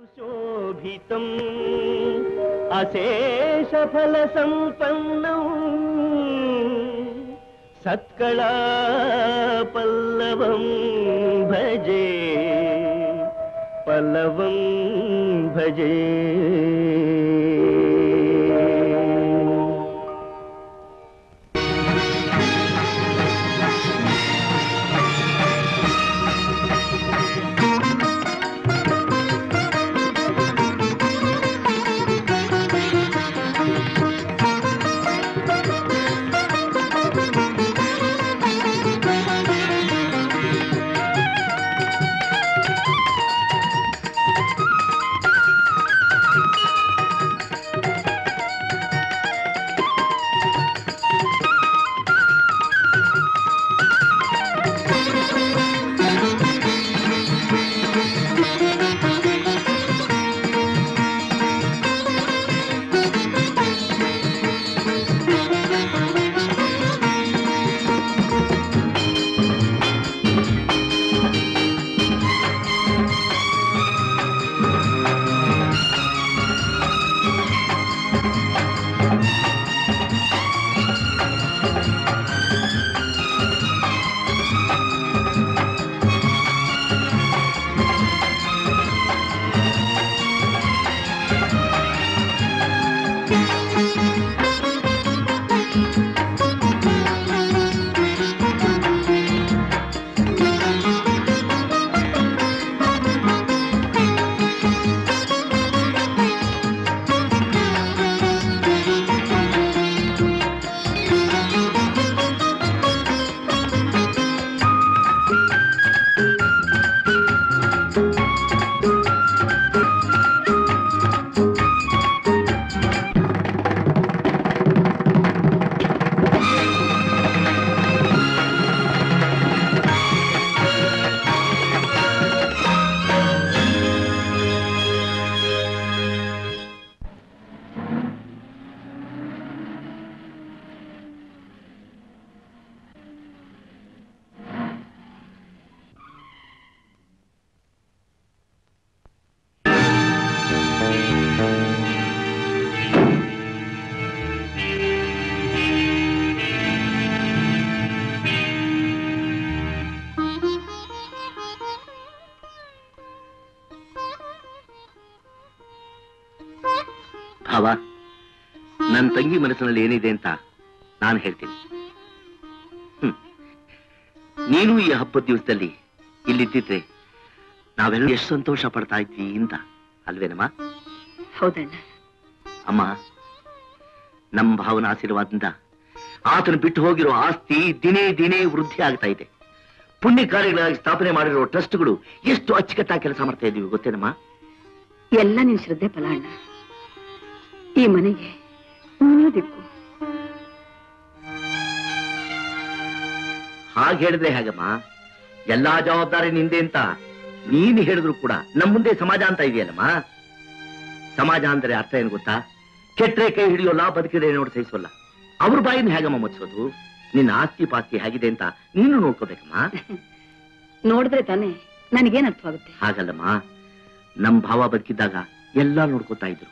सुशोभितम् अशेष फल संपन्नम् सत्कला पल्लवं भजे पल्लवं भजे। ಭಾವ, ನನ್ನ ತಂಗಿ ಮನಸ್ಸಿನಲ್ಲಿ ಏನಿದೆ ಅಂತ ನಾನು ಹೇಳ್ತೀನಿ. ನೀನು ಈ ಹಬ್ಬದ ದಿವಸದಲ್ಲಿ ಇಲ್ಲಿದ್ದಿದ್ರೆ ನಾವೆಲ್ಲ ಎಷ್ಟು ಸಂತೋಷ ಪಡ್ತಾ ಇದ್ವಿ ಅಂತ ಅಲ್ವೇನಮ್ಮ? ಹೌದಣ್ಣ. ಅಮ್ಮ, ನಮ್ಮ ಭಾವನ ಆಶೀರ್ವಾದದಿಂದ ಆತನ ಬಿಟ್ಟು ಹೋಗಿರೋ ಆಸ್ತಿ ದಿನೇ ದಿನೇ ವೃದ್ಧಿ ಆಗ್ತಾ ಇದೆ. ಪುಣ್ಯ ಕಾರ್ಯಗಳಾಗಿ ಸ್ಥಾಪನೆ ಮಾಡಿರೋ ಟ್ರಸ್ಟ್ಗಳು ಎಷ್ಟು ಅಚ್ಚುಕಟ್ಟಾಗಿ ಕೆಲಸ ಮಾಡ್ತಾ ಇದೀವಿ ಗೊತ್ತೇನಮ್ಮ? ಎಲ್ಲ ನಿನ್ ಶ್ರದ್ಧೆ ಫಲ ಅಣ್ಣ. ಈ ಮನೆಗೆ ನೀನೇ ದಿಕ್ಕು. ಹಾಗೆ ಹೇಳಿದ್ರೆ ಹೇಗಮ್ಮ? ಎಲ್ಲಾ ಜವಾಬ್ದಾರಿ ನಿಂದೆ ಅಂತ ನೀನು ಹೇಳಿದ್ರು ಕೂಡ ನಮ್ಮ ಮುಂದೆ ಸಮಾಜ ಅಂತ ಇದೆಯಲ್ಲಮ್ಮ. ಸಮಾಜ ಅಂದ್ರೆ ಅರ್ಥ ಏನು ಗೊತ್ತಾ? ಕೆಟ್ರೆ ಕೈ ಹಿಡಿಯೋಲ್ಲ, ಬದುಕಿದ್ರೆ ನೋಡಿ ಸಹಿಸೋಲ್ಲ. ಅವ್ರ ಬಾಯಿನ ಹೇಗಮ್ಮ ಮುಚ್ಚೋದು? ನಿನ್ನ ಆಸ್ತಿ ಪಾಸ್ತಿ ಹೇಗಿದೆ ಅಂತ ನೀನು ನೋಡ್ಕೋಬೇಕಮ್ಮ. ನೋಡಿದ್ರೆ ತಾನೇ ನನಗೇನ್ ಅರ್ಥವಾಗುತ್ತೆ? ಹಾಗಲ್ಲಮ್ಮ, ನಮ್ ಭಾವ ಬದುಕಿದ್ದಾಗ ಎಲ್ಲಾ ನೋಡ್ಕೋತಾ ಇದ್ರು.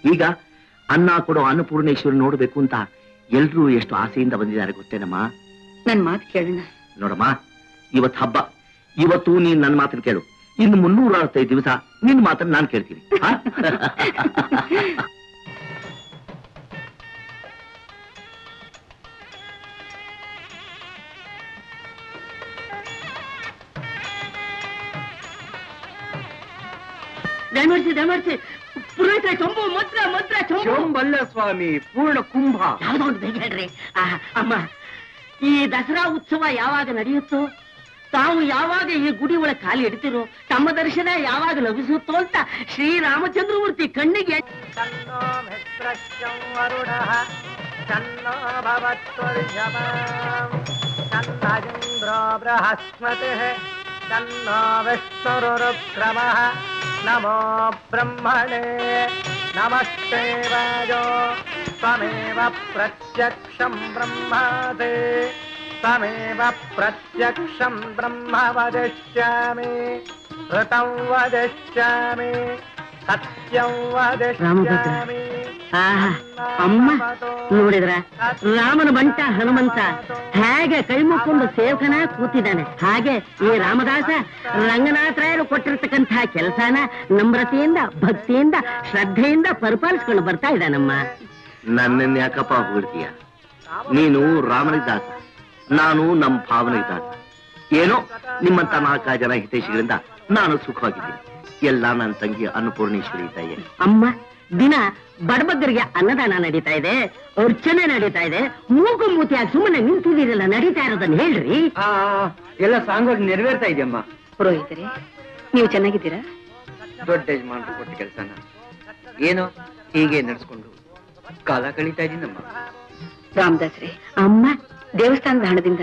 ಈಗ ಅನ್ನ ಕೊಡೋ ಅನ್ನಪೂರ್ಣೇಶ್ವರಿ ನೋಡ್ಬೇಕು ಅಂತ ಎಲ್ರೂ ಎಷ್ಟು ಆಸೆಯಿಂದ ಬಂದಿದ್ದಾರೆ ಗೊತ್ತೇನಮ್ಮ? ನನ್ ಮಾತು ಕೇಳೋಣ. ನೋಡಮ್ಮ, ಇವತ್ತು ಹಬ್ಬ, ಇವತ್ತು ನೀನ್ ನನ್ನ ಮಾತನ್ನ ಕೇಳು. ಇನ್ನು 365 ದಿವಸ ನಿನ್ ಮಾತನ್ನ ನಾನು ಕೇಳ್ತೀನಿ. ದಯಮಾಡಿಸಿ ಪುರೋಹಿತ ಚೊಂಬು ಮಂತ್ರ ಚೊಂಬಲ್ಲ ಸ್ವಾಮಿ, ಪೂರ್ಣ ಕುಂಭ. ಯಾವ್ದೋ ಒಂದು ಬೇಗ ಹೇಳ್ರಿ. ಅಮ್ಮ, ಈ ದಸರಾ ಉತ್ಸವ ಯಾವಾಗ ನಡೆಯುತ್ತೋ, ತಾವು ಯಾವಾಗ ಈ ಗುಡಿ ಒಳಗೆ ಕಾಲಿ ಇಡ್ತಿರೋ, ತಮ್ಮ ದರ್ಶನ ಯಾವಾಗ ಲಭಿಸುತ್ತೋ ಅಂತ ಶ್ರೀರಾಮಚಂದ್ರಮೂರ್ತಿ ಕಣ್ಣಿಗೆ नमो ब्रह्मणे नमस्ते वायो त्वमेव प्रत्यक्षं ब्रह्मादे त्वमेव प्रत्यक्षं ब्रह्म वदिष्यामि ಋತಂ ವದಿಷ್ಯಾಮಿ ಸತ್ಯಂ ವದಿಷ್ಯಾಮಿ. ಅಮ್ಮ ನೋಡಿದ್ರ ರಾಮನ ಬಂಟ ಹನುಮಂತ ಹೇಗೆ ಕೈ ಮುಕ್ಕೊಂಡು ಸೇವಕನ ಕೂತಿದ್ದಾನೆ, ಹಾಗೆ ಈ ರಾಮದಾಸ ರಂಗನಾಥರಾಯರು ಕೊಟ್ಟಿರ್ತಕ್ಕಂತಹ ಕೆಲಸನ ನಮ್ರತೆಯಿಂದ ಭಕ್ತಿಯಿಂದ ಶ್ರದ್ಧೆಯಿಂದ ಪರಿಪಾಲಿಸ್ಕೊಂಡು ಬರ್ತಾ ಇದ್ದಾನಮ್ಮ. ನನ್ನನ್ನ ಯಾಕಪ್ಪ ಹೊಗಳ್ತೀಯ? ನೀನು ರಾಮನಿಗೆ ದಾಸ, ನಾನು ನಮ್ಮ ಭಾವನೆಗೆ ದಾಸ. ಏನೋ ನಿಮ್ಮಂತ 4 ಜನ ಹಿತೈಷಿಗಳಿಂದ ನಾನು ಸುಖವಾಗಿದ್ದೀನಿ. ಎಲ್ಲ ನನ್ನ ತಂಗಿ ಅನ್ನಪೂರ್ಣೇಶ್ವರಿ ಇದ್ದಾಗೆ. ಅಮ್ಮ ದಿನ ಬಡಬಗ್ಗರಿಗೆ ಅನ್ನದಾನ ನಡೀತಾ ಇದೆ, ಅರ್ಚನೆ ನಡೀತಾ ಇದೆ, ಮೂಗು ಮೂತಿಯಾಗಿ ಸುಮ್ಮನೆ ನಿಂತಿದ್ದೀರಲ್ಲ, ನಡೀತಾ ಇರೋದನ್ನ ಹೇಳ್ರಿ. ಎಲ್ಲ ಸಾಂಗೋಗಿ ನೆರವೇರ್ತಾ ಇದೆಯಮ್ಮ. ಪುರೋಹಿತರೆ, ನೀವು ಚೆನ್ನಾಗಿದ್ದೀರಾ? ದೊಡ್ಡ ಯಜಮಾನ್ರು ಕೊಟ್ಟ ಕೆಲಸನ ಏನೋ ಹೀಗೆ ನಡೆಸ್ಕೊಂಡು ಕಾಲ ಕಳೀತಾ ಇದ್ದೀನಮ್ಮ. ರಾಮದಾಸ್ರೆ, ಅಮ್ಮ ದೇವಸ್ಥಾನದ ಹಣದಿಂದ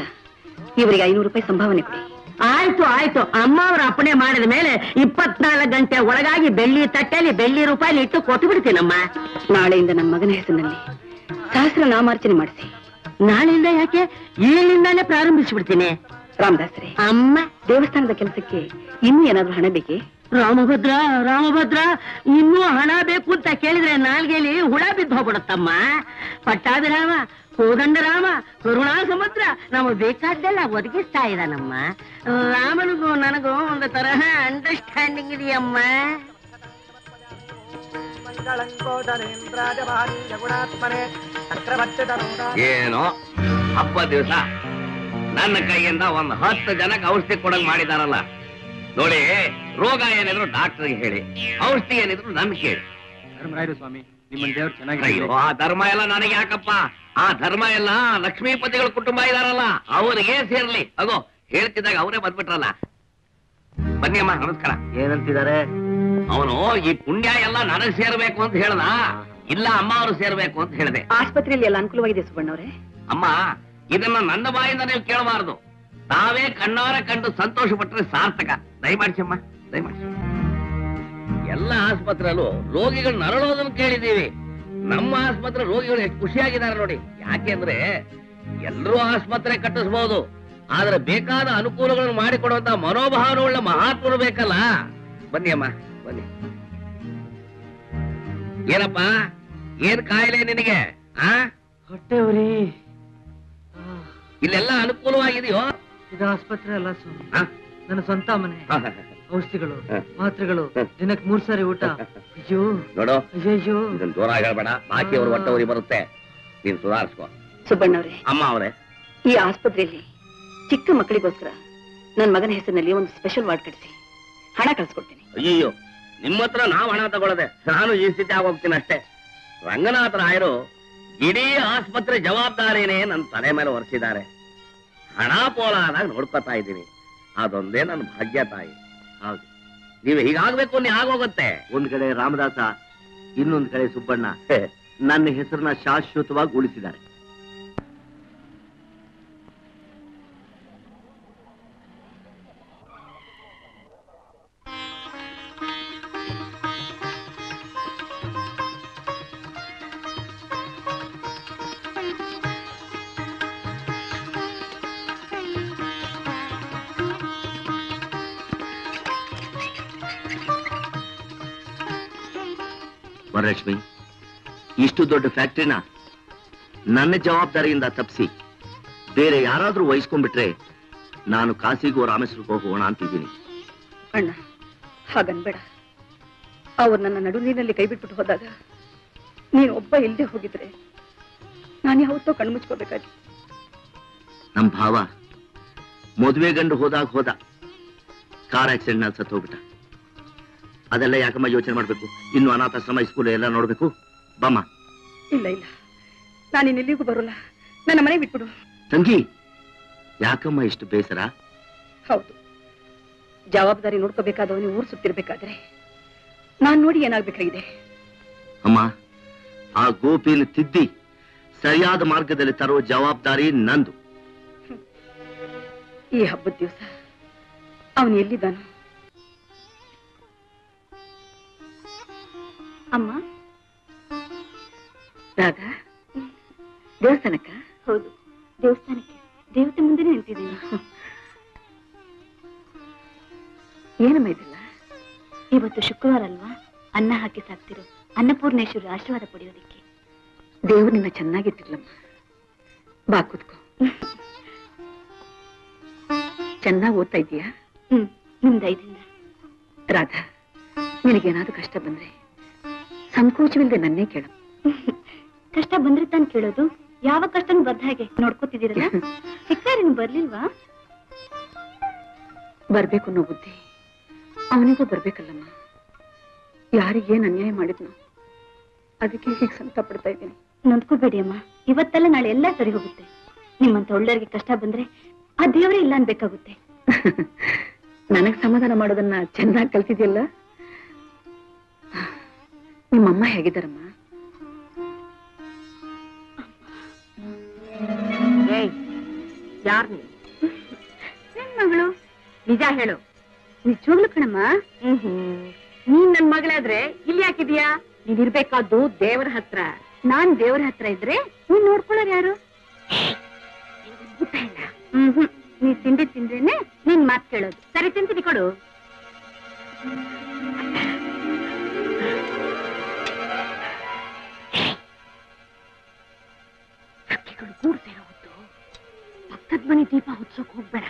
ಇವರಿಗೆ 500 ರೂಪಾಯಿ ಸಂಭಾವನೆ ಕೊಡಿ. ಆಯ್ತು ಆಯ್ತು. ಅಮ್ಮ ಅವ್ರ ಅಪ್ಪಣೆ ಮಾಡಿದ ಮೇಲೆ 24 ಗಂಟೆ ಒಳಗಾಗಿ ಬೆಳ್ಳಿ ತಟ್ಟೆಯಲ್ಲಿ ಬೆಳ್ಳಿ ರೂಪಾಯಿ ಇಟ್ಟು ಕೊಟ್ಟು ಬಿಡ್ತೀನಮ್ಮ. ನಾಳೆಯಿಂದ ನಮ್ಮ ಮಗನ ಹೆಸರಿನಲ್ಲಿ ಸಹಸ್ರ ನಾಮಾರ್ಚನೆ ಮಾಡಿಸಿ. ನಾಳೆಯಿಂದ ಯಾಕೆ, ಈಗಿನಿಂದಾನೇ ಪ್ರಾರಂಭಿಸ್ಬಿಡ್ತೀನಿ. ರಾಮದಾಸ್ರೆ, ಅಮ್ಮ ದೇವಸ್ಥಾನದ ಕೆಲಸಕ್ಕೆ ಇನ್ನೂ ಏನಾದ್ರೂ ಹಣ ಬೇಕೇ? ರಾಮಭದ್ರ ರಾಮಭದ್ರ, ಇನ್ನೂ ಹಣ ಬೇಕು ಅಂತ ಕೇಳಿದ್ರೆ ನಾಲ್ಗೆಲಿ ಹುಳ ಬಿದ್ದು ಹೋಗ್ಬಿಡುತ್ತಮ್ಮ. ಪಟ್ಟಾಭಿರಾಮ, ಕೋದಂಡರಾಮ, ಕರುಣಾ ಸಮುದ್ರ ನಮಗೆ ಬೇಕಾದ್ದೆಲ್ಲ ಒದಗಿಸ್ತಾ ಇದ್ದಾನಮ್ಮ. ರಾಮನಿಗೂ ನನಗೂ ಒಂದು ತರಹ ಅಂಡರ್ಸ್ಟ್ಯಾಂಡಿಂಗ್ ಇದೆಯಮ್ಮ. ಏನೋ ಹಬ್ಬ ದಿವಸ ನನ್ನ ಕೈಯಿಂದ 10 ಜನಕ್ಕೆ ಔಷಧಿ ಕೊಡಂಗ್ ಮಾಡಿದಾರಲ್ಲ ನೋಡಿ. ರೋಗ ಏನಿದ್ರು ಡಾಕ್ಟರ್ಗೆ ಹೇಳಿ, ಔಷಧಿ ಏನಿದ್ರು ನನ್ ಕೇಳಿ. ಧರ್ಮರಾಯರು ಸ್ವಾಮಿ, ನಿಮ್ಮ ದೇವ್ರು ಚೆನ್ನಾಗಿ. ಅಯ್ಯೋ, ಆ ಧರ್ಮ ಎಲ್ಲ ನನಗೆ ಯಾಕಪ್ಪ? ಆ ಧರ್ಮ ಎಲ್ಲ ಲಕ್ಷ್ಮೀಪತಿಗಳ ಕುಟುಂಬ ಇದಾರಲ್ಲ, ಅವರಿಗೆ ಸೇರ್ಲಿ. ಅಗೋ ಹೇಳ್ತಿದ್ದಾಗ ಅವರೇ ಬಂದ್ಬಿಟ್ರಲ್ಲ. ಬನ್ನಿ ಅಮ್ಮ, ನಮಸ್ಕಾರ. ಏನಂತಿದ್ದಾರೆ? ಅವನು ಈ ಪುಣ್ಯ ಎಲ್ಲ ನನಗೆ ಸೇರ್ಬೇಕು ಅಂತ ಹೇಳ್ದ, ಇಲ್ಲ ಅಮ್ಮ ಅವರು ಸೇರ್ಬೇಕು ಅಂತ ಹೇಳಿದೆ. ಆಸ್ಪತ್ರೆಯಲ್ಲಿ ಎಲ್ಲ ಅನುಕೂಲವಾಗಿದೆ ಸುಬ್ಬಣ್ಣವ್ರೆ? ಅಮ್ಮ, ಇದನ್ನ ನನ್ನ ಬಾಯಿಂದ ನೀವು ಕೇಳಬಾರದು. ತಾವೇ ಕಣ್ಣಾರ ಕಂಡು ಸಂತೋಷ ಪಟ್ಟರೆ ಸಾರ್ಥಕ. ದಯಮಾಡಿಸಮ್ಮ, ದಯಮಾಡಿಸಿ. ಎಲ್ಲ ಆಸ್ಪತ್ರೆಯಲ್ಲೂ ರೋಗಿಗಳು ನರಳೋದನ್ನು ಕೇಳಿದೀವಿ. ನಮ್ಮ ಆಸ್ಪತ್ರೆ ರೋಗಿಗಳು ಎಷ್ಟು ಖುಷಿಯಾಗಿದ್ದಾರೆ ನೋಡಿ. ಯಾಕೆಂದ್ರೆ ಎಲ್ಲರೂ ಆಸ್ಪತ್ರೆ ಕಟ್ಟಿಸಬಹುದು, ಆದ್ರೆ ಬೇಕಾದ ಅನುಕೂಲಗಳನ್ನು ಮಾಡಿಕೊಡುವಂತ ಮನೋಭಾವನೆಯುಳ್ಳ ಮಹಾತ್ಮರು ಬೇಕಲ್ಲ. ಬನ್ನಿ ಅಮ್ಮ, ಬನ್ನಿ. ಏನಪ್ಪ, ಏನ್ ಕಾಯಿಲೆ ನಿನಗೆ? ಹೊಟ್ಟೆ ಉರಿ. ಇಲ್ಲೆಲ್ಲ ಅನುಕೂಲವಾಗಿದೆಯೋ? ಇದು ಆಸ್ಪತ್ರೆ ಅಲ್ಲ ಸ್ವಾಮಿ, ನನ್ನ ಸ್ವಂತ ಮನೆ. ಔಷಧಿಗಳು, ಮಾತ್ರೆಗಳು, ದಿನಕ್ಕೆ 3 ಸಾರಿ ಊಟ. ಅಯ್ಯೋ ನೋಡು, ಅಯ್ಯೋ, ಇದನ್ನ ದೂರ ಹೇಳ್ಬೇಡ. ಬಾಕಿ ಅವ್ರ ಹೊಟ್ಟೆ ಉರಿ ಬರುತ್ತೆ, ನೀನ್ ಸುಧಾರಿಸ್ಕೋ. ಸುಬ್ಬಣ್ಣವ್ರೆ, ಅಮ್ಮ ಅವರೇ, ಈ ಆಸ್ಪತ್ರೆಯಲ್ಲಿ ಚಿಕ್ಕ ಮಕ್ಕಳಿಗೋಸ್ಕರ ನನ್ನ ಮಗನ ಹೆಸರಿನಲ್ಲಿ ಒಂದು ಸ್ಪೆಷಲ್ ವಾರ್ಡ್ ಕಟ್ಟಿಸಿ ಹಣ ಕಳ್ಸಿಕೊಡ್ತೀನಿ. ಅಯ್ಯೋ, ನಿಮ್ಮ ಹತ್ರ ನಾವು ಹಣ ತಗೊಳ್ಳದೆ ನಾನು ಈ ಸ್ಥಿತಿ ಆಗೋಗ್ತೀನಿ ಅಷ್ಟೇ. ರಂಗನಾಥರಾಯರು ಇಡೀ ಆಸ್ಪತ್ರೆ ಜವಾಬ್ದಾರಿನೇ ನನ್ನ ತಲೆ ಮೇಲೆ ಹೊರಿಸಿದ್ದಾರೆ. ಹಣ ಪೋಲಾದಾಗ ನೋಡ್ಕೊತಾ ಇದ್ದೀನಿ. ಅದೊಂದೇ ನನ್ನ ಭಾಗ್ಯ ತಾಯಿ. ಹೌದು, ನೀವು ಹೀಗಾಗ್ಬೇಕು, ನೀ ಆಗೋಗುತ್ತೆ. ಒಂದ್ ಕಡೆ ರಾಮದಾಸ, ಇನ್ನೊಂದ್ ಕಡೆ ಸುಬ್ಬಣ್ಣ ನನ್ನ ಹೆಸರನ್ನ ಶಾಶ್ವತವಾಗಿ ಉಳಿಸಿದ್ದಾರೆ. ವರಲಕ್ಷ್ಮಿ, ಇಷ್ಟು ದೊಡ್ಡ ಫ್ಯಾಕ್ಟ್ರಿನ ನನ್ನ ಜವಾಬ್ದಾರಿಯಿಂದ ತಪ್ಪಿಸಿ ಬೇರೆ ಯಾರಾದ್ರೂ ವಹಿಸ್ಕೊಂಡ್ಬಿಟ್ರೆ ನಾನು ಕಾಸಿಗೂ ರಾಮೇಶ್ವರಕ್ಕೂ ಹೋಗೋಣ ಅಂತಿದ್ದೀನಿ. ಅಣ್ಣ, ಹಾಗನ್ಬೇಡ. ಅವ್ರು ನನ್ನ ನಡುವಿನಲ್ಲಿ ಕೈ ಬಿಟ್ಬಿಟ್ಟು ಹೋದಾಗ ನೀನು ಒಬ್ಬ ಇಲ್ಲದೆ ಹೋಗಿದ್ರೆ ನಾನು ಯಾವತ್ತೋ ಕಣ್ಮುಚ್ಕೋಬೇಕಾಗಿ. ನಮ್ ಭಾವ ಮದುವೆ ಗಂಡು ಹೋದ ಕಾರ್ ಆಕ್ಸಿಡೆಂಟ್ ನಲ್ಲಿ ಸತ್ತು ಹೋಗ್ಬಿಟ್ಟ. ಅದೆಲ್ಲ ಯಾಕಮ್ಮ ಯೋಚನೆ ಮಾಡ್ಬೇಕು? ಇನ್ನು ಅನಾಥಾಶ್ರಮ, ಸ್ಕೂಲ್ ಎಲ್ಲ ನೋಡ್ಬೇಕು. ಬಮ್ಮ. ಇಲ್ಲ ಇಲ್ಲ, ನಾನಿನ್ ಎಲ್ಲಿಗೂ ಬರೋಲ್ಲ. ನನ್ನ ಮನೆ ಬಿಟ್ಬಿಡು. ತಂಗಿ, ಯಾಕಮ್ಮ ಇಷ್ಟು ಬೇಸರ? ಹೌದು, ಜವಾಬ್ದಾರಿ ನೋಡ್ಕೋಬೇಕಾದವನು ಊರು ಸುತ್ತಿರ್ಬೇಕಾದ್ರೆ ನಾನ್ ನೋಡಿ ಏನಾಗ್ಬೇಕಾಗಿದೆ. ಅಮ್ಮ, ಆ ಗೋಪಿನ ತಿದ್ದಿ ಸರಿಯಾದ ಮಾರ್ಗದಲ್ಲಿ ತರುವ ಜವಾಬ್ದಾರಿ ನಂದು. ಈ ಹಬ್ಬದ ದಿವಸ ಅವನು ಎಲ್ಲಿದ್ದಾನು? ಅಮ್ಮ, ರಾಧ, ದೇವಸ್ಥಾನಕ್ಕ? ಹೌದು, ದೇವಸ್ಥಾನಕ್ಕೆ. ದೇವತೆ ಮುಂದೆ ನಿಂತಿದ್ದೀನಿ. ಏನಮ್ಮ ಇದೆಲ್ಲ? ಇವತ್ತು ಶುಕ್ರವಾರ ಅಲ್ವಾ? ಅನ್ನ ಹಾಕಿ ಸಾಕ್ತಿರೋ ಅನ್ನಪೂರ್ಣೇಶ್ವರಿ ಆಶೀರ್ವಾದ ಪಡೆಯೋದಿಕ್ಕೆ. ದೇವ್ರು ನಿನ್ನ ಚೆನ್ನಾಗಿಟ್ಟಿರ್ಲಮ್ಮ. ಬಾ ಕೂತ್ಕೋ. ಚೆನ್ನಾಗಿ ಓದ್ತಾ ಇದೀಯಾ? ನಿಮ್ದು 5 ರಾಧಾ, ನಿನಗೇನಾದ್ರೂ ಕಷ್ಟ ಬಂದ್ರೆ ಸಂಕೋಚವಿಲ್ಲದೆ ನನ್ನೇ ಕೇಳು. ಕಷ್ಟ ಬಂದ್ರೆ ತಾನು ಕೇಳೋದು? ಯಾವ ಕಷ್ಟನೂ ಬದ್ದ ಹಾಗೆ ನೋಡ್ಕೋತಿದ್ದೀರಲ್ಲ. ಸಿಕ್ಕಾರೇನು ಬರ್ಲಿಲ್ವಾ? ಬರ್ಬೇಕು ಅನ್ನೋ ಬುದ್ಧಿ ಅವನಿಗೂ ಬರ್ಬೇಕಲ್ಲಮ್ಮ. ಯಾರಿಗೇನ್ ಅನ್ಯಾಯ ಮಾಡಿದ್ನು ಅದಕ್ಕೆ ಹೀಗೆ ಸಂತ ಪಡ್ತಾ ಇದ್ದೀನಿ. ನೊಂದ್ಕೋಬೇಡಿ ಅಮ್ಮ, ಇವತ್ತೆಲ್ಲ ನಾಳೆ ಎಲ್ಲ ಸರಿ ಹೋಗುತ್ತೆ. ನಿಮ್ಮಂತ ಒಳ್ಳೆಯವರಿಗೆ ಕಷ್ಟ ಬಂದ್ರೆ ಆ ದೇವರೇ ಇಲ್ಲ ಅನ್ಬೇಕಾಗುತ್ತೆ. ನನಗ್ ಸಮಾಧಾನ ಮಾಡೋದನ್ನ ಚೆನ್ನಾಗಿ ಕಲ್ತಿದ್ಯಲ್ಲ. ನಿಮ್ಮಮ್ಮ ಹೇಗಿದ್ದಾರಮ್ಮ? ಯಾರ್ ನನ್ ಮಗಳು? ನಿಜ ಹೇಳು. ನಿಜವಾಗ್ಲು ಕಣಮ್ಮ. ನೀನ್ ನನ್ ಮಗಳಾದ್ರೆ ಇಲ್ಲಿ ಯಾಕಿದ್ಯಾ? ನೀನ್ ಇರ್ಬೇಕಾದ್ದು ದೇವರ ಹತ್ರ. ನಾನ್ ದೇವರ ಹತ್ರ ಇದ್ರೆ ನೀನ್ ನೋಡ್ಕೊಳ್ಳೋರು ಯಾರು? ನೀ ತಿಂಡಿ ತಿಂದ್ರೇನೆ ನೀನ್ ಮಾತ್ ಕೇಳೋದು. ಸರಿ, ತಿಂತೀನಿ ಕೊಡು. ಗೂಡ್ ಸೇರೋ ಹೊತ್ತು ಪಕ್ಕದ ಮನೆ ದೀಪ ಹೊತ್ಸೋಕ್ ಹೋಗ್ಬೇಡ.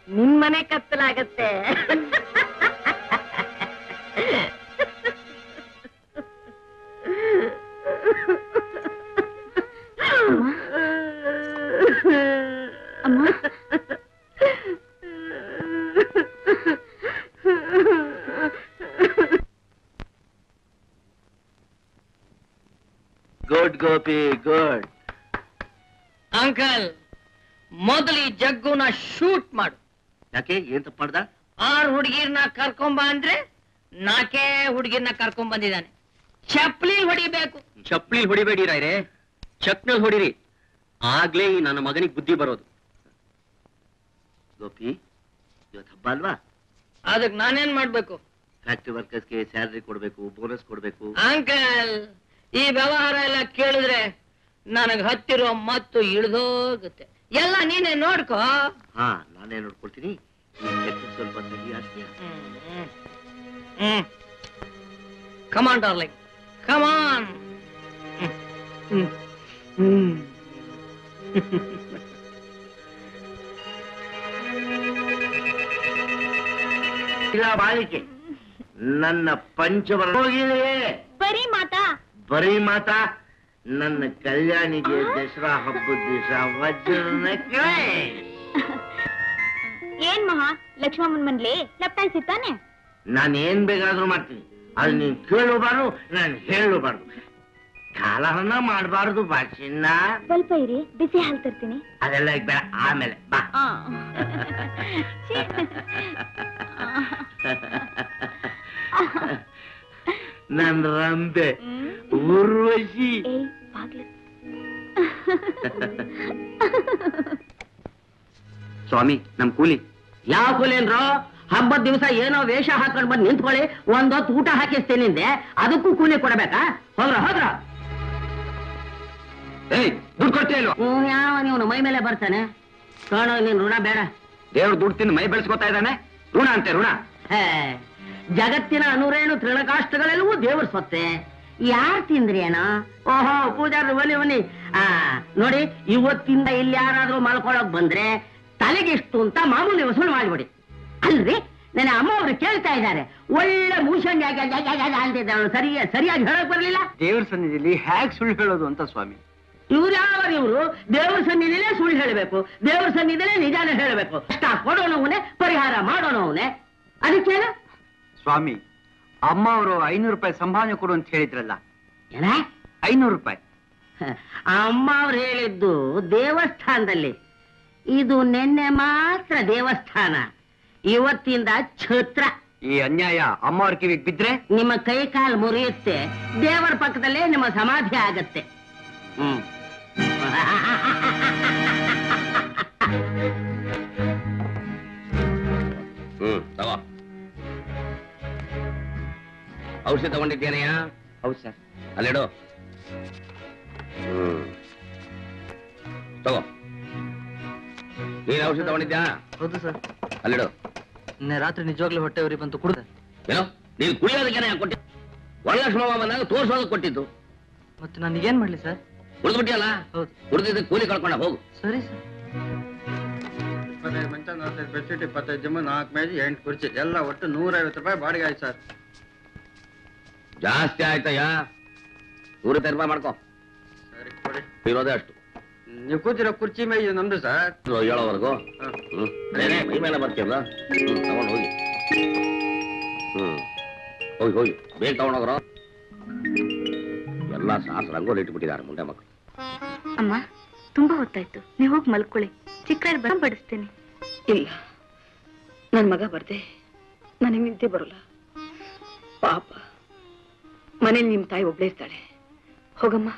ನಿನ್ ಮನೆ ಕತ್ತಲಾಗತ್ತೆ. ಅಮ್ಮ, ಗುಡ್ ಗೋಪಿ, ಗುಡ್. ಅಂಕಲ್, ಮೊದಲು ಈ ಜಗ್ಗುನ ಶೂಟ್ ಮಾಡು. ಯಾಕೆ? ಏನ್ ತಪ್ಪು ಮಾಡ್ದ? 6 ಹುಡುಗಿರ್ನ ಕರ್ಕೊಂಬ ಅಂದ್ರೆ 4 ಹುಡುಗಿರ್ನ ಕರ್ಕೊಂಡ್ ಬಂದಿದ್ದಾನೆ. ಚಪ್ಲಿ ಹೊಡಿಬೇಕು. ಚಪ್ಲಿ ಹೊಡಿಬೇಡಿ ರಾಯ್ರೆ, ಚಕ್ನಲ್ಲಿ ಹೊಡಿರಿ. ಆಗ್ಲೇ ಈ ನನ್ನ ಮಗನಿಗೆ ಬುದ್ಧಿ ಬರೋದು. ಗೋಪಿ, ಇವತ್ತು ಹಬ್ಬ ಅಲ್ವಾ? ಅದಕ್ಕೆ ನಾನೇನ್ ಮಾಡ್ಬೇಕು? ಫ್ಯಾಕ್ಟ್ರಿ ವರ್ಕರ್ಸ್ಗೆ ಸ್ಯಾಲರಿ ಕೊಡ್ಬೇಕು, ಬೋನಸ್ ಕೊಡ್ಬೇಕು. ಅಂಕಲ್, ಈ ವ್ಯವಹಾರ ಎಲ್ಲ ಕೇಳಿದ್ರೆ ನನಗ್ ಹತ್ತಿರೋ ಮತ್ತು ಇಳಿದೋಗುತ್ತೆ. ಎಲ್ಲ ನೀನೇ ನೋಡ್ಕೋ. ಹಾ, ನಾನೇ ನೋಡ್ಕೊಳ್ತೀನಿ. ಸ್ವಲ್ಪ ಸರಿ ಆಗ್ತೀಯಾ? ಕಮಾನ್ ಡಾರ್ಲಿಂಗ್, ಕಮಾನ್. ಬಾಳಿಕೆ ನನ್ನ ಪಂಚವರ್ಣ ಹೋಗಿದೆ. ಬರೀ ಮಾತಾ? ಬರೀ ಮಾತಾ? ನನ್ನ ಕಲ್ಯಾಣಿಗೆ ದಸರಾ ಹಬ್ಬದ ದಿವಸ ವಜ್ರನ ಏನ್ ಮಹಾ, ಲಕ್ಷ್ಮಮ್ಮನ್ ಮನ್ಲಿ ಲಪ್ಟಾಯಿಸಿ ತಾನೆ? ನಾನೇನ್ ಬೇಕಾದ್ರೂ ಮಾಡ್ತೀನಿ. ಅದು ನೀನ್ ಕೇಳಬಾರ್ದು, ನಾನು ಹೇಳಬಾರ್ದು. ಕಾಲಹರಣ ಮಾಡಬಾರ್ದು ಭಾಷೆನ. ಸ್ವಲ್ಪ ಇರಿ, ಬಿಸಿ ಹಾಲು ತರ್ತೀನಿ. ಅದೆಲ್ಲ ಈಗ ಬೇಡ, ಆಮೇಲೆ ಬಾ. ನನ್ ರಂಬೆ ಊರ್ವಶಿ. ಸ್ವಾಮಿ, ನಮ್ ಕೂಲಿ. ಯಾವ ಕೂಲೇನ್ರು? ಹಬ್ಬದ ದಿವಸ ಏನೋ ವೇಷ ಹಾಕೊಂಡ್ ಬಂದು ನಿಂತ್ಕೊಳ್ಳಿ, ಒಂದೊತ್ತು ಊಟ ಹಾಕಿಸ್ತೇನಿಂದೆ, ಅದಕ್ಕೂ ಕೂಲಿ ಕೊಡಬೇಕಾ? ಹೋದ್ರ ಏಯ್, ದುಡ್ಡು ಕೊಡ್ತೇ ಇಲ್ವಾ? ಯಾವ ನೀವು ಮೈ ಮೇಲೆ ಬರ್ತಾನೆ ಕಾಣೋ. ನೀನ್ ಋಣ ಬೇಡ. ದೇವ್ರು ದುಡ್ಡು ತಿಂದು ಮೈ ಬೆಳೆಸ್ಕೊತಾ ಇದ್ದಾನೆ. ಋಣ ಅಂತೆ ಋಣ. ಜಗತ್ತಿನ 107 ತೃಣಕಾಷ್ಟಗಳೆಲ್ಲವೂ ದೇವ್ರ ಸೊತ್ತೆ. ಯಾರ್ ತಿಂದ್ರಿ ಏನೋ? ಓಹೋ, ಪೂಜಾರು ಬನ್ನಿ. ನೋಡಿ, ಇವತ್ತಿಂದ ಇಲ್ಲಿ ಯಾರಾದ್ರೂ ಮಲ್ಕೊಳಕ್ ಬಂದ್ರೆ ತಲೆಗೆಷ್ಟು ಅಂತ ಮಾಮೂಲಿ ವಸೂಲು ಮಾಡಿಬಿಡಿ. ಅಲ್ರಿ, ನನ್ನ ಅಮ್ಮ ಅವರು ಕೇಳ್ತಾ ಇದ್ದಾರೆ. ಒಳ್ಳೆ ಮೂಷನ್ ಅಂತಿದ್ದ. ಸರಿಯಾಗಿ ಹೇಳಕ್ ಬರ್ಲಿಲ್ಲ. ದೇವ್ರ ಸನ್ನಿಧಿಯಲ್ಲಿ ಹ್ಯಾಕ್ ಸುಳ್ಳು ಹೇಳೋದು ಅಂತ ಸ್ವಾಮಿ. ಇವ್ರು ಇವರು ದೇವ್ರ ಸನ್ನಿಧಿಲೇ ಸುಳ್ಳು ಹೇಳಬೇಕು, ದೇವ್ರ ಸನ್ನಿಧಿಲೇ ನಿಜಾನ ಹೇಳಬೇಕು. ಕಷ್ಟ ಕೊಡೋನವನೇ, ಪರಿಹಾರ ಮಾಡೋನವನೇ. ಅದಕ್ಕೇನ ಸ್ವಾಮಿ, ಅಮ್ಮ ಅವರು 500 ರೂಪಾಯಿ ಸಂಭಾವನೆ ಕೊಡು ಅಂತ ಹೇಳಿದ್ರಲ್ಲ. ಏನ? 500 ರೂಪಾಯಿ. ಅಮ್ಮ ಅವ್ರು ಹೇಳಿದ್ದು ದೇವಸ್ಥಾನದಲ್ಲಿ. ಇದು ನಿನ್ನೆ ಮಾತ್ರ ದೇವಸ್ಥಾನ, ಇವತ್ತಿಂದ ಛತ್ರ. ಈ ಅನ್ಯಾಯ ಅಮ್ಮ ಅವ್ರ ಕಿವಿಗೆ ಬಿದ್ರೆ ನಿಮ್ಮ ಕೈ ಕಾಲು ಮುರಿಯುತ್ತೆ. ದೇವರ ಪಕ್ಕದಲ್ಲೇ ನಿಮ್ಮ ಸಮಾಧಿ ಆಗತ್ತೆ. ತಗೋ. ಔಷಧಿ ತಗೊಂಡಿದ್ದೇನೆಯಾ? ಹೌದು ಸರ್. ಅಲ್ಲಿಡು. ತಗೋ. ನೀನ್ ಔಷಧಿ ತಗೊಂಡಿದ್ಯಾ? ಹೌದು ಸರ್. ಅಲ್ಲಿಡು. ನಿನ್ನೆ ರಾತ್ರಿ ನಿಜವಾಗ್ಲೂ ಹೊಟ್ಟೆ ಉರಿ ಬಂತು, ಕುಡ್ದೆ. ಏನೋ ನೀನು ಕುಡಿಯೋದಕ್ಕೆ ಕೊಟ್ಟಿ ವರಲಕ್ಷ್ಮ ಬಂದಾಗ ತೋರ್ಸೋದಕ್ಕೆ ಕೊಟ್ಟಿದ್ದು. ಮತ್ತೆ ನನಗೇನ್ ಮಾಡ್ಲಿ ಸರ್? ಕುಡಿದ್ಬಿಟ್ಟಿಯಲ್ಲ, ಹೌದು. ಕುಡಿದಿದ್ದ ಕೂಲಿ ಕಳ್ಕೊಂಡ ಹೋಗು. ಸರಿ ಸರ್. 25 ಮಂಚ, 45 ಬೆಡ್ಶೀಟ್, 25 ಜಿಮ್ಮು, 4 ಮೇಜು, 8 ಕುರ್ಚಿ ಎಲ್ಲ ಒಟ್ಟು 150 ರೂಪಾಯಿ ಬಾಡಿಗೆ ಆಯ್ತು ಸರ್. ಜಾಸ್ತಿ ಆಯ್ತಯ್ಯ, 150 ರೂಪಾಯಿ ಮಾಡ್ಕೋ. ಸರಿ ಕೊಡಿ. ಇರೋದೇ ಅಷ್ಟು. ನೀವು ಕೂತಿರೋ ಕುರ್ಚಿ ಮೇಜು ನಮ್ದು ಸರ್. ಹೇಳೋವರೆಗೂ ಅದೇನೇ ಮೈ ಮೇಲೆ ಬರ್ತೀಯಲ್ಲ, ತಗೊಂಡು ಹೋಗಿ. ಹೋಗಿ ಹೋಗಿ ಬೇಗ ತಗೊಂಡೋಗ್ರ. ಎಲ್ಲ ಸಾಸ್ ರಂಗೋಲಿ ಇಟ್ಬಿಟ್ಟಿದ್ದಾರೆ ಮುಂದೆ ಮಕ್ಕಳು. ಅಮ್ಮ, ತುಂಬಾ ಹೊತ್ತಾಯ್ತು, ನೀವು ಹೋಗಿ ಮಲ್ಕೊಳ್ಳಿ. ಚಿಕ್ಕ ಬಡಿಸ್ತೇನೆ. ಇಲ್ಲ, ನನ್ ಮಗ ಬರ್ದೆ ನನಗೆ ನಿದ್ದೆ ಬರೋಲ್ಲ. ಪಾಪ, ಮನೇಲಿ ನಿಮ್ ತಾಯಿ ಒಬ್ಳೇ ಇರ್ತಾಳೆ. ಹೋಗಮ್ಮ.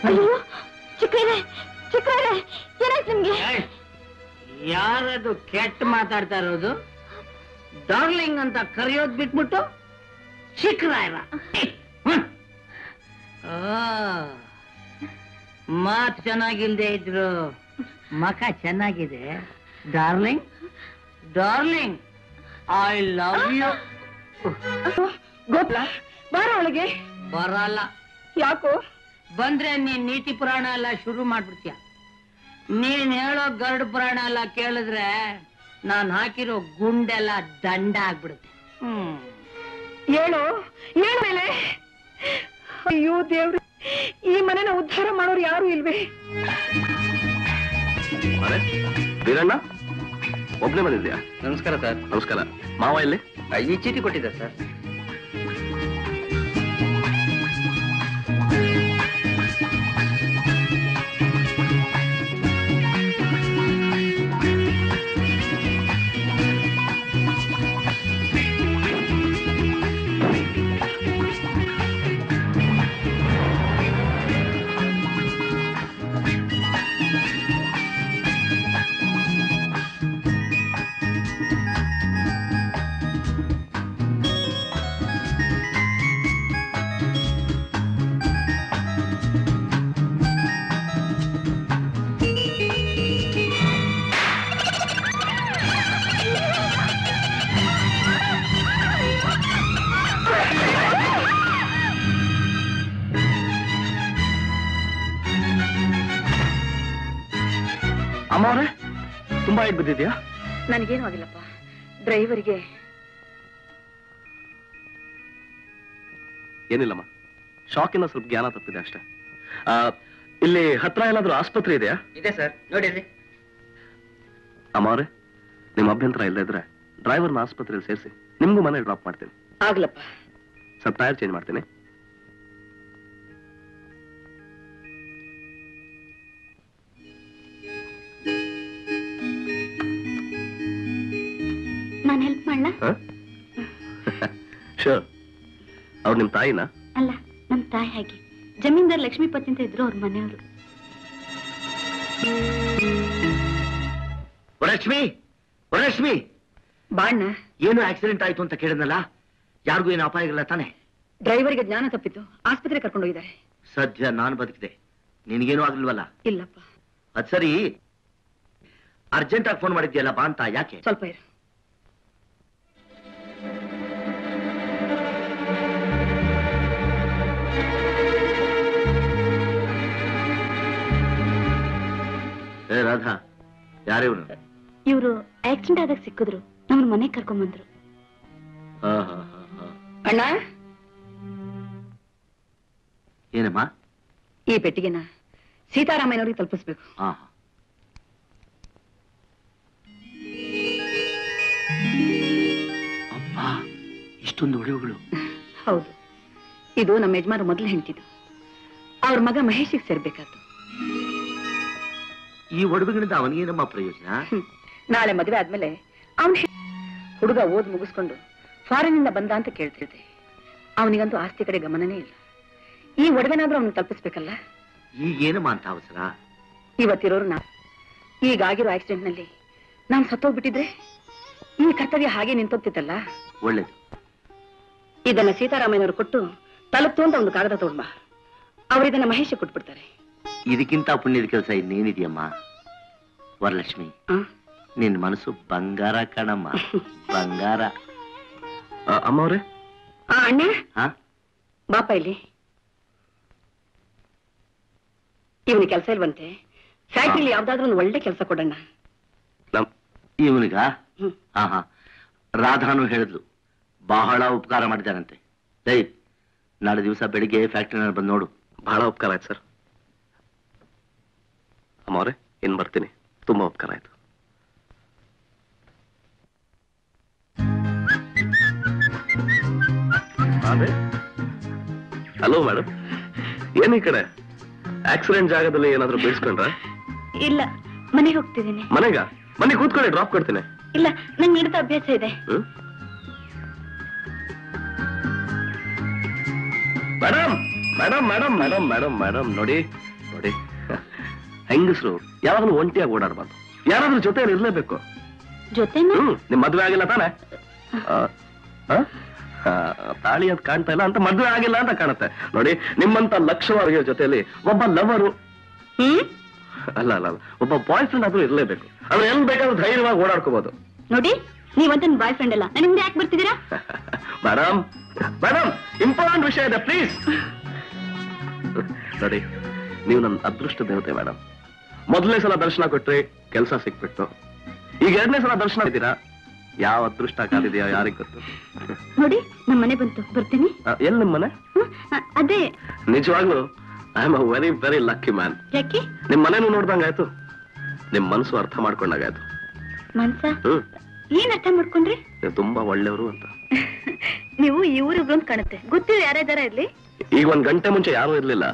ಅಯ್ಯೋ, ಚಿಕ್ಕಯ್ಯರೇ, ಚಿಕ್ಕಯ್ಯರೇ, ಏನಾಯ್ತು ನಿಮ್ಗೆ? ಯಾರದು ಕೆಟ್ಟ ಮಾತಾಡ್ತಾ ಇರೋದು? ಡಾರ್ಲಿಂಗ್ ಅಂತ ಕರೆಯೋದ್ ಬಿಟ್ಬಿಟ್ಟು ಚಿಕ್ಕರಾಯರ ಮಾತ್ ಚೆನ್ನಾಗಿಲ್ದೆ ಇದ್ರು ಮಕ ಚೆನ್ನಾಗಿದೆ. Darling, darling, I love you. Gopala, ಬಾರ ಒಳಗೆ. ಬರಲ್ಲ. ಯಾಕೋ? ಬಂದ್ರೆ ನೀನ್ ನೀತಿ ಪುರಾಣ ಎಲ್ಲ ಶುರು ಮಾಡ್ಬಿಡ್ತೀಯ. ನೀನ್ ಹೇಳೋ ಗರುಡ ಪುರಾಣ ಎಲ್ಲ ಕೇಳಿದ್ರೆ ನಾನ್ ಹಾಕಿರೋ ಗುಂಡೆಲ್ಲ ದಂಡ ಆಗ್ಬಿಡುತ್ತೆ. ಹೇಳು, ಹೇಳು ಮೇಲೆ. ಅಯ್ಯೋ ದೇವ್ರೆ, ಈ ಮನೆನ ಉದ್ಧಾರ ಮಾಡೋರು ಯಾರು ಇಲ್ವೇ? ವೀರಣ್ಣ, ಒಬ್ನೇ ಬಂದಿದ್ಯಾ? ನಮಸ್ಕಾರ ಸರ್. ನಮಸ್ಕಾರ. ಮಾವ ಎಲ್ಲಿ? ಈ ಚೀಟಿ ಕೊಟ್ಟಿದ್ದಾರೆ ಸರ್. ಅಮ್ಮವ್ರೆ, ತುಂಬಾ ಐಟ್ ಬಿದ್ದಿದ್ಯಾ? ನನಗೇನು ಆಗಿಲ್ಲಪ್ಪ. ಡ್ರೈವರ್ಗೆ ಏನಿಲ್ಲಮ್ಮ, ಶಾಕಿನ ಸ್ವಲ್ಪ ಜ್ಞಾನ ತಪ್ಪಿದೆ ಅಷ್ಟೇ. ಇಲ್ಲಿ ಹತ್ರ ಏನಾದ್ರೂ ಆಸ್ಪತ್ರೆ ಇದೆಯಾ? ಇದೆ ಸರ್, ನೋಡಿರಿ. ಅಮ್ಮವ್ರೆ, ನಿಮ್ಮ ಅಭ್ಯಂತರ ಇಲ್ಲದೆ ಇದ್ರೆ ಡ್ರೈವರ್ನ ಆಸ್ಪತ್ರೆಯಲ್ಲಿ ಸೇರಿಸಿ ನಿಮ್ಗೂ ಮನೆ ಡ್ರಾಪ್ ಮಾಡ್ತೀನಿ. ಆಗ್ಲಪ್ಪ. ಸ್ವಲ್ಪ ಟೈರ್ ಚೇಂಜ್ ಮಾಡ್ತೀನಿ. ನಾನು ಹೆಲ್ಪ್ ಮಾಡ್ಲಾ? ಶೋರ್. ಅವ್ರು ನಿಮ್ ತಾಯಿನಾ? ಅಲ್ಲ, ನಮ್ ತಾಯಿ ಹಾಗೆ ಜಮೀನ್ದಾರ್ ಲಕ್ಷ್ಮೀಪತಿ ಅಂತ ಇದ್ರು, ಅವ್ರ ಮನೆಯವರು. ವರಲಕ್ಷ್ಮಿ, ವರಲಕ್ಷ್ಮಿ, ಬಾಣ್ಣ. ಏನು ಆಕ್ಸಿಡೆಂಟ್ ಆಯ್ತು ಅಂತ ಕೇಳಿದ್ನಲ್ಲ, ಯಾರಿಗೂ ಏನು ಅಪಾಯಗಳಿಲ್ಲ ತಾನೆ? ಡ್ರೈವರ್ಗೆ ಜ್ಞಾನ ತಪ್ಪಿತ್ತು, ಆಸ್ಪತ್ರೆ ಕರ್ಕೊಂಡು ಹೋಗಿದ್ದಾರೆ. ಸದ್ಯ ನಾನು ಬದುಕಿದೆ, ನಿನಗೇನು ಆಗ್ಲಿಲ್ವಲ್ಲ? ಇಲ್ಲಪ್ಪ. ಅದ್ ಸರಿ, ಅರ್ಜೆಂಟ್ ಆಗಿ ಫೋನ್ ಮಾಡಿದ್ಯಲ್ಲ, ಬಾ ಅಂತ. ಯಾಕೆ? ಸ್ವಲ್ಪ ಇರು. ಏ ರಾಧಾ, ಯಾರೇ ಇವನು? ಇವರು ಆಕ್ಸಿಡೆಂಟ್ ಆದಾಗ ಸಿಕ್ಕಿದ್ರು, ನಮ್ಮನ್ನ ಮನೆಗೆ ಕರ್ಕೊಂಡ್ ಅಣ್ಣ. ಏನಮ್ಮ? ಈ ಪೆಟ್ಟಿಗೆನ ಸೀತಾರಾಮಯ್ಯನವ್ರಿಗೆ ತಲುಪಿಸ್ಬೇಕು. ಅಪ್ಪ, ಇಷ್ಟೊಂದು ಒಡವುಗಳು? ಹೌದು, ಇದು ನಮ್ಮ ಯಜಮಾನ ಮೊದಲು ಹೆಂಡ್ತಿದ್ದು. ಅವ್ರ ಮಗ ಮಹೇಶಿಗೆ ಸೇರ್ಬೇಕಾದ್ದು. ಈ ಒಡವೆಗಳಿಂದ ಅವನಿಗೇನಮ್ಮ ಪ್ರಯೋಜನ? ನಾಳೆ ಮದುವೆ ಆದ್ಮೇಲೆ ಅವನ್ ಹುಡುಗ ಓದ್ ಮುಗಿಸ್ಕೊಂಡು ಫಾರಿನಿಂದ ಬಂದ ಅಂತ ಕೇಳ್ತಿದ್ದೆ. ಅವನಿಗಂತೂ ಆಸ್ತಿ ಕಡೆ ಗಮನನೇ ಇಲ್ಲ. ಈ ಒಡವೆನಾದ್ರೂ ಅವನು ತಲುಪಿಸ್ಬೇಕಲ್ಲ. ಈಗೇನಮ್ಮ ಅಂತ ಅವಸರ? ಇವತ್ತಿರೋರು ನಾ. ಈಗಾಗಿರೋ ಆಕ್ಸಿಡೆಂಟ್ ನಲ್ಲಿ ನಾನು ಸತ್ತೋಗ್ಬಿಟ್ಟಿದ್ರೆ ಈ ಕರ್ತವ್ಯ ಹಾಗೆ ನಿಂತೋಗ್ತಿತ್ತಲ್ಲ. ಒಳ್ಳೇದು. ಇದನ್ನ ಸೀತಾರಾಮಯ್ಯನವರು ಕೊಟ್ಟು ತಲುಪ್ತು ಅಂತ ಒಂದು ಕಾಗದ ತಗೊಂಡ್ಬಾ. ಅವರಿದನ್ನ ಮಹೇಶ ಕೊಟ್ಬಿಡ್ತಾರೆ. ಇದಕ್ಕಿಂತ ಪುಣ್ಯದ ಕೆಲಸ ಇನ್ನೇನಿದೆಯಮ್ಮ. ವರಲಕ್ಷ್ಮಿ, ನಿನ್ ಮನಸ್ಸು ಬಂಗಾರ ಕಣಮ್ಮ, ಬಂಗಾರ. ಅಮ್ಮ ಅವ್ರೆ, ಅಣ್ಣ ಹಾ ಬಾಪ ಇಲ್ಲಿ. ಇವನಿಗೆ ಕೆಲಸ ಇಲ್ವಂತೆ, ಫ್ಯಾಕ್ಟ್ರಿಲಿ ಯಾವ್ದಾದ್ರು ಒಂದು ಒಳ್ಳೆ ಕೆಲಸ ಕೊಡೋಣ. ಇವನಿಗ? ಹಾ ಹಾ, ರಾಧಾನು ಹೇಳಿದ್ಲು, ಬಹಳ ಉಪಕಾರ ಮಾಡಿದಾರಂತೆ. ದೈ ನಾಳೆ ದಿವಸ ಬೆಳಿಗ್ಗೆ ಫ್ಯಾಕ್ಟ್ರಿನಲ್ಲಿ ಬಂದು ನೋಡು. ಬಹಳ ಉಪಕಾರ ಆಯ್ತು ಸರ್. ಅಮ್ಮ ಅವ್ರೆ, ಇನ್ ಬರ್ತೀನಿ. ತುಂಬಾ ಉಪಕಾರ ಆಯ್ತು. ಹಲೋ ಮೇಡಮ್, ಏನ್ ಈ ಕಡೆ ಆಕ್ಸಿಡೆಂಟ್ ಜಾಗದಲ್ಲಿ ಏನಾದ್ರು ಬೀಳ್ಸ್ಕೊಂಡ್ರ? ಇಲ್ಲ, ಮನೆಗೆ ಹೋಗ್ತಿದ್ದೀನಿ. ಮನೆಗ? ಮನೆ ಕೂತ್ಕೊಳ್ಳಿ, ಡ್ರಾಪ್ ಕೊಡ್ತೀನಿ. ಇಲ್ಲ, ನಂಗೆ ಇಡ್ದ ಅಭ್ಯಾಸ ಇದೆ. Madam madam madam madam madam madam ನೋಡಿ ನೋಡಿ, ಹೆಂಗಸರು ಯಾವಾಗಲೂ ಒಂಟಿಯಾಗಿ ಓಡಾಡಬಾರ್ದು, ಯಾರಾದ್ರೂ ಜೊತೆಯಲ್ಲಿ ಇರ್ಲೇಬೇಕು. ಜೊತೆನಾ? ನಿಮ್ ಮದ್ವೆ ಆಗಿಲ್ಲ ತಾನೆ? ತಾಳಿ ಅಂತ ಕಾಣ್ತಾ ಇಲ್ಲ ಅಂತ ಮದ್ವೆ ಆಗಿಲ್ಲ ಅಂತ ಕಾಣುತ್ತೆ. ನೋಡಿ, ನಿಮ್ಮಂತ ಲಕ್ಷವಾರಿಗೆ ಜೊತೆಯಲ್ಲಿ ಒಬ್ಬ ಲವರು, ಅಲ್ಲ ಅಲ್ಲ ಅಲ್ಲ, ಒಬ್ಬ ಬಾಯ್ ಫ್ರೆಂಡ್ ಆದ್ರೂ ಇರ್ಲೇಬೇಕು. ಅವ್ರು ಎಲ್ಲಿ ಬೇಕಾದ್ರೂ ಧೈರ್ಯವಾಗಿ ಓಡಾಡ್ಕೋಬಹುದು. ನೋಡಿ, ನೀವಂತ ಬಾಯ್ ಫ್ರೆಂಡ್ ಅಲ್ಲ, ನನಗೆ ಯಾಕೆ ಬರ್ತಿದ್ದೀರಾ? ಮೇಡಮ್ ಮೇಡಮ್, ಇಂಪಾರ್ಟೆಂಟ್ ವಿಷಯ ಇದೆ, ಪ್ಲೀಸ್. ನೋಡಿ, ನೀವು ನನ್ನ ಅದೃಷ್ಟ ದೇವತೆ ಮೇಡಮ್. ಮೊದಲನೇ ಸಲ ದರ್ಶನ ಕೊಟ್ರಿ, ಕೆಲಸ ಸಿಕ್ಬಿಟ್ಟು. ಈಗ ಎರಡನೇ ಸಲ ದರ್ಶನ ಇದ್ದೀರಾ, ಯಾವ ಅದೃಷ್ಟ ಕಾದಿದೆಯೋ ಯಾರಿಗ್ ಗೊತ್ತು. ನೋಡಿ, ನಮ್ಮ ಮನೆ ಬಂತು, ಬರ್ತೀನಿ. ಎಲ್ಲಿ ನಿಮ್ಮ ಮನೆ? ಅದೇ. ನಿಜವಾಗ್ಲು I am a very very lucky man. ಯಾಕೆ? ನಿಮ್ ಮನೇನು ನೋಡ್ದಂಗಾಯ್ತು, ನಿಮ್ ಮನಸ್ಸು ಅರ್ಥ ಮಾಡ್ಕೊಂಡಾಗಾಯ್ತು. ಮನ್ಸ? ಏನ್ ಅರ್ಥ ಮಾಡ್ಕೊಂಡ್ರಿ? ನೀವು ತುಂಬಾ ಒಳ್ಳೆಯವರು ಅಂತ. ನೀವು ಈ ಊರಿಗೂ ಅಂತ ಕಾಣುತ್ತೆ. ಗೊತ್ತಿಲ್ಲ ಯಾರಿದಾರ ಇಲ್ಲಿ? ಈಗ 1 ಗಂಟೆ ಮುಂಚೆ ಯಾರು ಇರ್ಲಿಲ್ಲ,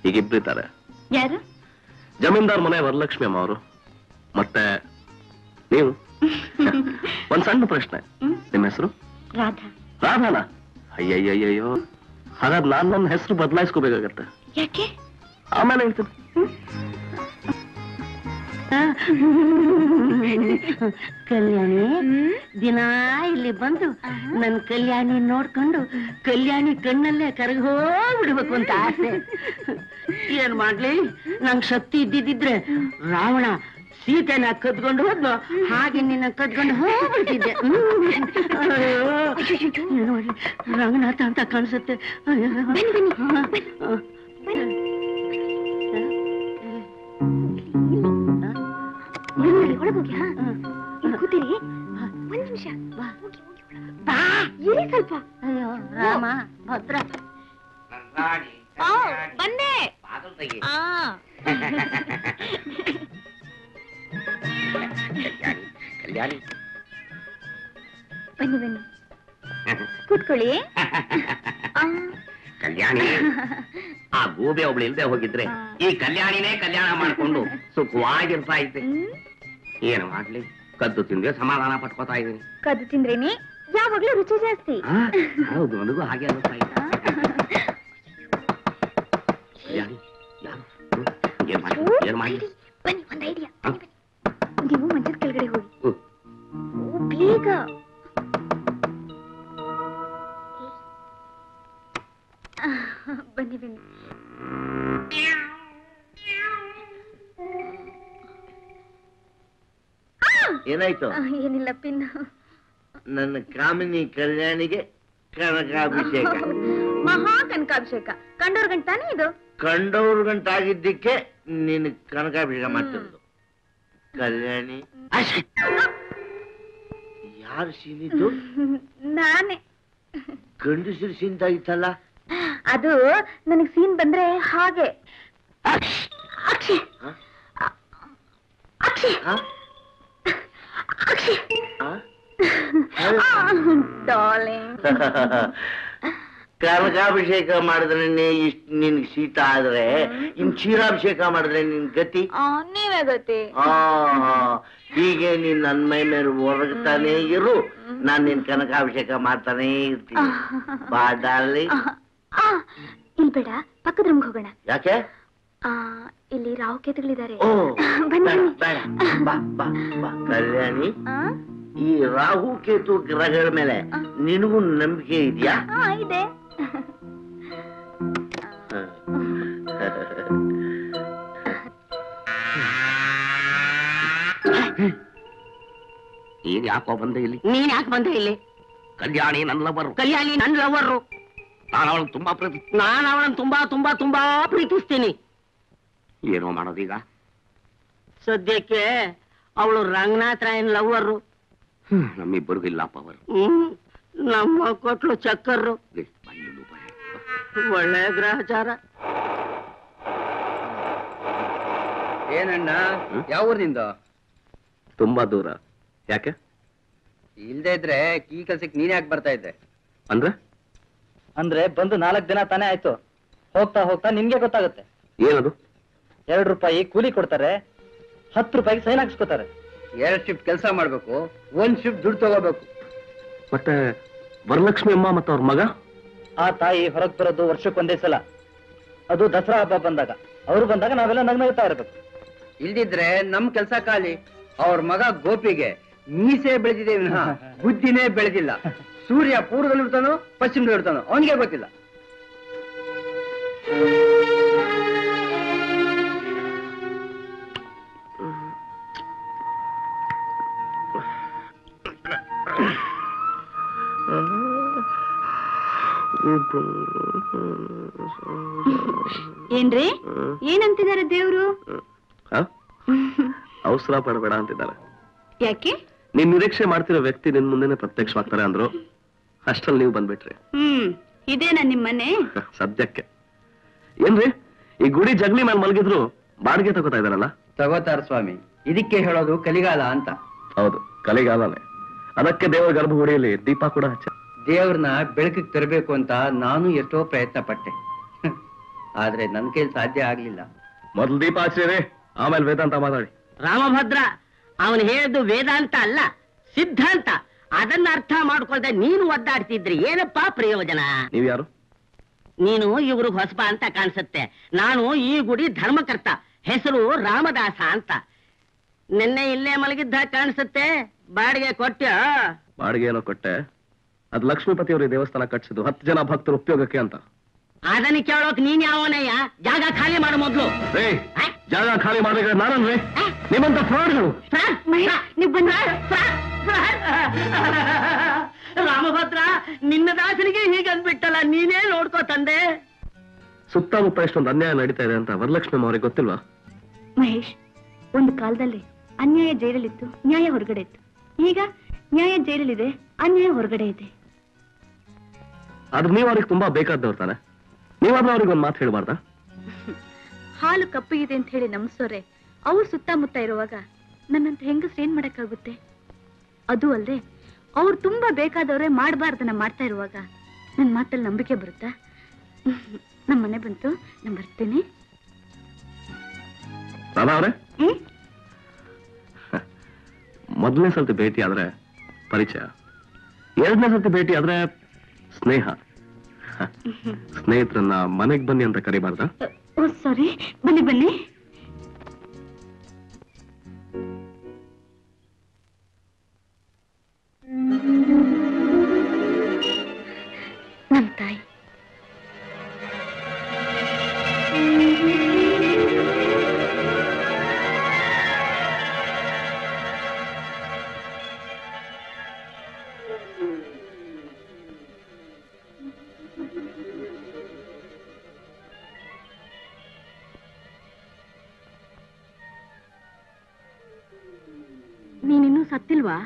ಈಗ ಇಬ್ರಿದ್ದಾರೆ. ಯಾರು? ಜಮೀನ್ದಾರ್ ಮನೆ ವರಲಕ್ಷ್ಮಿ ಅಮ್ಮ ಅವರು, ಮತ್ತೆ ನೀವು. ಒಂದ್ ಸಣ್ಣ ಪ್ರಶ್ನೆ, ನಿಮ್ಮ ಹೆಸರು? ರಾಧಾ. ರಾಧಾನಾ? ಅಯ್ಯಯ್ಯಯ್ಯೋ, ಹಾಗಾದ್ರೆ ನಾನ್ ನನ್ನ ಹೆಸರು ಬದಲಾಯಿಸ್ಕೋಬೇಕಾಗತ್ತೆ. ಯಾಕೆ? ಆಮೇಲೆ ಹೇಳ್ತೀನಿ. ಕಲ್ಯಾಣಿ ದಿನ ಇಲ್ಲಿ ಬಂದು ನನ್ ಕಲ್ಯಾಣಿ ನೋಡ್ಕೊಂಡು ಕಲ್ಯಾಣಿ ಕಣ್ಣಲ್ಲೇ ಕರಗಿ ಹೋಗ್ಬಿಡ್ಬೇಕು ಅಂತ ಆಸೆ. ಏನ್ ಮಾಡ್ಲಿ, ನಂಗ್ ಶಕ್ತಿ ಇದ್ದಿದ್ರೆ ರಾವಣ ಸೀತೆನ ಕದ್ಕೊಂಡು ಹೋದ್ಲು, ಹಾಗೆ ನಿನ್ನ ಕದ್ಕೊಂಡು ಹೋಗ್ಬಿಡ್ತಿದ್ದೆ. ಏನು ಮಾಡ್ಲಿ, ರಂಗನಾಥ ಅಂತ ಕಾಣಿಸುತ್ತೆ. ಒಳಗೋಗಿ ಕೂತೀರಿ, 1 ನಿಮಿಷ ಸ್ವಲ್ಪ. ಅಯ್ಯೋ ರಾಮ ಭದ್ರ. ಬಂದೆ. ಕಲ್ಯಾಣಿ, ಬನ್ನಿ ಬನ್ನಿ, ಕೂತ್ಕೊಳ್ಳಿ. ಕಲ್ಯಾಣಿ, ಆ ಗೂಬೆ ಒಬ್ಳು ಇಲ್ದೆ ಹೋಗಿದ್ರೆ ಈ ಕಲ್ಯಾಣಿನೇ ಕಲ್ಯಾಣ ಮಾಡ್ಕೊಂಡು ಸುಖವಾಗಿರ್ತಾ ಇದ್ದೆ. ಏನು ಮಾಡ್ಲಿ, ಕದ್ದು ತಿಂದ್ರೆ ಸಮಾಧಾನ ಪಟ್ಕೋತಾ ಇದ್ದೀನಿ. ಕದ್ದು ತಿಂದ್ರೇನೆ ಯಾವಾಗ್ಲೂ ರುಚಿ ಜಾಸ್ತಿ. ಹೌದು, ನನಗೂ ಹಾಗೆ ಅನಿಸ್ತಾ ಇದೆ. ಕಲ್ಯಾಣಿ, ಏನ್ ಮಾಡಿ? ಬನ್ನಿ, ಒಂದ್ ಐಡಿಯಾ. ನೀವು ಮಂಚದ ಕೆಳಗಡೆ ಹೋಗಿ, ಬೇಗ. ಬನ್ನಿ ಬನ್ನಿ. ಏನಾಯ್ತು? ಏನಿಲ್ಲ, ಪಿನ್. ನನ್ನ ಕಾಮಿನಿ ಕಲ್ಯಾಣಿಗೆ ಕನಕಾಭಿಷೇಕ. ಮಹಾ ಕನಕಾಭಿಷೇಕ. ಕಂಡೋರ್ ಗಂಟಾನೆ ಇದು. ಕಂಡವ್ರ ಗಂಟಾಗಿದ್ದಕ್ಕೆ ನೀನು ಕನಕಾಭಿಷೇಕ ಮಾಡ್ತಿರೋದು. ಕಲ್ಯಾಣಿ, ಯಾರು ಸೀನಿದ್ದು? ನಾನೇ. ಗಂಡಸರು ಸೀನ್ತಾಗಿತ್ತಲ್ಲ. ಅದು ನನಗ್ ಸೀನ್ ಬಂದ್ರೆ ಹಾಗೆ. ಅಕ್ಷಿ, ಅಕ್ಷಿ, ಅಕ್ಷಿ, ಡಾರ್ಲಿಂಗ್. ಕನಕಾಭಿಷೇಕ ಮಾಡಿದ್ರೆ ನಿನ್ಗೆ ಶೀತ ಆದ್ರೆ, ಇನ್ ಕ್ಷೀರಾಭಿಷೇಕ ಮಾಡಿದ್ರೆ ನಿನ್ ಗತಿ. ನೀವೇ ಗತಿ. ಹೀಗೆ ನೀನ್ ನನ್ ಮೈ ಮೇಲೆ ಒರಗ್ತಾನೆ ಇರು, ನಾನ್ ನಿನ್ ಕನಕಾಭಿಷೇಕ ಮಾಡ್ತಾನೆ ಇರ್ತೀನಿ. ಬಾ ಡಾರ್ಲಿಂಗ್. ಇಲ್ಲಿ ಬೇಡ, ಪಕ್ಕದ ರೂಮ್ಗೆ ಹೋಗೋಣ. ಯಾಕೆ? ಇಲ್ಲಿ ರಾಹುಕೇತುಗಳಿದ್ದಾರೆ. ಬೇಡ, ಬಾ ಬಾ ಬಾ. ಕಲ್ಯಾಣಿ, ಈ ರಾಹು ಕೇತು ಗ್ರಹಗಳ ಮೇಲೆ ನಿನಗೂ ನಂಬಿಕೆ ಇದೆಯಾ? ಇದೆ. ನೀನ್ ಯಾಕೋ ಬಂದೆ ಇಲ್ಲಿ? ನೀನ್ ಯಾಕೆ ಬಂದೆ ಇಲ್ಲಿ? ಕಲ್ಯಾಣಿ ನನ್ನ ಲವರು. ಕಲ್ಯಾಣಿ ನನ್ ಲವ್ವರು. ನಾನು ಅವಳನ್ನು ತುಂಬಾ ನಾನು ಅವಳನ್ನು ತುಂಬಾ ತುಂಬಾ ತುಂಬಾ ಪ್ರೀತಿಸ್ತೀನಿ. ಏನೋ ಮಾಡೋದೀಗ? ಸದ್ಯಕ್ಕೆ ಅವಳು ರಂಗನಾಥ್ ರಾಯನ್ ಲವ್ವರು. ನಮ್ಮಿಬ್ಬರಿಗೂ ಇಲ್ಲ ಪವರ್. ನಮ್ಮ ಕೊಟ್ಲು ಚಕ್ಕರ್ರು. ಒಳ್ಳೆ ಗ್ರಹಚಾರ. ಏನಣ್ಣ, ಯಾವ ಊರಿನಿಂದ? ತುಂಬಾ ದೂರ. ಯಾಕೆ? ಇಲ್ದೇ ಇದ್ರೆ ಈ ಕೆಲ್ಸಕ್ಕೆ ನೀನ್ ಯಾಕೆ ಬರ್ತಾ ಇದ್ದೆ? ಅಂದ್ರೆ ಬಂದು 4 ದಿನ ತಾನೇ ಆಯ್ತು. ಹೋಗ್ತಾ ಹೋಗ್ತಾ ನಿಮ್ಗೆ ಗೊತ್ತಾಗುತ್ತೆ. ಏನದು? 2 ರೂಪಾಯಿ ಕೂಲಿ ಕೊಡ್ತಾರೆ, 10 ರೂಪಾಯಿಗೆ ಸೈನ್ ಹಾಕ್ಸ್ಕೊತಾರೆ. 2 ಶಿಫ್ಟ್ ಕೆಲಸ ಮಾಡ್ಬೇಕು, 1 ಶಿಫ್ಟ್ ದುಡ್ಡು ತಗೋಬೇಕು. ಮತ್ತೆ ವರಲಕ್ಷ್ಮಿ ಅಮ್ಮ ಮತ್ತು ಅವ್ರ ಮಗ? ಆ ತಾಯಿ ಹೊರಗ್ ಬರೋದು ವರ್ಷಕ್ಕೆ ಒಂದೇ ಸಲ, ಅದು ದಸರಾ ಹಬ್ಬ ಬಂದಾಗ. ಅವ್ರು ಬಂದಾಗ ನಾವೆಲ್ಲ ನಗ್ನಗ್ತಾ ಇರ್ಬೇಕು. ಇಲ್ದಿದ್ರೆ ನಮ್ ಕೆಲ್ಸ ಖಾಲಿ. ಅವ್ರ ಮಗ ಗೋಪಿಗೆ ಮೀಸೆ ಬೆಳೆದಿದೆ ವಿನಃ ಬುದ್ಧಿನೇ ಬೆಳೆದಿಲ್ಲ. ಸೂರ್ಯ ಪೂರ್ವದಲ್ಲಿ ಇರ್ತಾನೋ ಪಶ್ಚಿಮದಲ್ಲಿ ಇರ್ತಾನೋ ಅವನಿಗೆ ಗೊತ್ತಿಲ್ಲ. ಏನ್ರಿ ಏನಂತಿದ್ದಾರೆ ದೇವ್ರು? ಅವಸರ ಪಡಬೇಡ ಅಂತಿದ್ದಾರೆ. ಯಾಕೆ? ನೀನ್ ನಿರೀಕ್ಷೆ ಮಾಡ್ತಿರೋ ವ್ಯಕ್ತಿ ನಿನ್ ಮುಂದೆನೆ ಪ್ರತ್ಯಕ್ಷವಾಗ್ತಾರೆ ಅಂದ್ರು. ಅಷ್ಟ್ರಲ್ಲಿ ನೀವು ಬಂದ್ಬಿಟ್ರಿ. ಇದೇನಾ ನಿಮ್ಮನೆ? ಸದ್ಯಕ್ಕೆ. ಏನ್ರಿ ಈ ಗುಡಿ ಜಗಲಿ ಮೇಲೆ ಮಲಗಿದ್ರು ಬಾಡಿಗೆ ತಗೋತಾ ಇದಾರಲ್ಲ? ತಗೋತಾರ ಸ್ವಾಮಿ. ಇದಕ್ಕೆ ಹೇಳೋದು ಕಲಿಗಾಲ ಅಂತ. ಹೌದು, ಕಲಿಗಾಲನೇ. ಅದಕ್ಕೆ ದೇವರ ಗರ್ಭಗುಡಿಯಲ್ಲಿ ದೀಪ ಕೂಡ ಹಚ್ಚ. ದೇವ್ರನ್ನ ಬೆಳಕಿಗೆ ತರಬೇಕು ಅಂತ ನಾನು ಎಷ್ಟೋ ಪ್ರಯತ್ನ ಪಟ್ಟೆ. ಆದ್ರೆ ನನ್ ಕೈಲಿ ಸಾಧ್ಯ ಆಗ್ಲಿಲ್ಲ. ಮೊದಲು ದೀಪ ಹಚ್ಚಿರಿ, ಆಮೇಲೆ ವೇದಾಂತ ಮಾತಾಡಿ. ರಾಮಭದ್ರ, ಅವನು ಹೇಳಿದ್ದು ವೇದಾಂತ ಅಲ್ಲ, ಸಿದ್ಧಾಂತ. ಅದನ್ನ ಅರ್ಥ ಮಾಡ್ಕೊಳ್ದೆ ನೀನು ಒದ್ದಾಡ್ತಿದ್ರಿ ಏನಪ್ಪಾ ಪ್ರಯೋಜನ? ನೀವ್ ಯಾರು? ನೀನು ಇವ್ರು ಹೊಸಬ ಅಂತ ಕಾಣಿಸುತ್ತೆ. ನಾನು ಈ ಗುಡಿ ಧರ್ಮಕರ್ತ. ಹೆಸರು ರಾಮದಾಸ ಅಂತ. ನಿನ್ನೆ ಇಲ್ಲೇ ಮಲಗಿದ್ದ ಕಾಣಿಸುತ್ತೆ. ಬಾಡಿಗೆ ಕೊಟ್ಟ? ಬಾಡಿಗೆ ಏನೋ ಕೊಟ್ಟೆ. ಅದ್ ಲಕ್ಷ್ಮೀಪತಿ ಅವರಿಗೆ ದೇವಸ್ಥಾನ ಕಟ್ಸಿದ್ದು 10 ಜನ ಭಕ್ತರ ಉಪಯೋಗಕ್ಕೆ ಅಂತ. ಅದನ್ನ ಕೇಳೋಕ್ ನೀನ್ ಯಾವನಯ್ಯ? ಜಾಗ ಖಾಲಿ ಮಾಡು ಮೊದ್ಲು. ಜಾಗ ಖಾಲಿ ಮಾಡ್ಬೇಕಾದ್ರೆ ನಾನಲ್ವೇ? ನಿಮ್ಮಂತ ಫ್ರಾಡ್ಗಳು. ರಾಮಭದ್ರ, ನಿನ್ನ ದಾಸನಿಗೆ ಹೀಗಂದ್ಬಿಟ್ಟಲ್ಲ, ನೀನೇ ನೋಡ್ಕೋ ತಂದೆ. ಸುತ್ತಮುತ್ತ ಎಷ್ಟೊಂದು ಅನ್ಯಾಯ ನಡೀತಾ ಇದೆ ಅಂತ ವರಲಕ್ಷ್ಮಿ ಅವ್ರಿಗೆ ಗೊತ್ತಿಲ್ವಾ? ಮಹೇಶ್, ಒಂದು ಕಾಲದಲ್ಲಿ ಅನ್ಯಾಯ ಜೈಲಲ್ಲಿತ್ತು, ನ್ಯಾಯ ಹೊರಗಡೆ ಇತ್ತು. ಈಗ ನ್ಯಾಯ ಜೈಲಲ್ಲಿದೆ, ಅನ್ಯಾಯ ಹೊರಗಡೆ ಇದೆ. ಆದ್ರೆ ನೀವು ಅವ್ರಿಗೆ ತುಂಬಾ ಬೇಕಾದವ್ರು ತಾನೆ. ನೀವಾದ್ರೂ ಅವ್ರಿಗೆ ಒಂದ್ ಮಾತು ಹೇಳ್ಬಾರ್ದ? ಹಾಲು ಕಪ್ಪಗಿದೆ ಅಂತ ಹೇಳಿ ನಂಬಿಸೋರೆ ಅವ್ರು ಸುತ್ತಮುತ್ತ ಇರುವಾಗ ನನ್ನಂತ ಹೆಂಗಸ್ರು ಏನ್ ಮಾಡಕ್ಕಾಗುತ್ತೆ? ಅದು ಅಲ್ಲದೆ ಅವ್ರು ತುಂಬಾ ಬೇಕಾದವ್ರೆ ಮಾಡಬಾರ್ದನ್ನ ಮಾಡ್ತಾ ಇರುವಾಗ ನನ್ ಮಾತಲ್ಲಿ ನಂಬಿಕೆ ಬರುತ್ತಾ? ನಮ್ಮ ಮನೆ ಬಂತು, ನಾನು ಬರ್ತೇನೆ. ಅವ್ರೆ, ಮೊದಲನೇ ಸರ್ತಿ ಭೇಟಿ ಆದ್ರೆ ಪರಿಚಯ, 2ನೇ ಸರ್ತಿ ಭೇಟಿ ಆದ್ರೆ ಸ್ನೇಹ. ಸ್ನೇಹಿತರನ್ನ ಮನೆಗ್ ಬನ್ನಿ ಅಂತ ಕರಿಬಾರ್ದ? ಓ ಸಾರಿ, ಬನ್ನಿ ಬನ್ನಿ. ನಮ್ ತಾಯಿ ನೀನಿನ್ನೂ ಸತ್ತಿಲ್ವಾ?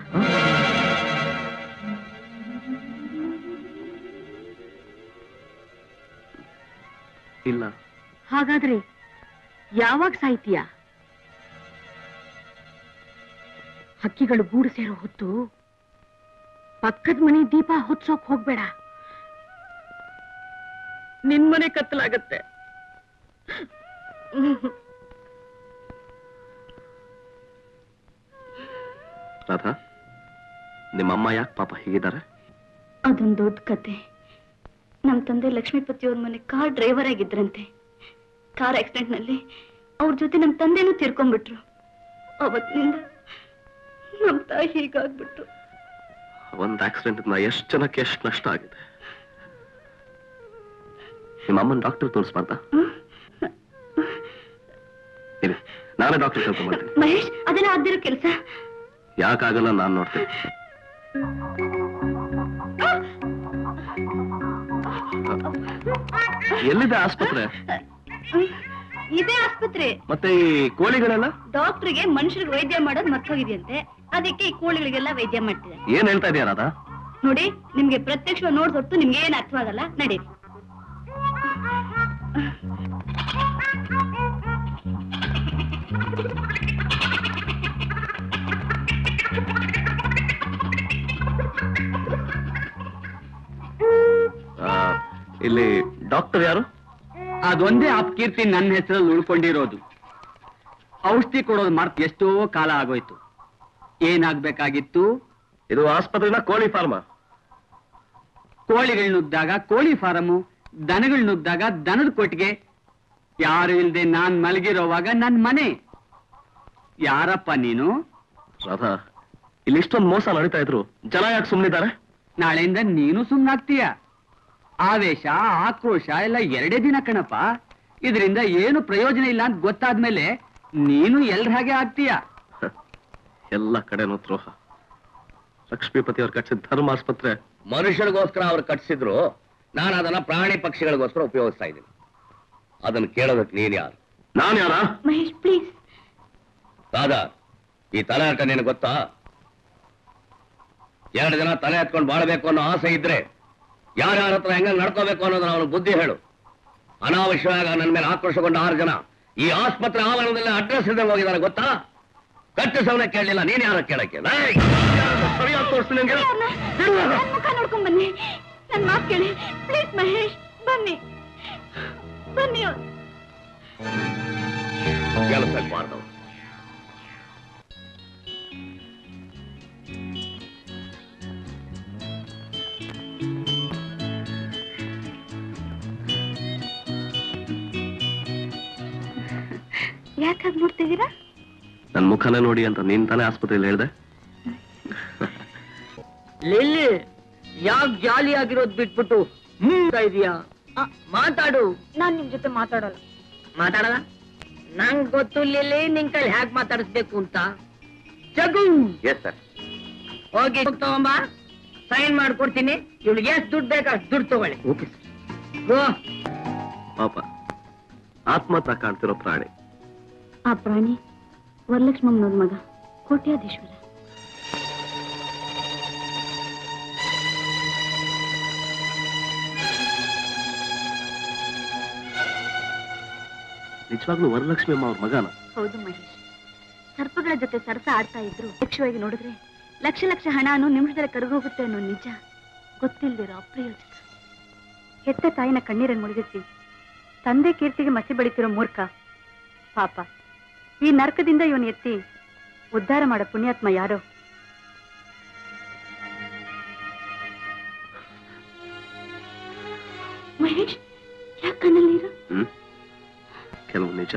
ಇಲ್ಲ. ಹಾಗಾದ್ರೆ ಯಾವಾಗ ಸಾಯ್ತೀಯ? ಹಕ್ಕಿಗಳು ಗೂಡು ಸೇರೋ ಹೊತ್ತು ಪಕ್ಕದ ಮನೆ ದೀಪ ಹೊತ್ಸೋಕ್ ಹೋಗ್ಬೇಡ. ನಿನ್ಮನೆ ಕತ್ತಲಾಗತ್ತೆ. ರಾಧಾ, ನಿಮ್ಮಮ್ಮ ಯಾಕೆ ಪಾಪ ಹೀಗಿದ್ದಾರೆ? ಅದೊಂದು ದೊಡ್ಡ ಕತೆ. ನಮ್ ತಂದೆ ಲಕ್ಷ್ಮೀಪತಿ ಅವ್ರ ಮನೆ ಕಾರ್ ಡ್ರೈವರ್ ಆಗಿದ್ರಂತೆ. ಕಾರ್ ಆಕ್ಸಿಡೆಂಟ್ ನಲ್ಲಿ ಅವ್ರ ಜೊತೆ ನಮ್ ತಂದೆನೂ ತೀರ್ಕೊಂಡ್ಬಿಟ್ರು. ಅವತ್ತಿನಿಂದ ನಮ್ ತಾಯಿ ಹೀಗಾಗ್ಬಿಟ್ರು. ಒಂದ್ ಆಕ್ಸಿಡೆಂಟ್ ಎಷ್ಟು ಜನಕ್ಕೆ ಎಷ್ಟು ನಷ್ಟ ಆಗಿದೆ. ನಿಮ್ಮ ಅಮ್ಮನ ಡಾಕ್ಟರ್ ತೋರಿಸ್ಬಾರ್ದ? ನಾನೇ ಡಾಕ್ಟರ್ ಕರ್ಕೊಂಡ್ಬರ್ತೀನಿ. ಮಹೇಶ್, ಅದೆಲ್ಲ ಆಗ್ದಿರೋ ಕೆಲಸ. ಯಾಕಾಗಲ್ಲ, ನಾನ್ ನೋಡ್ತೀನಿ. ಎಲ್ಲಿದೆ ಆಸ್ಪತ್ರೆ? ಇದೇ ಆಸ್ಪತ್ರೆ. ಮತ್ತೆ ಈ ಕೋಳಿಗಳೆಲ್ಲ? ಡಾಕ್ಟರ್ಗೆ ಮನುಷ್ಯರಿಗೆ ವೈದ್ಯ ಮಾಡೋದು ಮರ್ತೋಗಿದೆಯಂತೆ, ಅದಕ್ಕೆ ಈ ಕೋಳಿಗಳಿಗೆಲ್ಲ ವೈದ್ಯ ಮಾಡ್ತಿದ್ದಾರೆ. ಏನ್ ಹೇಳ್ತಾ ಇದೀಯ ರಾಧಾ? ನೋಡಿ, ನಿಮ್ಗೆ ಪ್ರತ್ಯಕ್ಷ ನೋಡ್ಸೊಟ್ಟು ನಿಮ್ಗೆ ಏನ್ ಅರ್ಥವಾಗಲ್ಲ. ನಡೀರಿ. ಇಲ್ಲಿ ಡಾಕ್ಟರ್ ಯಾರು? ಅದೊಂದೇ ಅಪಕೀರ್ತಿ ನನ್ನ ಹೆಸರಲ್ಲಿ ಉಳ್ಕೊಂಡಿರೋದು. ಔಷಧಿ ಕೊಡೋದು ಮರ್ತು ಎಷ್ಟೋ ಕಾಲ ಆಗೋಯ್ತು. ಏನಾಗ್ಬೇಕಾಗಿತ್ತು? ಇದು ಆಸ್ಪತ್ರೆನ ಕೋಳಿ ಫಾರ್ಮ? ಕೋಳಿಗಳು ನುಗ್ದಾಗ ಕೋಳಿ ಫಾರಮು, ದನಗಳು ನುಗ್ದಾಗ ದನದ ಕೊಟ್ಟಿಗೆ. ಯಾರು ಇಲ್ದೆ ನಾನ್ ಮಲಗಿರೋವಾಗ ನನ್ ಮನೆ. ಯಾರಪ್ಪ ನೀನು? ರಾಧಾ, ಇಲ್ಲಿ ಇಷ್ಟೊಂದು ಮೋಸ ನಡೀತಾ ಇದ್ರು ಜನ ಯಾಕೆ ಸುಮ್ಮನಿದ್ದಾರೆ? ನಾಳೆಯಿಂದ ನೀನು ಸುಮ್ಮನಾಗ್ತೀಯ. ಆವೇಶ, ಆಕ್ರೋಶ ಎಲ್ಲ ಎರಡೇ ದಿನ ಕಣಪ್ಪ. ಇದರಿಂದ ಏನು ಪ್ರಯೋಜನ ಇಲ್ಲ ಅಂತ ಗೊತ್ತಾದ್ಮೇಲೆ ನೀನು ಎಲ್ರ ಹಾಗೆ ಆಗ್ತೀಯ. ಎಲ್ಲ ಕಡೆನೂ ದ್ರೋಹ. ಲಕ್ಷ್ಮೀಪತಿ ಅವ್ರು ಕಟ್ಸಿದ ಧರ್ಮ ಆಸ್ಪತ್ರೆ ಮನುಷ್ಯರಿಗೋಸ್ಕರ ಅವ್ರು ಕಟ್ಸಿದ್ರು, ನಾನು ಅದನ್ನ ಪ್ರಾಣಿ ಪಕ್ಷಿಗಳಿಗೋಸ್ಕರ ಉಪಯೋಗಿಸ್ತಾ ಇದ್ದೀನಿ. ಅದನ್ನ ಕೇಳೋದಕ್ಕೆ ನೀನ್ ಯಾರು? ನಾನ್ ಯಾರ? ಮಹೇಶ್, ಪ್ಲೀಸ್. ರಾಧಾ, ಈ ತಲೆಹರಟೆ ನಿನಗೆ ಗೊತ್ತಾ? 2 ದಿನ ತಲೆ ಎತ್ಕೊಂಡು ಬಾಳ್ಬೇಕು ಅನ್ನೋ ಆಸೆ ಇದ್ರೆ ಯಾರ್ಯಾರ ಹತ್ರ ಹೆಂಗ ನಡ್ಕೋಬೇಕು ಅನ್ನೋದನ್ನ ಅವನು ಬುದ್ಧಿ ಹೇಳು. ಅನಾವಶ್ಯವಾಗಿ ನನ್ನ ಮೇಲೆ ಆಕ್ರೋಶಗೊಂಡ 6 ಜನ ಈ ಆಸ್ಪತ್ರೆ ಆವರಣದಲ್ಲಿ ಅಡ್ರೆಸ್ ಇದ್ದಂಗೆ ಹೋಗಿದ್ದಾರೆ ಗೊತ್ತಾ? ಕಟ್ಟಿಸವನೇ ಕೇಳಲಿಲ್ಲ, ನೀನ್ ಯಾರ ಕೇಳಕ್ಕೆ? ಸರಿಯಾಗಿ ತೋರಿಸ್ತೀನಿ. ಮುಖ ನೋಡ್ಕೊಂಡ್ ಬನ್ನಿ, ನನ್ ಮಾತು ಕೇಳಿ ಪ್ಲೀಸ್. ಮಹೇಶ್, ಬನ್ನಿ ಬನ್ನಿ. ಕೆಲಸ ಮಾಡ್ದವ. ಯಾಕಾಗ್ ನೋಡ್ತಿದ್ದೀರಾ? ನನ್ ಮುಖನೇ ನೋಡಿ ಅಂತ ನೀನ್ ತಾನೇ ಆಸ್ಪತ್ರೆಯಲ್ಲಿ ಹೇಳ್ದೆ. ಲಿಲ್ಲಿ, ಯಾಕೆ ಜಾಲಿ ಆಗಿರೋದ್ ಬಿಟ್ಬಿಟ್ಟು ಇದೀಯಾ? ಮಾತಾಡು. ನಾನ್ ನಿಮ್ ಜೊತೆ ಮಾತಾಡೋಲ್ಲ. ಮಾತಾಡಲ್ಲ? ನಂಗ್ ಗೊತ್ತು ಲಿಲ್ಲಿ, ನಿನ್ ಕೈಲಿ ಹ್ಯಾಕ್ ಮಾತಾಡಿಸ್ಬೇಕು ಅಂತ. ಜಗು, ಎಸ್ ಸರ್. ಹೋಗಿ ತಗೊಂಬ, ಸೈನ್ ಮಾಡ್ಕೊಡ್ತೀನಿ. ಇವ್ಳಿಗೆ ಎಷ್ಟು ದುಡ್ಡು ಬೇಕು ಅಷ್ಟು ದುಡ್ಡು ತಗೊಳ್ಳಿ. Okay sir. ಪಾಪ ಆತ್ಮಹತ್ಯೆ ಕಾಣ್ತಿರೋ ಪ್ರಾಣಿ. ಆ ಪ್ರಾಣಿ ವರಲಕ್ಷ್ಮಮ್ಮನವ್ರ ಮಗ, ಕೋಟ್ಯಾಧೀಶ್ವರ. ನಿಜವಾಗ್ಲೂ ವರಲಕ್ಷ್ಮಿ ಅಮ್ಮ ಅವ್ರ ಮಗನ? ಹೌದು ಮಹೇಶ್. ಸರ್ಪಗಳ ಜೊತೆ ಸರಸ ಆಡ್ತಾ ಇದ್ರು ಯಕ್ಷವಾಗಿ ನೋಡಿದ್ರೆ ಲಕ್ಷ ಲಕ್ಷ ಹಣನು ನಿಮಿಷದಲ್ಲಿ ಕರಗೋಗುತ್ತೆ ಅನ್ನೋ ನಿಜ ಗೊತ್ತಿಲ್ದಿರೋ ಅಪ್ರಯೋಜಕ. ಹೆತ್ತ ತಾಯಿನ ಕಣ್ಣೀರನ್ನು ಮುಳುಗಿಸಿ ತಂದೆ ಕೀರ್ತಿಗೆ ಮಸಿ ಬೆಳಿತಿರೋ ಮೂರ್ಖ ಪಾಪ. ಈ ನರಕದಿಂದ ಇವನು ಎತ್ತಿ ಉದ್ಧಾರ ಮಾಡೋ ಪುಣ್ಯಾತ್ಮ ಯಾರೋ. ಮಹೇಶ್, ಯಾಕೆ ಕಣ್ಣಲ್ಲಿರು? ಕೆಲವು ನಿಜ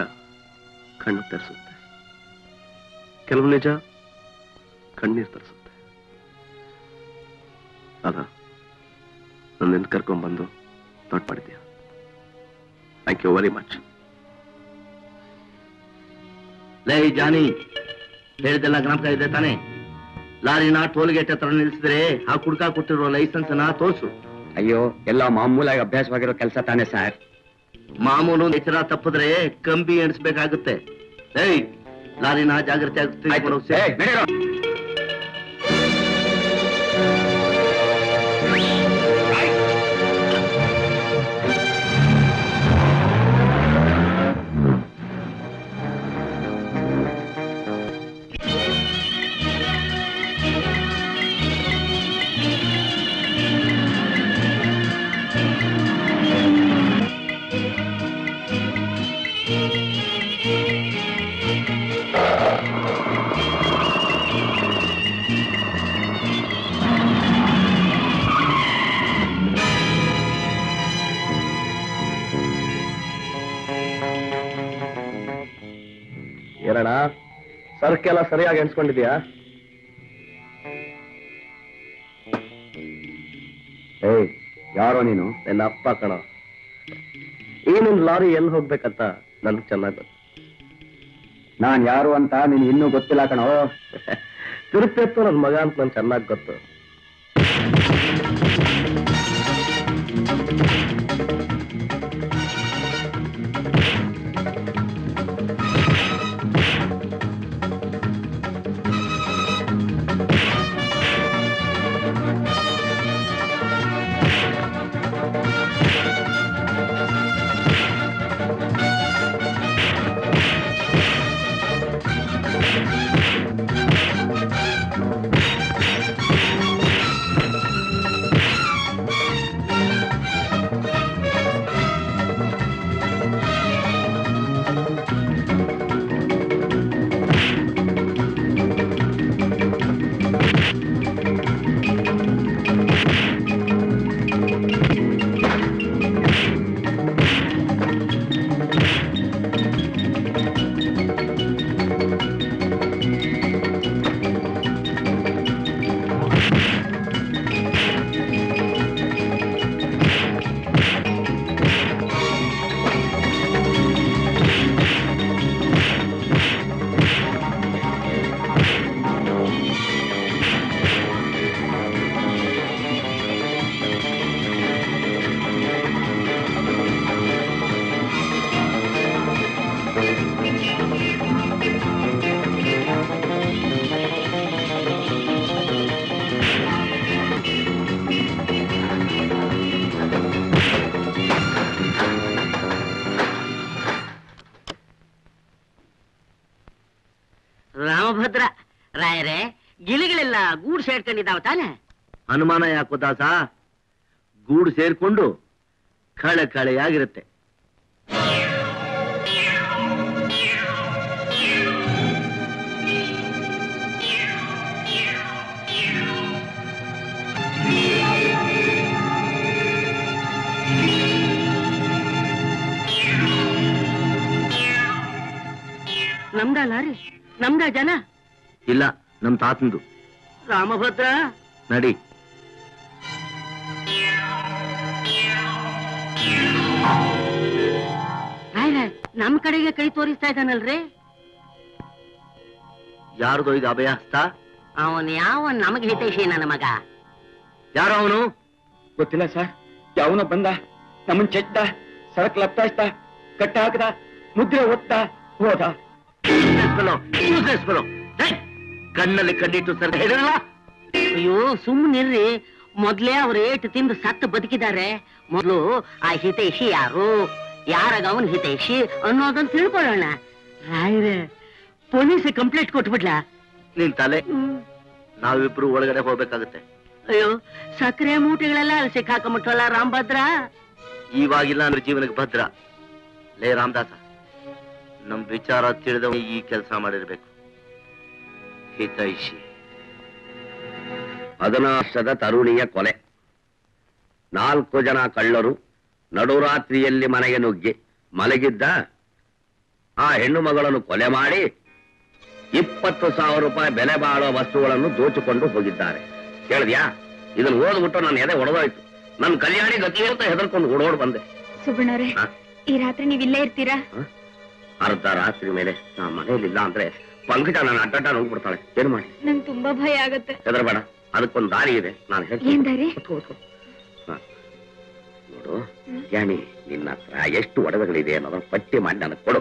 ಕಣ್ಣು ತರಿಸುತ್ತೆ, ಕೆಲವು ನಿಜ ಕಣ್ಣೀರ್ ತರಿಸುತ್ತೆ. ಅದ ನನ್ನ ಕರ್ಕೊಂಡ್ಬಂದು ದೊಡ್ಡ ಮಾಡಿದ್ಯಾ. Thank you very much. ಲೈ ಜಾನಿ, ಹೇಳಿದೆಲ್ಲ ಜ್ಞಾಪಕ ಇದೆ ತಾನೆ? ಲಾರಿನ ಟೋಲ್ ಗೇಟ್ ಹತ್ರ ನಿಲ್ಸಿದ್ರೆ ಆ ಕುಡ್ಕಾ ಕೊಟ್ಟಿರೋ ಲೈಸೆನ್ಸ್ ಅನ್ನ ತೋರ್ಸು. ಅಯ್ಯೋ, ಎಲ್ಲ ಮಾಮೂಲಾಗಿ ಅಭ್ಯಾಸವಾಗಿರೋ ಕೆಲಸ ತಾನೇ ಸರ್. ಮಾಮೂಲು ಎಚ್ಚರ ತಪ್ಪಿದ್ರೆ ಕಂಬಿ ಎಣಿಸ್ಬೇಕಾಗುತ್ತೆ. ಏಯ್, ಲಾರಿನ ಜಾಗ್ರತೆ ಆಗುತ್ತೆ. ಏನಣ್ಣ, ಸರ್ಕೆಲ್ಲ ಸರಿಯಾಗಿ ಎಣಿಸ್ಕೊಂಡಿದ್ಯಾ? ಏಯ್, ಯಾರೋ ನೀನು? ನನ್ನ ಅಪ್ಪ ಕಣ. ಈ ನಿನ್ ಲಾರಿ ಎಲ್ಲಿ ಹೋಗ್ಬೇಕಂತ ನನ್ಗೆ ಚೆನ್ನಾಗಿ ಗೊತ್ತು. ನಾನ್ ಯಾರು ಅಂತ ನೀನ್ ಇನ್ನೂ ಗೊತ್ತಿಲ್ಲ ಕಣೋ. ತಿರುಪತಿ ನನ್ನ ಮಗ ಅಂತ ನನ್ ಚೆನ್ನಾಗಿ ಗೊತ್ತು. ರಾಮಭದ್ರ ರಾಯರೇ, ಗಿಳಿಗಳೆಲ್ಲ ಗೂಡು ಸೇರ್ಕೊಂಡಿದ್ದಾವ ತಾನೆ? ಅನುಮಾನ ಯಾಕೋ ದಾಸ, ಗೂಡು ಸೇರ್ಕೊಂಡು ಕಳೆ ಕಳೆಯಾಗಿರುತ್ತೆ. ನಮ್ದ ಲಾರಿ? ನಮ್ದ ಜನ? ಇಲ್ಲ, ನಮ್ ತಾತಂದು. ರಾಮಭದ್ರ ನಡಿ. ನಮ್ ಕಡೆಗೆ ಕೈ ತೋರಿಸ್ತಾ ಇದ್ದಾನಲ್ರಿ? ಯಾರ್ದೋ ಇದು ಅಭಯ ಹಸ್ತ? ಅವನ್ ಯಾವ ನಮಗ್ ಹಿತೈಷಿ ನನ್ನ ಮಗ? ಯಾರೋ ಅವನು? ಗೊತ್ತಿಲ್ಲ ಸರ್. ಯಾವನೋ ಬಂದ, ನಮ್ಮನ್ ಚೆಚ್ದ, ಸರಕ್ ಲಪ್ತಾಯಿಸ್ತ, ಕಟ್ಟ ಹಾಕದ, ಮುದ್ರೆ ಒತ್ತ ಹೋದ. ಕಣ್ಣಲ್ಲಿ ಕಣ್ಣಿಟ್ಟು ಸರ್ ಹೇಳಿರಲ್ಲ. ಅಯ್ಯೋ ಸುಮ್ಮನಿರ್ರಿ, ಮೊದ್ಲೇ ಅವ್ರ ಏಟು ತಿಂದು ಸತ್ತು ಬದುಕಿದ್ದಾರೆ. ಮೊದ್ಲು ಆ ಹಿತೈಷಿ ಯಾರು, ಯಾರಾಗ ಅವನ್ ಹಿತೈಷಿ ಅನ್ನೋದನ್ನ ತಿಳ್ಕೊಳ್ಳೋಣ. ರಾಯ್ರೆ, ಪೊಲೀಸ್ ಕಂಪ್ಲೇಂಟ್ ಕೊಟ್ಬಿಡ್ಲಾ? ನಿನ್ ತಲೆ, ನಾವಿಬ್ರು ಒಳಗಡೆ ಹೋಗ್ಬೇಕಾಗತ್ತೆ. ಅಯ್ಯೋ, ಸಕ್ಕರೆ ಮೂಟೆಗಳೆಲ್ಲ ಅಲ್ಲಿ ಸಿಕ್ಕಾಕೊಂಬಿಟ್ಟಲ್ಲ ರಾಮಭದ್ರ. ಇವಾಗಿಲ್ಲ ಅಂದ್ರೆ ಜೀವನಕ್ಕೆ ಭದ್ರ. ಲೇ ರಾಮದಾಸ, ನಮ್ ವಿಚಾರ ತಿಳಿದವ ಈ ಕೆಲಸ ಮಾಡಿರ್ಬೇಕು. ಹಿತೈಷಿ 16 ವರ್ಷದ ತರುಣಿಯ ಕೊಲೆ. 4 ಜನ ಕಳ್ಳರು ನಡುರಾತ್ರಿಯಲ್ಲಿ ಮನೆಗೆ ನುಗ್ಗಿ ಮಲಗಿದ್ದ ಆ ಹೆಣ್ಣು ಮಗಳನ್ನು ಕೊಲೆ ಮಾಡಿ 20,000 ರೂಪಾಯಿ ಬೆಲೆ ಬಾಳುವ ವಸ್ತುಗಳನ್ನು ದೋಚಿಕೊಂಡು ಹೋಗಿದ್ದಾರೆ. ಕೇಳಿದ್ಯಾ? ಇದನ್ನು ಓದ್ಬಿಟ್ಟು ನನ್ನ ಎದೆ ಒಡೆದೋಯ್ತು. ನನ್ನ ಕಲ್ಯಾಣಿ ಗತಿ ಅಂತ ಹೆದರ್ಕೊಂಡು ಓಡೋಡ್ ಬಂದೆ. ಸುಬ್ಬಣ್ಣವ್ರೆ, ಈ ರಾತ್ರಿ ನೀವ್ ಇಲ್ಲೇ ಇರ್ತೀರಾ? ಅರ್ಧ ರಾತ್ರಿ ಮೇಲೆ ನಾ ಮನೇಲಿಲ್ಲ ಅಂದ್ರೆ ಪಂಕಜ ನನ್ನ ಅಡ್ಡಡ್ಡ ನೋಡ್ಬಿಡ್ತಾಳೆ. ಏನ್ ಮಾಡಿ? ನಂಗೆ ತುಂಬಾ ಭಯ ಆಗತ್ತೆ. ಹೆದರ್ಬೇಡ, ಅದಕ್ಕೊಂದು ದಾರಿ ಇದೆ, ನಾನು ಹೇಳ್ತೀನಿ. ಏನ್ ದಾರಿ? ನೋಡು ಜಾನಿ, ನಿನ್ನ ಹತ್ರ ಎಷ್ಟು ಒಡವೆಗಳಿದೆ ಅನ್ನೋದನ್ನ ಪಟ್ಟಿ ಮಾಡಿ ನನಗೆ ಕೊಡು.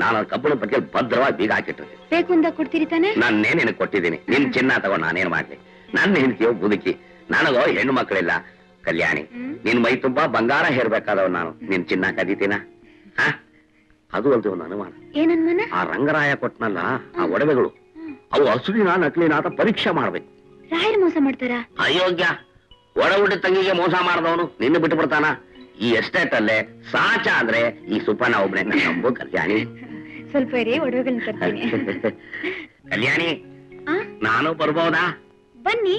ನಾನು ಕಬ್ಬಣ ಬಗ್ಗೆ ಭದ್ರವಾಗಿ ಬೀಗ ಹಾಕಿಟ್ಟಿರ್ತೀನಿ. ಬೇಕು ಅಂತ ಕೊಡ್ತೀರಿ ತಾನೆ? ನಾನೇ ನಿನಗೆ ಕೊಟ್ಟಿದ್ದೀನಿ. ನಿನ್ ಚಿನ್ನ ತಗೊಂಡು ನಾನೇನ್ ಮಾಡ್ಲಿ? ನನ್ನ ಹೆಂಡತಿಯೋ ಬುದುಕಿ, ನನಗೋ ಹೆಣ್ಣು ಮಕ್ಕಳಿಲ್ಲ. ಕಲ್ಯಾಣಿ, ನಿನ್ ಮೈ ತುಂಬಾ ಬಂಗಾರ ಹೇರ್ಬೇಕಾದವ್ ನಾನು. ನಿನ್ ಚಿನ್ನ ಕದೀತೀನ? ಅದು ಅಲ್ದು ಒಂದು ಅನುಮಾನ. ಏನನ್ಮಾನ? ಆ ರಂಗರಾಯ ಕೊಟ್ನಲ್ಲ ಆ ಒಡವೆಗಳು, ಅವು ಅಸುಲಿನ ನಕಲಿನ ಅಂತ ಪರೀಕ್ಷೆ ಮಾಡ್ಬೇಕು. ರಾಯರ್ ಮೋಸ ಮಾಡ್ತಾರ? ಅಯೋಗ್ಯ, ಒಡಹುಟ್ಟಿ ತಂಗಿಗೆ ಮೋಸ ಮಾಡಿದವನು ನಿನ್ನ ಬಿಟ್ಟು ಬಿಡ್ತಾನ? ಈ ಎಸ್ಟೇಟ್ ಅಲ್ಲೇ ಸಾಚ ಅಂದ್ರೆ ಈ ಸುಪರ್ಣ ಒಬ್ಬನೇ ನಂಬು. ಕಲ್ಯಾಣಿ, ಸ್ವಲ್ಪ ಇರಿ, ಒಡವೆಗಳನ್ನ ತರ್ತೀನಿ. ಕಲ್ಯಾಣಿ, ನಾನು ಬರ್ಬೋದಾ? ಬನ್ನಿ,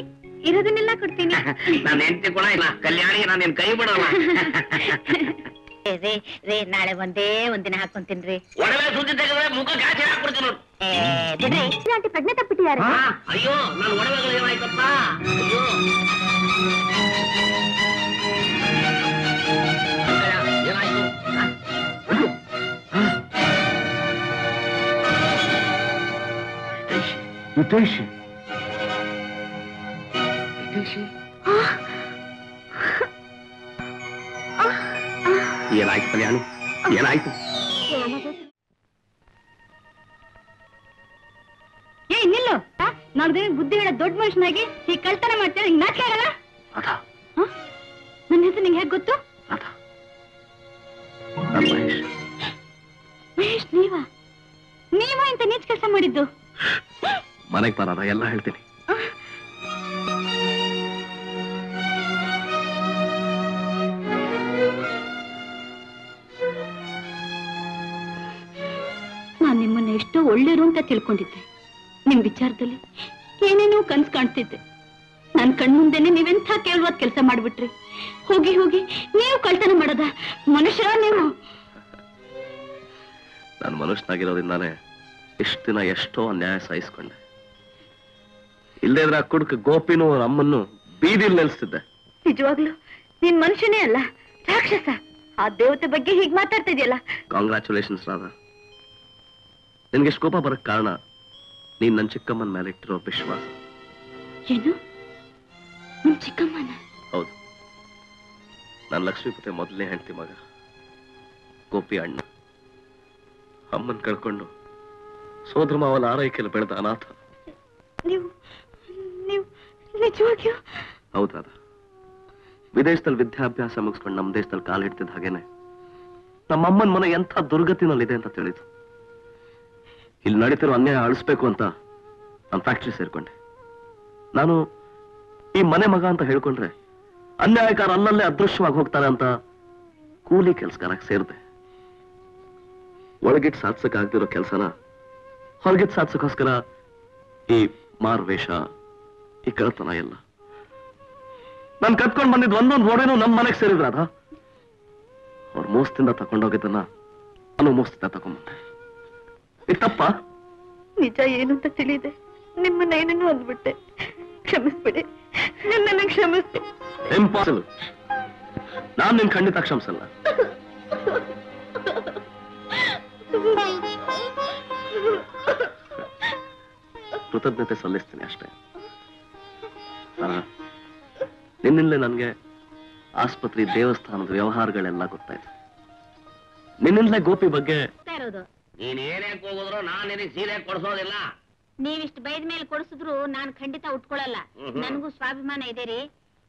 ಇರೋದನ್ನೆಲ್ಲ ಕೊಡ್ತೀನಿ. ನಾನು ಹೆಂಡತಿ ಕೂಡ ಇಲ್ಲ. ಕಲ್ಯಾಣಿ, ನಾನು ನಿನ್ ಕೈ ಬಿಡೋಣ. ರೇ, ನಾಳೆ ಒಂದಿನ ಹಾಕೊಂತೀನ್ರಿ. ಒಡವೆ ಸುದ್ದಿ ತೆಗೆದ್ರೆ ಮುಖ ಕಾಚಿ ಹಾಕ್ಬಿಡ್ತೀನಿ. ಆಂಟಿ ಪ್ರಜ್ಞೆ ತಪ್ಪಿಟ್ಟಿದ್ದಾರೆ. ಅಯ್ಯೋ, ನನ್ನ ಒಡವೆಗಳು ಏನಾಯ್ತಪ್ಪ? ಅಯ್ಯೋ, ಏನಾಯ್ತು? ಹಿತೈಷಿ ಏನಾಯ್ತು ಕಲ್ಯಾಣಿ, ಏನಾಯ್ತು? ಏ ನಿಲ್ಲು, ನಾಲ್ಕು ದಿನ ಬುದ್ಧಿ ಹೇಳ ದೊಡ್ಡ ಮನುಷ್ಯನಾಗಿ ಈ ಕಳ್ತನ ಮಾಡ್ತೇನೆ, ಹಿಂಗ್ ನಾಚಿಕೆ ಆಗಲ್ಲ? ನನ್ನ ಹೆಸರು ನಿಂಗೆ ಹೇಗೆ ಗೊತ್ತು? ಮಹೇಶ್, ನೀವ ಇಂತ ನೀಚ್ ಕೆಲಸ ಮಾಡಿದ್ದು? ಮನೆಗೆ ಬರೋದ ಎಲ್ಲ ಹೇಳ್ತೀನಿ. ನಾನ್ ನಿಮ್ಮನ್ನ ಎಷ್ಟೋ ಒಳ್ಳೆಯರು ಅಂತ ತಿಳ್ಕೊಂಡಿದ್ದೆ. ನಿಮ್ ವಿಚಾರದಲ್ಲಿ ಏನೇನೋ ಕನ್ಸು ಕಾಣ್ತಿದ್ದೆ. ನನ್ ಕಣ್ಮುಂದೆನೆ ನೀವೆಂಥ ಕೇಳುವಾದ ಕೆಲಸ ಮಾಡ್ಬಿಟ್ರಿ. ಹೋಗಿ ಹೋಗಿ ನೀವು ಕಳ್ತನ ಮಾಡದ ಮನುಷ್ಯ ನೀವು? ನಾನು ಮನುಷ್ಯನಾಗಿರೋದ್ರಿಂದಾನೆ ಇಷ್ಟು ದಿನ ಎಷ್ಟೋ ಅನ್ಯಾಯ ಸಹಿಸ್ಕೊಂಡೆ. ಇಲ್ಲದೇ ಇದ್ರೆ ಆ ಕುಡುಕ ಗೋಪಿನೂ ಅವ್ರ ಅಮ್ಮನ್ನು ಬೀದಿಲ್ ನಿಲ್ಸ್ತಿದ್ದೆ. ನಿಜವಾಗ್ಲು ನೀನ್ ಮನುಷ್ಯನೇ ಅಲ್ಲ, ರಾಕ್ಷಸ. ಆ ದೇವತೆ ಬಗ್ಗೆ ಹೀಗ್ ಮಾತಾಡ್ತಾ ಇದೆಯಲ್ಲ. ಕಾಂಗ್ರಾಚುಲೇಷನ್ಸ್ ರಾಧಾ. ನಿನ್ಗೆ ಎಷ್ಟು ಕೋಪ ಬರಕ್ ಕಾರಣ ನೀನ್ ನನ್ನ ಚಿಕ್ಕಮ್ಮನ ಮೇಲೆ ಇಟ್ಟಿರೋ ವಿಶ್ವಾಸ. ಏನು, ನಿಮ್ ಚಿಕ್ಕಮ್ಮನ? ಹೌದು, ನಾನು ಲಕ್ಷ್ಮೀಪತಿ ಮೊದಲನೇ ಹೆಂಡತಿ ಮಗ, ಗೋಪಿ ಅಣ್ಣ. ಅಮ್ಮನ್ ಕಳ್ಕೊಂಡು ಸೋದರ ಮಾವನ ಆರೈಕೆಯಲ್ಲಿ ಬೆಳೆದ ಅನಾಥ. ನೀವು ನಿಜವಾಗಿಯೂ? ಹೌದಾದ. ವಿದೇಶದಲ್ಲಿ ವಿದ್ಯಾಭ್ಯಾಸ ಮುಗಿಸ್ಕೊಂಡು ನಮ್ಮ ದೇಶದಲ್ಲಿ ಕಾಲು ಹಿಡ್ತಿದ್ದ ಹಾಗೇನೆ ನಮ್ಮಮ್ಮನ ಮನೆ ಎಂಥ ದುರ್ಗತಿನಲ್ಲಿದೆ ಅಂತ ತಿಳಿದು ಇಲ್ಲಿ ನಡೀತಿರೋ ಅನ್ಯಾಯ ಅಳಿಸ್ಬೇಕು ಅಂತ ನಾನು ಫ್ಯಾಕ್ಟ್ರಿ ಸೇರ್ಕೊಂಡೆ. ನಾನು ಈ ಮನೆ ಮಗ ಅಂತ ಹೇಳ್ಕೊಂಡ್ರೆ ಅನ್ಯಾಯಕಾರ ಅಲ್ಲಲ್ಲೇ ಅದೃಶ್ಯವಾಗಿ ಹೋಗ್ತಾರೆ ಅಂತ ಕೂಲಿ ಕೆಲ್ಸಗಾರಕ್ಕೆ ಸೇರಿದೆ. ಒಳಗಿಟ್ಟು ಸಾಧಿಸಕ್ಕಾಗ್ದಿರೋ ಕೆಲಸನ ಹೊರಗಿಟ್ಟು ಸಾಧಿಸೋಕ್ಕೋಸ್ಕರ ಈ ಮಾರ್ವೇಷ, ಈ ಕಳತನ ಎಲ್ಲ. ನಾನು ಕತ್ಕೊಂಡು ಬಂದಿದ್ದು ಒಂದೊಂದು ಒಡೆನೂ ನಮ್ಮ ಮನೆಗೆ ಸೇರಿದ್ರಾದ. ಅವ್ರ ಮೋಸದಿಂದ ತಕೊಂಡೋಗಿದ್ದನ್ನ ನಾನು ಮೋಸದಿಂದ ತಕೊಂಡ್ಬಂದೆ. ಇದು ತಪ್ಪ? ನಿಜ ಏನು ಅಂತ ತಿಳಿದೆ ನಿಮ್ಮನ್ನ ಏನೇನು ಅಂದ್ಬಿಟ್ಟೆ. ಕ್ಷಮಿಸ್ಬಿಡಿ, ನನ್ನ ಕ್ಷಮಿಸ್ಬಿಡಿ. ಇಂಪಾಸಿಬಲ್. ನಾನು ನಿನ್ ಖಂಡಿತ ಕ್ಷಮಿಸಲ್ಲ. ಕೃತಜ್ಞತೆ ಸಲ್ಲಿಸ್ತೀನಿ ಅಷ್ಟೇ. ನಿನ್ನಿಂದಲೇ ನನಗೆ ಆಸ್ಪತ್ರೆ, ದೇವಸ್ಥಾನದ ವ್ಯವಹಾರಗಳೆಲ್ಲ ಗೊತ್ತಾಯ್ತು. ನಿನ್ನಿಂದಲೇ ಗೋಪಿ ಬಗ್ಗೆ. ನೀನೇನೇ ಹೋಗಿದ್ರು ನಾನು ನಿನಗೆ ಸೀರೆ ಕೊಡಿಸೋದಿಲ್ಲ. ನೀವಿಷ್ಟು ಬೈದ ಮೇಲೆ ಕೊಡಿಸಿದ್ರು ನಾನು ಖಂಡಿತ ಉಟ್ಕೊಳ್ಳಲ್ಲ. ನನಗೂ ಸ್ವಾಭಿಮಾನ ಇದೆ ರೀ.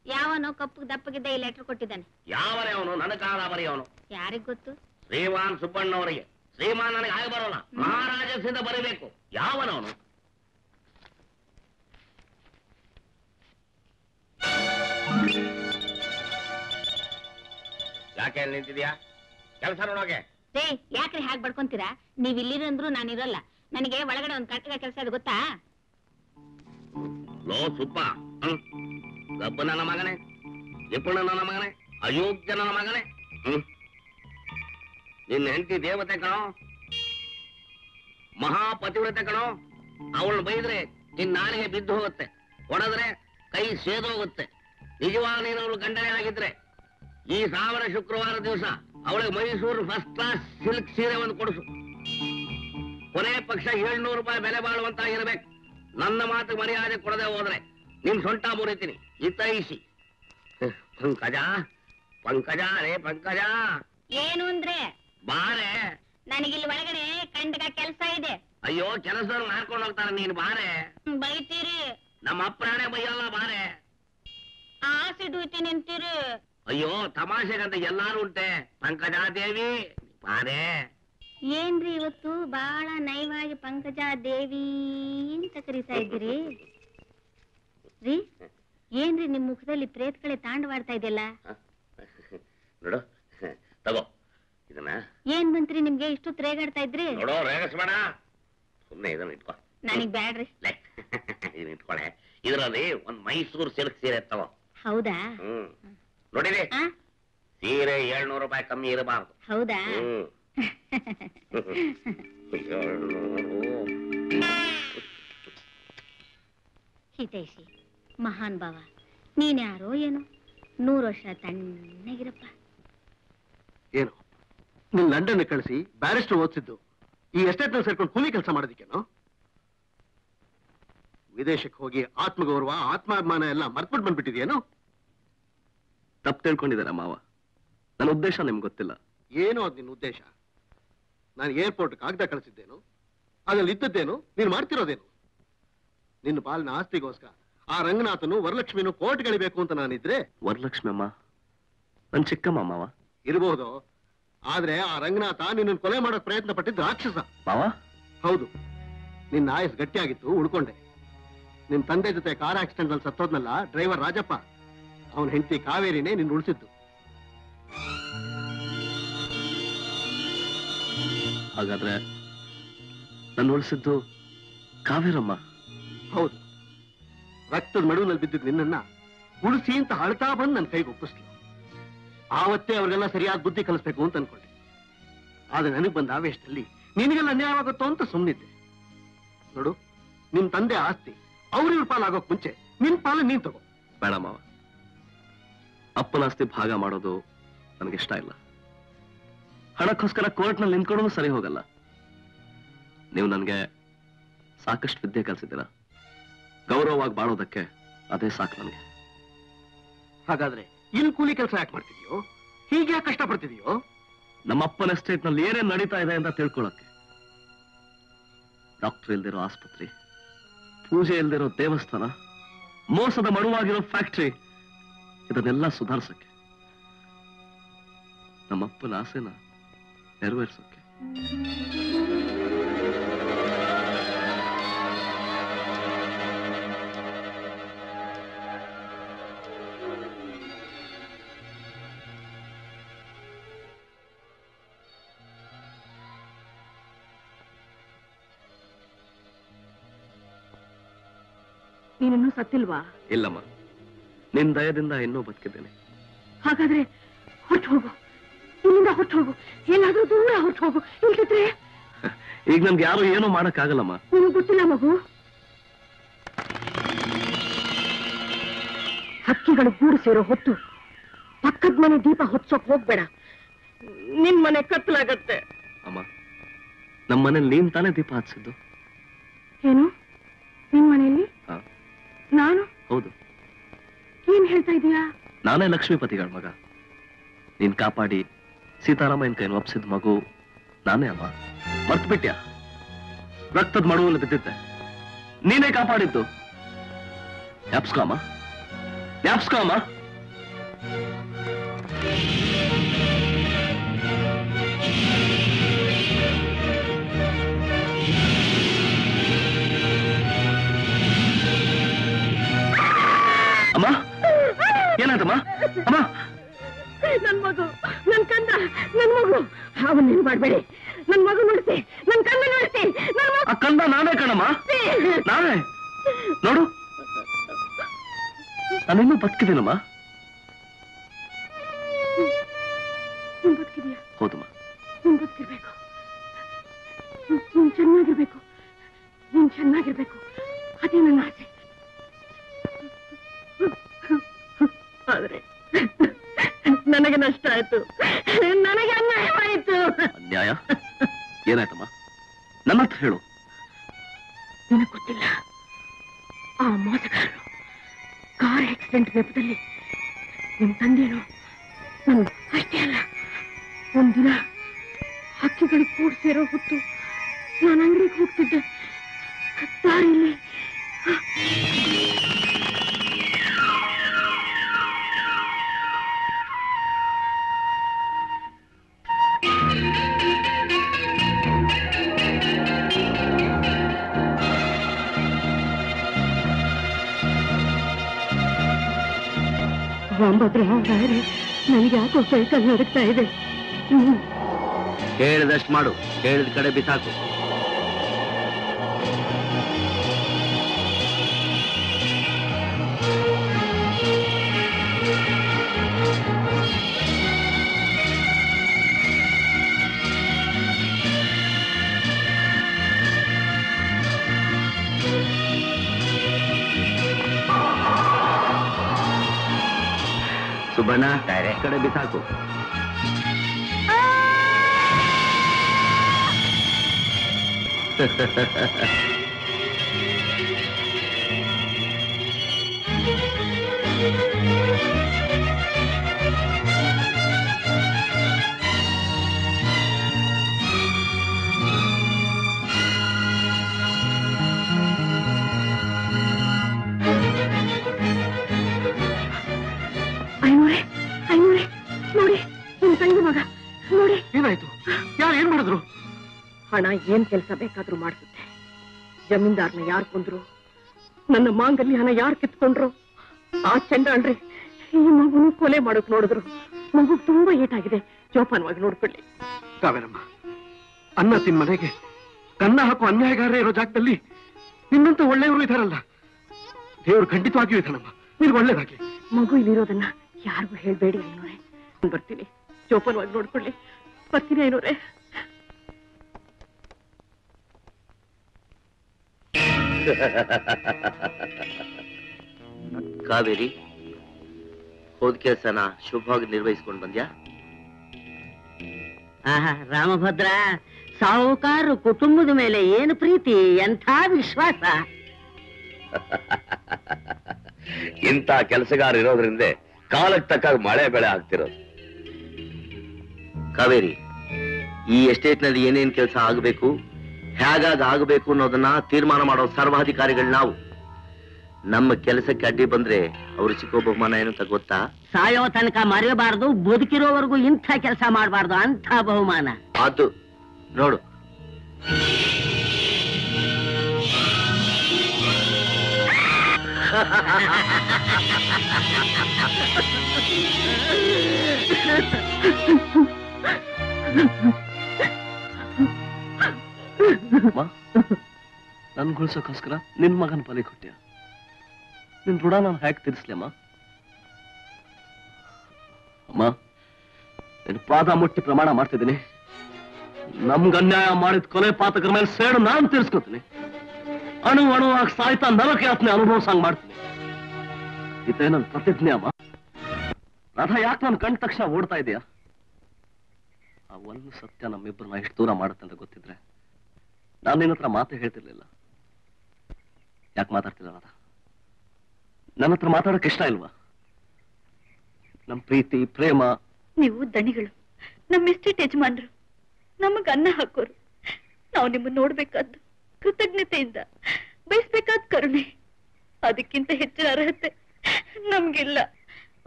ಯಾವನೋ ಕಪ್ಪು ದಪ್ಪಗಿದ್ದ ಈ ಲೆಟರ್ ಕೊಟ್ಟಿದ್ದಾನೆ. ಯಾವನೇ ಅವನು? ನನ್ನ ಕಾದಾಬರಿ ಅವನು. ಯಾರಿಗ್ ಗೊತ್ತು? ಶ್ರೀಮಾನ್ ಸುಬ್ಬಣ್ಣವರಿಗೆ. ಶ್ರೀಮಾನ್ ನನಗೆ ಆಗಿ ಬರೋಲ್ಲ, ಮಹಾರಾಜಸಿಂದ ಬರೀಬೇಕು. ಯಾವನವನು? ಯಾಕೆ ನಿಂತಿದ್ಯಾ? ಕೆಲಸ ನೋಡೋಕೆ. ಯಾಕ್ರಿ ಹಾಗೆ ಬಡ್ಕೊಂತೀರಾ? ನೀವ್ ಇಲ್ಲಿರಂದ್ರು ನಾನಿರಲ್ಲ. ನನಗೆ ಒಳಗಡೆ ಒಂದ್ ಕಟ್ಟಡ ಕೆಲಸ ಅದು ಗೊತ್ತಾ? ಲೋ ಸುಪ್ಪ, ಗಬ್ಬ ನನ್ನ ಮಗನೇ, ನಿಪುಣ ನನ್ನ ಮಗನೇ, ಅಯೋಗ್ಯ ನನ್ನ ಮಗನೇ. ನಿನ್ನ ಹೆಂಡತಿ ದೇವತೆ ಕಣೋ, ಮಹಾಪತಿವ್ರತೆ ಕಣೋ. ಅವಳನ್ನ ಬೈದ್ರೆ ನಿನ್ನ ನಾಲಿಗೆ ಬಿದ್ದು ಹೋಗುತ್ತೆ, ಹೊಡೆದ್ರೆ ಕೈ ಸೇದೋಗುತ್ತೆ. ನಿಜವಾಗ ನೀನು ಅವಳು ಗಂಡನೇ ಆಗಿದ್ರೆ ಈ ಸಾವಿರ ಶುಕ್ರವಾರ ದಿವಸ ಅವಳಿಗೆ ಮೈಸೂರು ಫಸ್ಟ್ ಕ್ಲಾಸ್ ಸಿಲ್ಕ್ ಸೀರೆ ಒಂದು ಕೊಡಿಸು. ಕೊನೆ ಪಕ್ಷ 700 ರೂಪಾಯಿ ಬೆಲೆ ಬಾಳುವಂತಾಗಿರ್ಬೇಕು. ನನ್ನ ಮಾತು ಮರ್ಯಾದೆ ಕೊಡದೆ ಹೋದ್ರೆ ನಿಮ್ ಸೊಂಟ ಮುರಿತೀನಿ. ಇತೈಸಿ. ಪಂಕಜ, ಪಂಕಜ, ರೇ ಪಂಕಜ. ಏನು ಅಂದ್ರೆ? ಬಾರೆ. ನನಗಿಲ್ಲಿ ಒಳಗಡೆ ಕಂಡಗ ಕೆಲಸ ಇದೆ. ಅಯ್ಯೋ, ಕೆಲಸದವ್ರು ಮಾಡ್ಕೊಂಡು ಹೋಗ್ತಾರೆ, ನೀನ್ ಬಾರೆ. ಬೈತೀರಿ? ನಮ್ಮ ಅಪ್ಪನೇ ಬೈಯಲ್ಲ, ಬಾರೆ. ಆಸಿಡ್ ಉಯ್ತಿ ನಿಂತೀರಿ. ಅಯ್ಯೋ, ತಮಾಷೆಗಂತ ಎಲ್ಲಾರು ಉಂಟೆ. ಪಂಕಜಾ ದೇವಿ ಬಾರೆ. ಏನ್ರಿ ಇವತ್ತು ಬಹಳ ನಯವಾಗಿ ಪಂಕಜಾ ದೇವಿ ಅಂತ ಕರೀತಾ ಇದ್ದೀರಿ ರೀ? ಏನ್ರಿ ನಿಮ್ ಮುಖದಲ್ಲಿ ಪ್ರೇತ್ಗಳೇ ತಾಂಡವಾಡ್ತಾ ಇದೆಯಲ್ಲ? ನೋಡು, ತಗೋ ಇದನ್ನ. ಏನ್ ಬಂತ್ರಿ ನಿಮ್ಗೆ ಇಷ್ಟು ರೇಗಾಡ್ತಾ ಇದ್ರಿ? ನೋಡೋ, ರೇಗಿಸ್ಬೇಡ, ಸುಮ್ಮನೆ ಇದನ್ನ ಇಟ್ಕೋ. ನನಗ್ ಬ್ಯಾಡ್ರಿ. ಇದನ್ನ ಇಟ್ಕೊಳೆ. ಇದರಲ್ಲಿ ಒಂದ್ ಮೈಸೂರು ಸಿಲ್ಕ್ ಸೀರೆ ತಗೋ. ಹೌದಾ? ನೋಡಿರಿ, ಸೀರೆ 700 ರೂಪಾಯಿ ಕಮ್ಮಿ ಇರಬಾರ್ದು. ಹೌದಾ? ಹಿತೈಷಿ, ಮಹಾನ್ ಭಾವ, ನೀನ್ಯಾರೋ ಏನು 100 ವರ್ಷ ತಣ್ಣಗಿರಪ್ಪ. ಏನು ನೀನ್ ಲಂಡನ್ ಕಳಿಸಿ ಬ್ಯಾರಿಸ್ಟರ್ ಓದಿಸಿದ್ದು ಈ ಎಸ್ಟೇಟ್ ನಲ್ಲಿ ಸೇರ್ಕೊಂಡು ಕೂಲಿ ಕೆಲಸ ಮಾಡೋದಿಕ್ಕೇನು? ವಿದೇಶಕ್ಕೆ ಹೋಗಿ ಆತ್ಮಗೌರವ ಆತ್ಮಾಭಿಮಾನ ಎಲ್ಲ ಮರ್ತ್ಬಿಟ್ಟು ಬಂದ್ಬಿಟ್ಟಿದ್ಯೇನು? ತಪ್ಪು ತಿಳ್ಕೊಂಡಿದ್ದಾರೆ ಮಾವ. ನನ್ನ ಉದ್ದೇಶ ನಿಮ್ಗೆ ಗೊತ್ತಿಲ್ಲ. ಏನೋ ಅದು ನಿನ್ನ ಉದ್ದೇಶ? ನಾನು ಏರ್ಪೋರ್ಟ್ ಕಾಗದ ಕಳಿಸಿದ್ದೇನು? ಅದ್ರಲ್ಲಿ ಇದ್ದದ್ದೇನು? ನೀನು ಮಾಡ್ತಿರೋದೇನು? ನಿನ್ನ ಪಾಲಿನ ಆಸ್ತಿಗೋಸ್ಕರ ಆ ರಂಗನಾಥನು ವರಲಕ್ಷ್ಮಿನು ಕೋರ್ಟ್ಗಳಿಬೇಕು ಅಂತ ನಾನಿದ್ರೆ? ವರಲಕ್ಷ್ಮಿ ಅಮ್ಮ ನನ್ ಚಿಕ್ಕಮ್ಮ ಮಾವ. ಇರಬಹುದು, ಆದ್ರೆ ಆ ರಂಗನಾಥ ನಿನ್ನ ಕೊಲೆ ಮಾಡೋಕ್ ಪ್ರಯತ್ನ ಪಟ್ಟಿದ್ದು ರಾಕ್ಷಸ ಮಾವ. ಹೌದು, ನಿನ್ನ ಆಯಸ್ ಗಟ್ಟಿಯಾಗಿತ್ತು, ಉಳ್ಕೊಂಡೆ. ನಿನ್ ತಂದೆ ಜೊತೆ ಕಾರ್ ಆಕ್ಸಿಡೆಂಟ್ ನಲ್ಲಿ ಸತ್ತೋದ್ನಲ್ಲ ಡ್ರೈವರ್ ರಾಜಪ್ಪ, ಅವನ ಹೆಂಡತಿ ಕಾವೇರಿನೇ ನಿನ್ನ ಉಳಿಸಿದ್ದು. ಹಾಗಾದ್ರೆ ನನ್ನ ಉಳಿಸಿದ್ದು ಕಾವೇರಮ್ಮ? ಹೌದು, ರಕ್ತದ ಮಡುವಿನಲ್ಲಿ ಬಿದ್ದಿದ್ದು ನಿನ್ನನ್ನ ಉಳಿಸಿ ಅಂತ ಅಳ್ತಾ ಬಂದು ನನ್ನ ಕೈಗೆ ಒಪ್ಪಿಸ್ಲು. ಆವತ್ತೇ ಅವ್ರಿಗೆಲ್ಲ ಸರಿಯಾದ ಬುದ್ಧಿ ಕಲಿಸ್ಬೇಕು ಅಂತ ಅನ್ಕೊಂಡೆ. ಆದ್ರೆ ನನಗೆ ಬಂದ ಆವೇಶದಲ್ಲಿ ನಿನಗೆಲ್ಲ ಅನ್ಯಾಯವಾಗುತ್ತೋ ಅಂತ ಸುಮ್ಮನಿದ್ದೆ. ನೋಡು, ನಿನ್ ತಂದೆ ಆಸ್ತಿ ಅವ್ರಿವ್ರ ಪಾಲಾಗೋಕ್ ಮುಂಚೆ ನಿನ್ ಪಾಲ ನೀನ್ ತಗೋ. ಬೇಡ ಮಾವ, ಅಪ್ಪನ ಆಸ್ತಿ ಭಾಗ ಮಾಡೋದು ನನಗಿಷ್ಟ ಇಲ್ಲ. ಹಣಕ್ಕೋಸ್ಕರ ಕೋರ್ಟ್ನಲ್ಲಿ ನಿಂತ್ಕೊಳ್ಳೋದು ಸರಿ ಹೋಗಲ್ಲ. ನೀವು ನನಗೆ ಸಾಕಷ್ಟು ವಿದ್ಯೆ ಕಲಿಸಿದ್ದೀರ. ಗೌರವವಾಗಿ ಬಾಳೋದಕ್ಕೆ ಅದೇ ಸಾಕು ನನಗೆ. ಹಾಗಾದ್ರೆ ಇಲ್ಲಿ ಕೂಲಿ ಕೆಲಸ ಯಾಕೆ ಮಾಡ್ತಿದ್ಯೋ? ಹೀಗೆ ಯಾಕೆ ಕಷ್ಟಪಡ್ತಿದ್ಯೋ? ನಮ್ಮ ಅಪ್ಪನ ಎಸ್ಟೇಟ್ ನಲ್ಲಿ ಏನೇನ್ ನಡೀತಾ ಇದೆ ಅಂತ ತಿಳ್ಕೊಳಕ್ಕೆ. ಡಾಕ್ಟರ್ ಇಲ್ದಿರೋ ಆಸ್ಪತ್ರೆ, ಪೂಜೆ ಇಲ್ದಿರೋ ದೇವಸ್ಥಾನ, ಮೋಸದ ಮಡುವಾಗಿರೋ ಫ್ಯಾಕ್ಟ್ರಿ, ಇದನ್ನೆಲ್ಲ ಸುಧಾರಿಸಕ್ಕೆ, ನಮ್ಮಪ್ಪನ ಆಸೆನ ನೆರವೇರಿಸೋಕೆ. ನೀನಿನ್ನೂ ಸತ್ತಿಲ್ವಾ? ಇಲ್ಲಮ್ಮ, ನಿನ್ ದಯದಿಂದ ಇನ್ನೂ ಬದುಕಿದ್ದೇನೆ. ಹಾಗಾದ್ರೆ ಹೊರಟು ಹೋಗು, ಇಲ್ಲಿಂದ ಹೊರಟು ಹೋಗು, ಎಲ್ಲಾದ್ರೂ ದೂರ ಹೊರಟು ಹೋಗು. ಇಲ್ದಿದ್ರೆ ಈಗ ನನ್ಗೆ ಯಾರು ಏನೂ ಮಾಡಕ್ಕಾಗಲ್ಲಮ್ಮ. ನಿನಗೆ ಗೊತ್ತಿಲ್ಲ ಮಗು, ಹಕ್ಕಿಗಳು ಗೂಡು ಸೇರೋ ಹೊತ್ತು ಪಕ್ಕದ ಮನೆ ದೀಪ ಹೊತ್ಸೋಕ್ ಹೋಗ್ಬೇಡ, ನಿನ್ ಮನೆ ಕತ್ತಲಾಗತ್ತೆ. ಅಮ್ಮ, ನಮ್ಮ ಮನೇಲಿ ನೀನ್ ತಾನೇ ದೀಪ ಹಚ್ಚಿದ್ದು? ಏನು, ನಿನ್ ಮನೆಯಲ್ಲಿ ಹಾ. ನಾನು? ಹೌದು. ಏನ್ ಹೇಳ್ತಾ ಇದೀಯಾ? ನಾನೇ ಲಕ್ಷ್ಮೀಪತಿಗಳ ಮಗ. ನೀನ್ ಕಾಪಾಡಿ ಸೀತಾರಾಮಯ್ಯನ ಕೈನ ಒಪ್ಸಿದ ಮಗು ನಾನೇ ಅಮ್ಮ. ಮರ್ತು ಬಿಟ್ಯಾ? ರಕ್ತದ ಮಡುವಲ್ಲಿ ಬಿದ್ದಿದ್ದೆ, ನೀನೇ ಕಾಪಾಡಿದ್ದು. ಜ್ಞಾಪ್ಸ್ಕೋ ಅಮ್ಮ, ಜ್ಞಾಪ್ಸ್ಕೋ ಅಮ್ಮ. ಅಮ್ಮ, ಏನಾಯ್ತಮ್ಮ? ಅಮ್ಮ, ನನ್ ಮಗು, ನನ್ ಕಂದ, ನನ್ ಮಗು, ಅವನ್ನೇನು ಮಾಡ್ಬೇಡಿ. ನನ್ ಮಗು ನೋಡ್ತಿ, ನನ್ ಕಂದ ನೋಡ್ತಿ, ನನ್ ಮಗು. ಆ ಕಂದ ನಾನೇ ಕಣಮ್ಮ, ನಾನೇ. ನೋಡು, ನಾನಿನ್ನೂ ಬದುಕಿದ್ದೀನಮ್ಮ. ನೀನ್ ಬದುಕಿದ್ಯಾ? ಹೌದಮ್ಮ. ನೀನ್ ಬದುಕಿರ್ಬೇಕು, ನೀನ್ ಚೆನ್ನಾಗಿರ್ಬೇಕು, ನೀನ್ ಚೆನ್ನಾಗಿರ್ಬೇಕು, ಅದೇ ನನ್ನ ಆಸೆ. ಆದ್ರೆ ನನಗೆ ನಷ್ಟ ಆಯ್ತು, ನನಗೆ ಅನ್ಯಾಯವಾಯಿತು. ಅನ್ಯಾಯ? ಏನಾಯ್ತಮ್ಮ? ನನ್ನ ಹತ್ರ ಹೇಳು. ನಿನಗೆ ಗೊತ್ತಿಲ್ಲ, ಆ ಮೋಸಗಾರರು ಕಾರ್ ಆಕ್ಸಿಡೆಂಟ್ ನೆಪದಲ್ಲಿ ನಿಮ್ ತಂದೆನೋ ನನ್ ಅಷ್ಟೇ ಅಲ್ಲ, ಒಂದಿನ ಹಕ್ಕಿಗಳಿಗೆ ಕೂಡ್ ಸೇರೋ ಹೊತ್ತು ನಾನು ಅಂಗಡಿಗೆ ಹೋಗ್ತಿದ್ದೆ. ದಾರಿಯಲ್ಲಿ ನನಗೆ ಯಾಕೋ ಸೈಕಲ್ ನಡುಕ್ತಾ ಇದೆ. ಹೇಳಿದಷ್ಟು ಮಾಡು, ಹೇಳಿದ ಕಡೆ ಬಿಸಾಕು. ಸುಬ್ಬಣ್ಣ, ಕಡೆ ಬಿಸಾಕು. ಹಣ ಏನ್ ಕೆಲಸ ಬೇಕಾದ್ರೂ ಮಾಡಿಸುತ್ತೆ. ಜಮೀನ್ದಾರ್ನ ಯಾರು ಕೊಂದ್ರು, ನನ್ನ ಮಾಂಗಲ್ಯ ಹಣ ಯಾರು ಕಿತ್ಕೊಂಡ್ರು, ಆ ಚಂಡಾಳ್ರಿ ಈ ಮಗುನು ಕೊಲೆ ಮಾಡೋಕ್ ನೋಡಿದ್ರು. ಮಗು ತುಂಬಾ ಏಟಾಗಿದೆ, ಜೋಪಾನವಾಗಿ ನೋಡ್ಕೊಳ್ಳಿ. ಕಾವೇರಮ್ಮ, ಅನ್ನ ತಿನ್ ಮನೆಗೆ ಕನ್ನ ಹಾಕೋ ಅನ್ಯಾಯಗಾರ ಇರೋ ಜಾಗದಲ್ಲಿ ನಿನ್ನಂತ ಒಳ್ಳೆಯವರು ಇದಾರಲ್ಲ, ದೇವ್ರು ಖಂಡಿತವಾಗಿಯೂ ಇದ್ದಾನಮ್ಮ. ನೀನು ಒಳ್ಳೇದಾಗಿ. ಮಗು ಇಲ್ಲಿರೋದನ್ನ ಯಾರಿಗೂ ಹೇಳ್ಬೇಡಿ ಐನೋರೆ. ಬರ್ತೀನಿ, ಜೋಪಾನವಾಗಿ ನೋಡ್ಕೊಳ್ಳಿ. ಬರ್ತೀನಿ ಐನೋರೆ. ಕಾವೇರಿ, ಹೋದ ಕೆಲಸನ ಶುಭವಾಗಿ ನಿರ್ವಹಿಸ್ಕೊಂಡು ಬಂದ್ಯಾ? ರಾಮಭದ್ರ, ಸಾಹುಕಾರ ಕುಟುಂಬದ ಮೇಲೆ ಏನು ಪ್ರೀತಿ, ಎಂಥ ವಿಶ್ವಾಸ. ಇಂಥ ಕೆಲಸಗಾರ ಇರೋದ್ರಿಂದ ಕಾಲಕ್ಕೆ ತಕ್ಕಾಗ ಮಳೆ ಬೆಳೆ ಆಗ್ತಿರೋದು. ಕಾವೇರಿ, ಈ ಎಸ್ಟೇಟ್ ನಲ್ಲಿ ಏನೇನ್ ಕೆಲಸ ಆಗಬೇಕು, ಹೇಗಾಗ ಆಗಬೇಕು ಅನ್ನೋದನ್ನ ತೀರ್ಮಾನ ಮಾಡೋ ಸರ್ವಾಧಿಕಾರಿಗಳು ನಾವು. ನಮ್ಮ ಕೆಲಸಕ್ಕೆ ಅಡ್ಡಿ ಬಂದ್ರೆ ಅವ್ರು ಸಿಕ್ಕೋ ಬಹುಮಾನ ಏನು ಅಂತ ಗೊತ್ತಾ? ಸಾಯೋ ತನಕ ಮರೆಯಬಾರದು, ಬದುಕಿರೋವರೆಗೂ ಇಂಥ ಕೆಲಸ ಮಾಡಬಾರ್ದು, ಅಂಥ ಬಹುಮಾನ ಅದು ನೋಡು. ನನ್ ಗುಳ್ಸೋಕೋಸ್ಕರ ನಿನ್ ಮಗನ ಬಲಿ ಕೊಟ್ಟ್ಯ. ನಿನ್ ಋಣ ನಾನು ಹೇಗೆ ತೀರಿಸ್ಲಿ ಅಮ್ಮ? ಅಮ್ಮ, ನಿನ್ ಪಾದ ಮುಟ್ಟಿ ಪ್ರಮಾಣ ಮಾಡ್ತಿದ್ದೀನಿ, ನಮ್ಗೆ ಅನ್ಯಾಯ ಮಾಡಿದ ಕೊಲೆ ಪಾತಕರ ಮೇಲೆ ಸೇಡು ನಾನು ತೀರ್ಸ್ಕೊತೀನಿ. ಅಣು ಅಣುವಾಗಿ ಸಾಯ್ತಾ ನರಕ ಯಾತನೆ ಅನುಭವಿಸಂಗ್ ಮಾಡ್ತೀನಿ. ಇದೇ ನನ್ ಪ್ರತಿಜ್ಞೆ ಅಮ್ಮ. ರಥ ಯಾಕೆ ನನ್ ಕಂಡ ತಕ್ಷಣ ಓಡ್ತಾ ಇದೆಯಾ? ಆ ಒಂದು ಸತ್ಯ ನಮ್ಮಿಬ್ಬರನ್ನ ಎಷ್ಟು ದೂರ ಮಾಡುತ್ತೆ ಅಂತ ಗೊತ್ತಿದ್ರೆ ನಾನು ನಿನ್ನ ಹತ್ರ ಮಾತೇ ಹೇಳ್ತಿರ್ಲಿಲ್ಲ. ಯಾಕೆ ಮಾತಾಡ್ತಿಲ್ಲ ರಥ? ನನ್ನ ಹತ್ರ ಮಾತಾಡೋಕೆ ಇಷ್ಟ ಇಲ್ವಾ? ನಮ್ ಪ್ರೀತಿ ಪ್ರೇಮ. ನೀವು ದಣಿಗಳು, ನಮ್ಮ ಎಸ್ಟೇಟ್ ಯಜಮಾನ್ರು, ನಮಗ್ ಅನ್ನ ಹಾಕೋರು. ನಾವು ನಿಮ್ಮನ್ನ ನೋಡ್ಬೇಕಾದ್ದು ಕೃತಜ್ಞತೆಯಿಂದ, ಬಯಸ್ಬೇಕಾದ ಕರುಣೆ. ಅದಕ್ಕಿಂತ ಹೆಚ್ಚಿನ ಅರ್ಹತೆ ನಮ್ಗಿಲ್ಲ.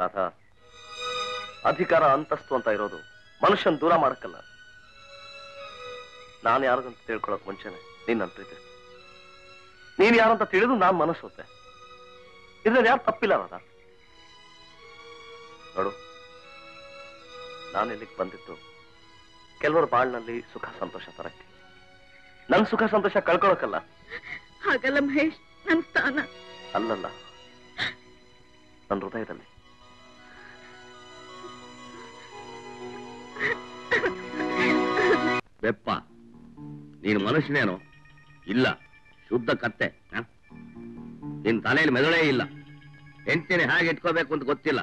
ರಾಧ, ಅಧಿಕಾರ ಅಂತಸ್ತು ಅಂತ ಇರೋದು ಮನುಷ್ಯನ್ ದೂರ ಮಾಡಕ್ಕಲ್ಲ. ನಾನು ಯಾರಂತ ತಿಳ್ಕೊಳಕ್ ಮುಂಚೆನೆ ನೀನ್ ನನ್ ಪ್ರೀತಿ, ನೀನ್ ಯಾರಂತ ತಿಳಿದು ನಾನ್ ಮನಸ್ಸೋತೆ. ಇದ್ರಲ್ಲಿ ಯಾರು ತಪ್ಪಿಲ್ಲ ರಾಧ. ನೋಡು, ನಾನು ಇಲ್ಲಿಗೆ ಬಂದಿದ್ದು ಕೆಲವರ ಬಾಳ್ನಲ್ಲಿ ಸುಖ ಸಂತೋಷ ತರಕ್ಕೆ, ನನ್ ಸುಖ ಸಂತೋಷ ಕಳ್ಕೊಳಕಲ್ಲ. ಹಾಗಲ್ಲ ಮಹೇಶ್, ನನ್ ಸ್ಥಾನ ಅಲ್ಲಲ್ಲ, ನನ್ನ ಹೃದಯದಲ್ಲಿ. ಬೆಪ್ಪ, ನೀನು ಮನುಷ್ಯನೇನೋ? ಇಲ್ಲ, ಶುದ್ಧ ಕತ್ತೆ. ನಿನ್ ತಲೆಯಲ್ಲಿ ಮೆದುಳೇ ಇಲ್ಲ. ಹೆಂಡತಿನ ಹೇಗೆ ಇಟ್ಕೋಬೇಕು ಅಂತ ಗೊತ್ತಿಲ್ಲ.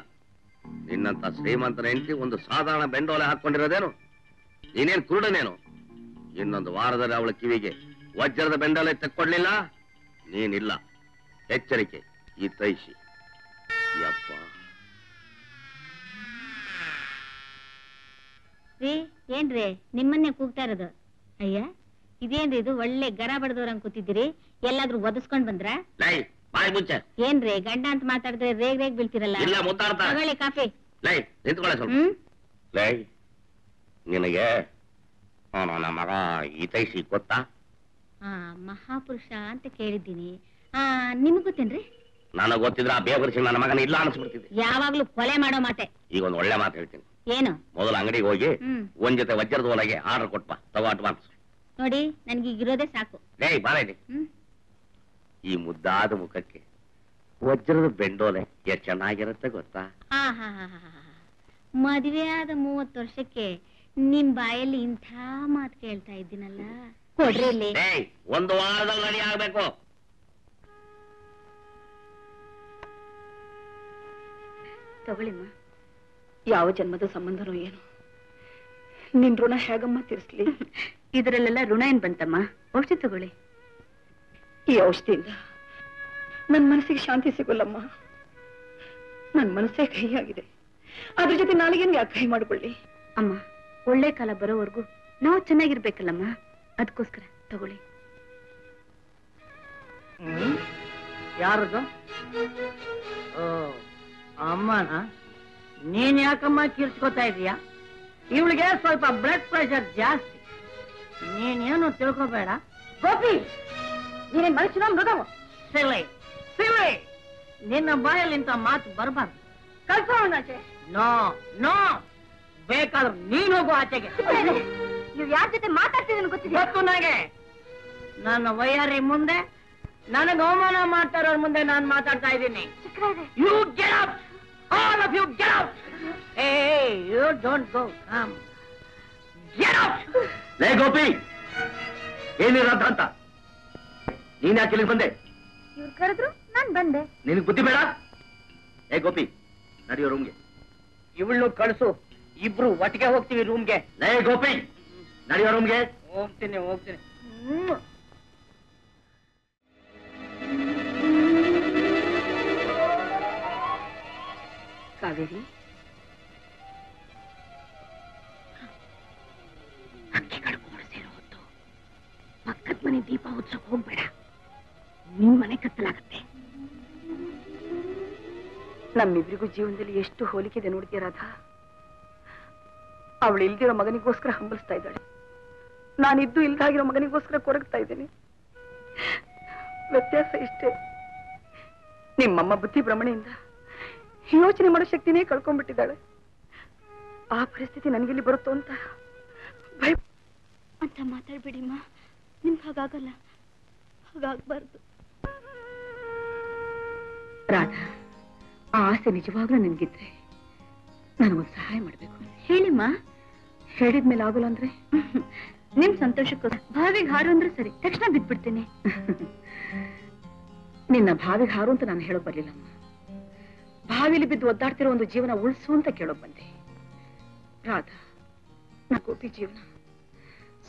ನಿನ್ನಂತ ಶ್ರೀಮಂತನ ಹೆಂಡತಿ ಒಂದು ಸಾಧಾರಣ ಬೆಂಡೋಲೆ ಹಾಕೊಂಡಿರೋದೇನು? ನೀನೇನ್ ಕುರುಡನೇನು? ಇನ್ನೊಂದು ವಾರದಲ್ಲಿ ಅವಳ ಕಿವಿಗೆ ವಜ್ರದ ಬೆಂಡೋಲೆ ತಕ್ಕೊಡ್ಲಿಲ್ಲ, ನೀನಿಲ್ಲ. ಎಚ್ಚರಿಕೆ, ಈ ತೈಷಿ. ಯಪ್ಪ, ಏನ್ರಿ ನಿಮ್ಮನ್ನೇ ಕೂಗ್ತಾ ಇರೋದು? ಅಯ್ಯ, ಇದೇನ್ರಿ ಇದು? ಒಳ್ಳೆ ಗರ ಬಡದವ್ರಂಗ್ ಕೂತಿದ್ದೀರಿ. ಎಲ್ಲಾದ್ರೂ ಒದಸ್ಕೊಂಡ್ ಬಂದ್ರ? ಬಾಯ್ ಮುಚ್ಚ. ಏನ್ರಿ ಗಂಡ ಅಂತ ಮಾತಾಡಿದ್ರೆ ರೇಗ್ ರೇಗ್ ಬೀಳ್ತಿರಲ್ಲ. ಇಲ್ಲ, ಮುದ್ದಾಡ್ತಾ. ತಗೊಳ್ಳಿ ಕಾಫಿ. ನಿಂತ್ಕೊಳ್ಳೆ ಸ್ವಲ್ಪ. ನಿನಗೆ ನನ್ನ ಮಗ ಈತೈಸಿ ಗೊತ್ತಾ? ಮಹಾಪುರುಷ ಅಂತ ಕೇಳಿದ್ದೀನಿ. ನಿಮಗ್ ಗೊತ್ತೇನ್ರಿ? ನನಗ್ ಗೊತ್ತಿದ್ರ ಆ ಬೇಗರ್ಸಿ ನನ್ನ ಮಗನ ಇಲ್ಲ ಅನ್ಸ್ಬಿಡ್ತಿದ್ದೆ. ಯಾವಾಗ್ಲೂ ಕೊಲೆ ಮಾಡೋ ಮಾತೆ. ಈಗ ಒಂದ್ ಒಳ್ಳೆ ಮಾತು ಹೇಳ್ತೀನಿ. ಏನು? ಮೊದಲು ಅಂಗಡಿಗೆ ಹೋಗಿ ಒಂದ್ ಜೊತೆ ವಜ್ರದ ಒಳಗೆ ಆರ್ಡರ್ ಕೊಟ್ಪ, ತಗೋ ಅಡ್ವಾನ್ಸ್. ನೋಡಿ, ನನ್ಗೆ ಈಗಿರೋದೇ ಸಾಕು. ಬಾರೈಲಿ. ಈ ಮುದ್ದಾದ ಮುಖಕ್ಕೆ ವಜ್ರದ ಬೆಂಡೋಲೆ ಎಷ್ಟು ಚೆನ್ನಾಗಿರುತ್ತೆ ಗೊತ್ತಾ? ಮದುವೆ ಆದ 30 ವರ್ಷಕ್ಕೆ ನಿಮ್ ಬಾಯಲ್ಲಿ ಇಂಥ ಮಾತು ಕೇಳ್ತಾ ಇದ್ದೀನಲ್ಲ. ಕೊಡ್ರಿ ಇಲ್ಲಿ. ಒಂದು ವಾರದಲ್ಲಿ ರೆಡಿ ಆಗ್ಬೇಕು. ತಗೊಳ್ಳಿಮ್ಮ. ಯಾವ ಜನ್ಮದ ಸಂಬಂಧನೋ ಏನು, ನಿನ್ ಋಣ ಹೇಗಮ್ಮ ತೀರಿಸ್ಲಿ? ಇದರಲ್ಲೆಲ್ಲ ಋಣ ಏನ್ ಬಂತಮ್ಮ? ಔಷಧಿ ತಗೊಳ್ಳಿ. ಈ ಔಷಧಿಯಿಂದ ನನ್ ಮನಸ್ಸಿಗೆ ಶಾಂತಿ ಸಿಗೋಲ್ಲಮ್ಮ. ನನ್ ಮನಸ್ಸೇ ಕಹಿಯಾಗಿದೆ, ಅದ್ರ ಜೊತೆ ನಾಳೆಗೇನು ಯಾಕೆ ಕಹಿ ಮಾಡ್ಕೊಳ್ಳಿ? ಅಮ್ಮ, ಒಳ್ಳೆ ಕಾಲ ಬರೋವರೆಗೂ ನಾವು ಚೆನ್ನಾಗಿರ್ಬೇಕಲ್ಲಮ್ಮ, ಅದಕ್ಕೋಸ್ಕರ ತಗೊಳ್ಳಿ. ಯಾರದು? ಅಮ್ಮನ? ನೀನ್ ಯಾಕಮ್ಮ ಕಿರ್ಚ್ಕೋತಾ ಇದೀಯಾ? ಇವಳಿಗೆ ಸ್ವಲ್ಪ ಬ್ಲಡ್ ಪ್ರೆಷರ್ ಜಾಸ್ತಿ. ನೀನೇನು ತಿಳ್ಕೊಬೇಡ. ಗೋಪಿ, ನೀನೇನ್ ಮನುಷ್ಯನ ಮೃಗವ? ಸಿಲೆ ಸಿಲೆ, ನಿನ್ನ ಬಾಯಲ್ಲಿ ಇಂಥ ಮಾತು ಬರಬಾರ್ದು. ಕಳ್ಸೋಣಾಚೆ. ನೋ ನೋ, ಬೇಕಾದ್ರೆ ನೀನ್ ಹೋಗು ಆಚೆಗೆ. ನೀವು ಯಾರ ಜೊತೆ ಮಾತಾಡ್ತಿದ್ದೀನಿ ಗೊತ್ತಿದೆ? ಗೊತ್ತು ನನಗೆ. ನನ್ನ ವೈಯಾರಿ ಮುಂದೆ, ನನಗೆ ಅವಮಾನ ಮಾಡ್ತಾರೋರ್ ಮುಂದೆ ನಾನು ಮಾತಾಡ್ತಾ ಇದ್ದೀನಿ. You get out, all of you get out. ಏ, you don't go, come get out. ಲೇ ಗೋಪಿ, ಏನಿರೋದ ಅಂತ? ನೀನ್ ಯಾಕೆ ಇಲ್ಲಿಗೆ ಬಂದೆ? ಇವ್ರು ಕರೆದ್ರು, ನಾನ್ ಬಂದೆ. ನಿನಗೆ ಬುದ್ಧಿ ಬೇಡ? ಏ ಗೋಪಿ, ನಡೆಯೋ ರೂಮ್ಗೆ. ಇವಳು ಕಳಿಸು, ಇಬ್ರು ಒಟ್ಟಿಗೆ ಹೋಗ್ತೀವಿ ರೂಮ್ಗೆ. ಲೇ ಗೋಪಿ, ನಡೆಯೋ ರೂಮ್ಗೆ. ಹೋಗ್ತೀನಿ ಹೋಗ್ತೀನಿ. ಕಾವೇರಿ, ಹಕ್ಕಿಗಳು ಓಡಿಸಿರೋ ಹೊತ್ತು ಪಕ್ಕದ ಮನೆ ದೀಪ ಉತ್ಸಕ್ಕೆ ಹೋಗ್ಬೇಡ. ನಿಮ್ ಮನೆ ಕತ್ತಲಾಗತ್ತೆ. ನಮ್ಮಿಬ್ರಿಗೂ ಜೀವನದಲ್ಲಿ ಎಷ್ಟು ಹೋಲಿಕೆ ನೋಡ್ತೀಯ ರಾಧಾ. ಅವಳು ಇಲ್ದಿರೋ ಮಗನಿಗೋಸ್ಕರ ಹಂಬಲಿಸ್ತಾ ಇದ್ದಾಳೆ. ನಾನಿದ್ದು ಇಲ್ದಾಗಿರೋ ಮಗನಿಗೋಸ್ಕರ ಕೊರಗ್ತಾ ಇದ್ದೀನಿ. ವ್ಯತ್ಯಾಸ ಇಷ್ಟೇ, ನಿಮ್ಮಮ್ಮ ಬುದ್ಧಿ ಭ್ರಮಣೆಯಿಂದ ಯೋಚನೆ ಮಾಡೋ ಶಕ್ತಿನೇ ಕಳ್ಕೊಂಡ್ಬಿಟ್ಟಿದ್ದಾಳೆ. ಆ ಪರಿಸ್ಥಿತಿ ನನಗೆಲ್ಲಿ ಬರುತ್ತೋ ಅಂತ ಭಯ. ಅಂತ ಮಾತಾಡ್ಬೇಡಿಮ್ಮ, ನಿಮ್ಗೆ ಹಾಗಾಗಲ್ಲ, ಹಾಗಾಗ್ಬಾರ್ದು. ರಾಧಾ, ಆ ಆಸೆ ನಿಜವಾಗ್ಲೂ ನಿನ್ಗಿದ್ರೆ ನನಗೊಂದು ಸಹಾಯ ಮಾಡ್ಬೇಕು. ಹೇಳಿಮ್ಮ. ಹೇಳಿದ್ಮೇಲೆ ಆಗೋಲ್ಲ ಅಂದ್ರೆ ನಿಮ್ ಸಂತೋಷಕ್ಕೋಸ್ಕರ ಭಾವಿಗೆ ಹಾರು ಅಂದ್ರೆ ಸರಿ, ತಕ್ಷಣ ಬಿಟ್ಬಿಡ್ತೀನಿ. ನಿನ್ನ ಭಾವಿಗೆ ಹಾರು ಅಂತ ನಾನು ಹೇಳೋಕ್ ಬರ್ಲಿಲ್ಲಮ್ಮ. ಬಾವಿಲಿ ಬಿದ್ದು ಒದ್ದಾಡ್ತಿರೋ ಒಂದು ಜೀವನ ಉಳಿಸು ಅಂತ ಕೇಳೋಕ್ ಬಂದೆ. ರಾಧಾ, ನಾ ಗೋಪಿ ಜೀವನ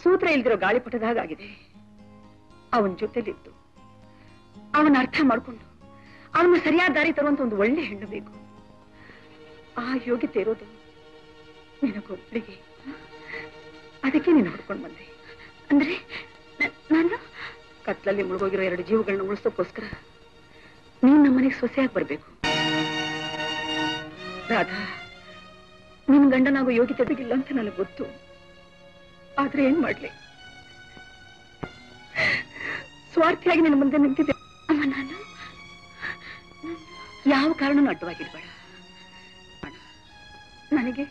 ಸೂತ್ರ ಇಲ್ದಿರೋ ಗಾಳಿಪಟದಾಗಿದೆ. ಅವನ ಜೊತೆಲಿದ್ದು ಅವನ ಅರ್ಥ ಮಾಡ್ಕೊಂಡು ಅವನ ಸರಿಯಾದ ದಾರಿ ತರುವಂತ ಒಂದು ಒಳ್ಳೆ ಹೆಣ್ಣು ಬೇಕು. ಆ ಯೋಗ್ಯತೆ ಇರೋದು ನಿನಗೊಬ್ಳಿಗೆ. ಅದಕ್ಕೆ ನೀನು ಹುಡ್ಕೊಂಡು ಬಂದೆ. ಅಂದ್ರೆ ನಾನು ಕತ್ಲಲ್ಲಿ ಮುಳುಗೋಗಿರೋ 2 ಜೀವಗಳನ್ನ ಉಳಿಸೋಕ್ಕೋಸ್ಕರ ನೀನ್ ನಮ್ಮನೆಗೆ ಸೊಸೆಯಾಗಿ ಬರ್ಬೇಕು. ರಾಧಾ, ನಿನ್ ಗಂಡನಾಗೋ ಯೋಗ್ಯತೆ ತೆಗಿಲ್ಲ ಅಂತ ನನಗೆ ಗೊತ್ತು. ಆದ್ರೆ ಏನ್ ಮಾಡ್ಲಿ, ಸ್ವಾರ್ಥಿಯಾಗಿ ನಿನ್ನ ಮುಂದೆ ನಿಂತಿದ್ದೆ. ಅಮ್ಮ, ನಾನು ಯಾವ ಕಾರಣನೂ ಅಡ್ಡವಾಗಿರ್ಬೇಡ. ನನಗೆ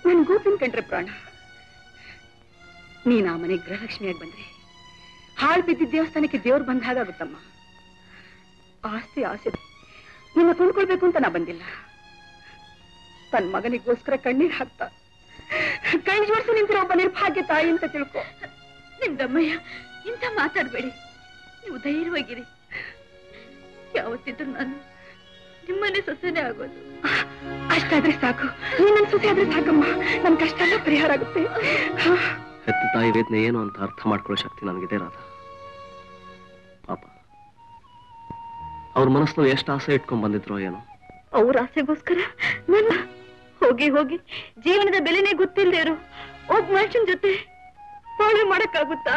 ನನ್ ಗೋಪಿನ ಕಂಡ್ರೆ ಪ್ರಾಣ. ನೀನ್ ಆ ಮನೆಗೆ ಗೃಹಲಕ್ಷ್ಮಿಯಾಗಿ ಬಂದ್ರೆ ಹಾಳು ಬಿದ್ದಿದ್ದ ದೇವಸ್ಥಾನಕ್ಕೆ ದೇವ್ರು ಬಂದ ಹಾಗಾಗುತ್ತಮ್ಮ. ಆಸ್ತಿ ಆಸೆ ನಿನ್ನ ಕೊಂಡ್ಕೊಳ್ಬೇಕು ಅಂತ ನಾ ಬಂದಿಲ್ಲ. ತನ್ನ ಮಗನಿಗೋಸ್ಕರ ಕಣ್ಣೀರ್ ಹಾಕ್ತಾ ಕೈ ಜೋಡಿಸಿ ನಿಂತಿರೋ ಒಬ್ಬ ನಿರ್ಭಾಗ್ಯ ತಾಯಿ ಅಂತ ತಿಳ್ಕೊ. ನಿಮ್ದಮ್ಮಯ್ಯ, ಇಂಥ ಮಾತಾಡ್ಬೇಡಿ. ನೀವು ಧೈರ್ಯವಾಗಿರಿ. ಯಾವತ್ತಿದ್ರು ನಾನು ನಿಮ್ಮನೆ ಸೊಸೆನೇ ಆಗೋದು. ಅಷ್ಟಾದ್ರೆ ಸಾಕು, ನೀನ್ ನನ್ ಸೊಸೆ ಆದ್ರೆ ಸಾಕಮ್ಮ. ನನ್ ಕಷ್ಟ ಎಲ್ಲ ಪರಿಹಾರ ಆಗುತ್ತೆ. ಹೆತ್ತ ತಾಯಿ ವೇದನೆ ಏನು ಅಂತ ಅರ್ಥ ಮಾಡ್ಕೊಳ್ಳೋ ಶಕ್ತಿ ನನಗಿದೆ ರಾಧಾ. ಪಾಪ, ಅವ್ರ ಮನಸ್ಸಲ್ಲಿ ಎಷ್ಟು ಆಸೆ ಇಟ್ಕೊಂಡ್ ಬಂದಿದ್ರೋ ಏನೋ. ಅವ್ರ ಆಸೆಗೋಸ್ಕರ ನನ್ನ ಹೋಗಿ ಹೋಗಿ ಜೀವನದ ಬೆಲೆನೇ ಗೊತ್ತಿಲ್ಲದೆ ಇರೋ ಒಬ್ಬ ಮನುಷ್ಯನ ಜೊತೆ ಬಾಳ್ವೆ ಮಾಡಕ್ಕಾಗುತ್ತಾ?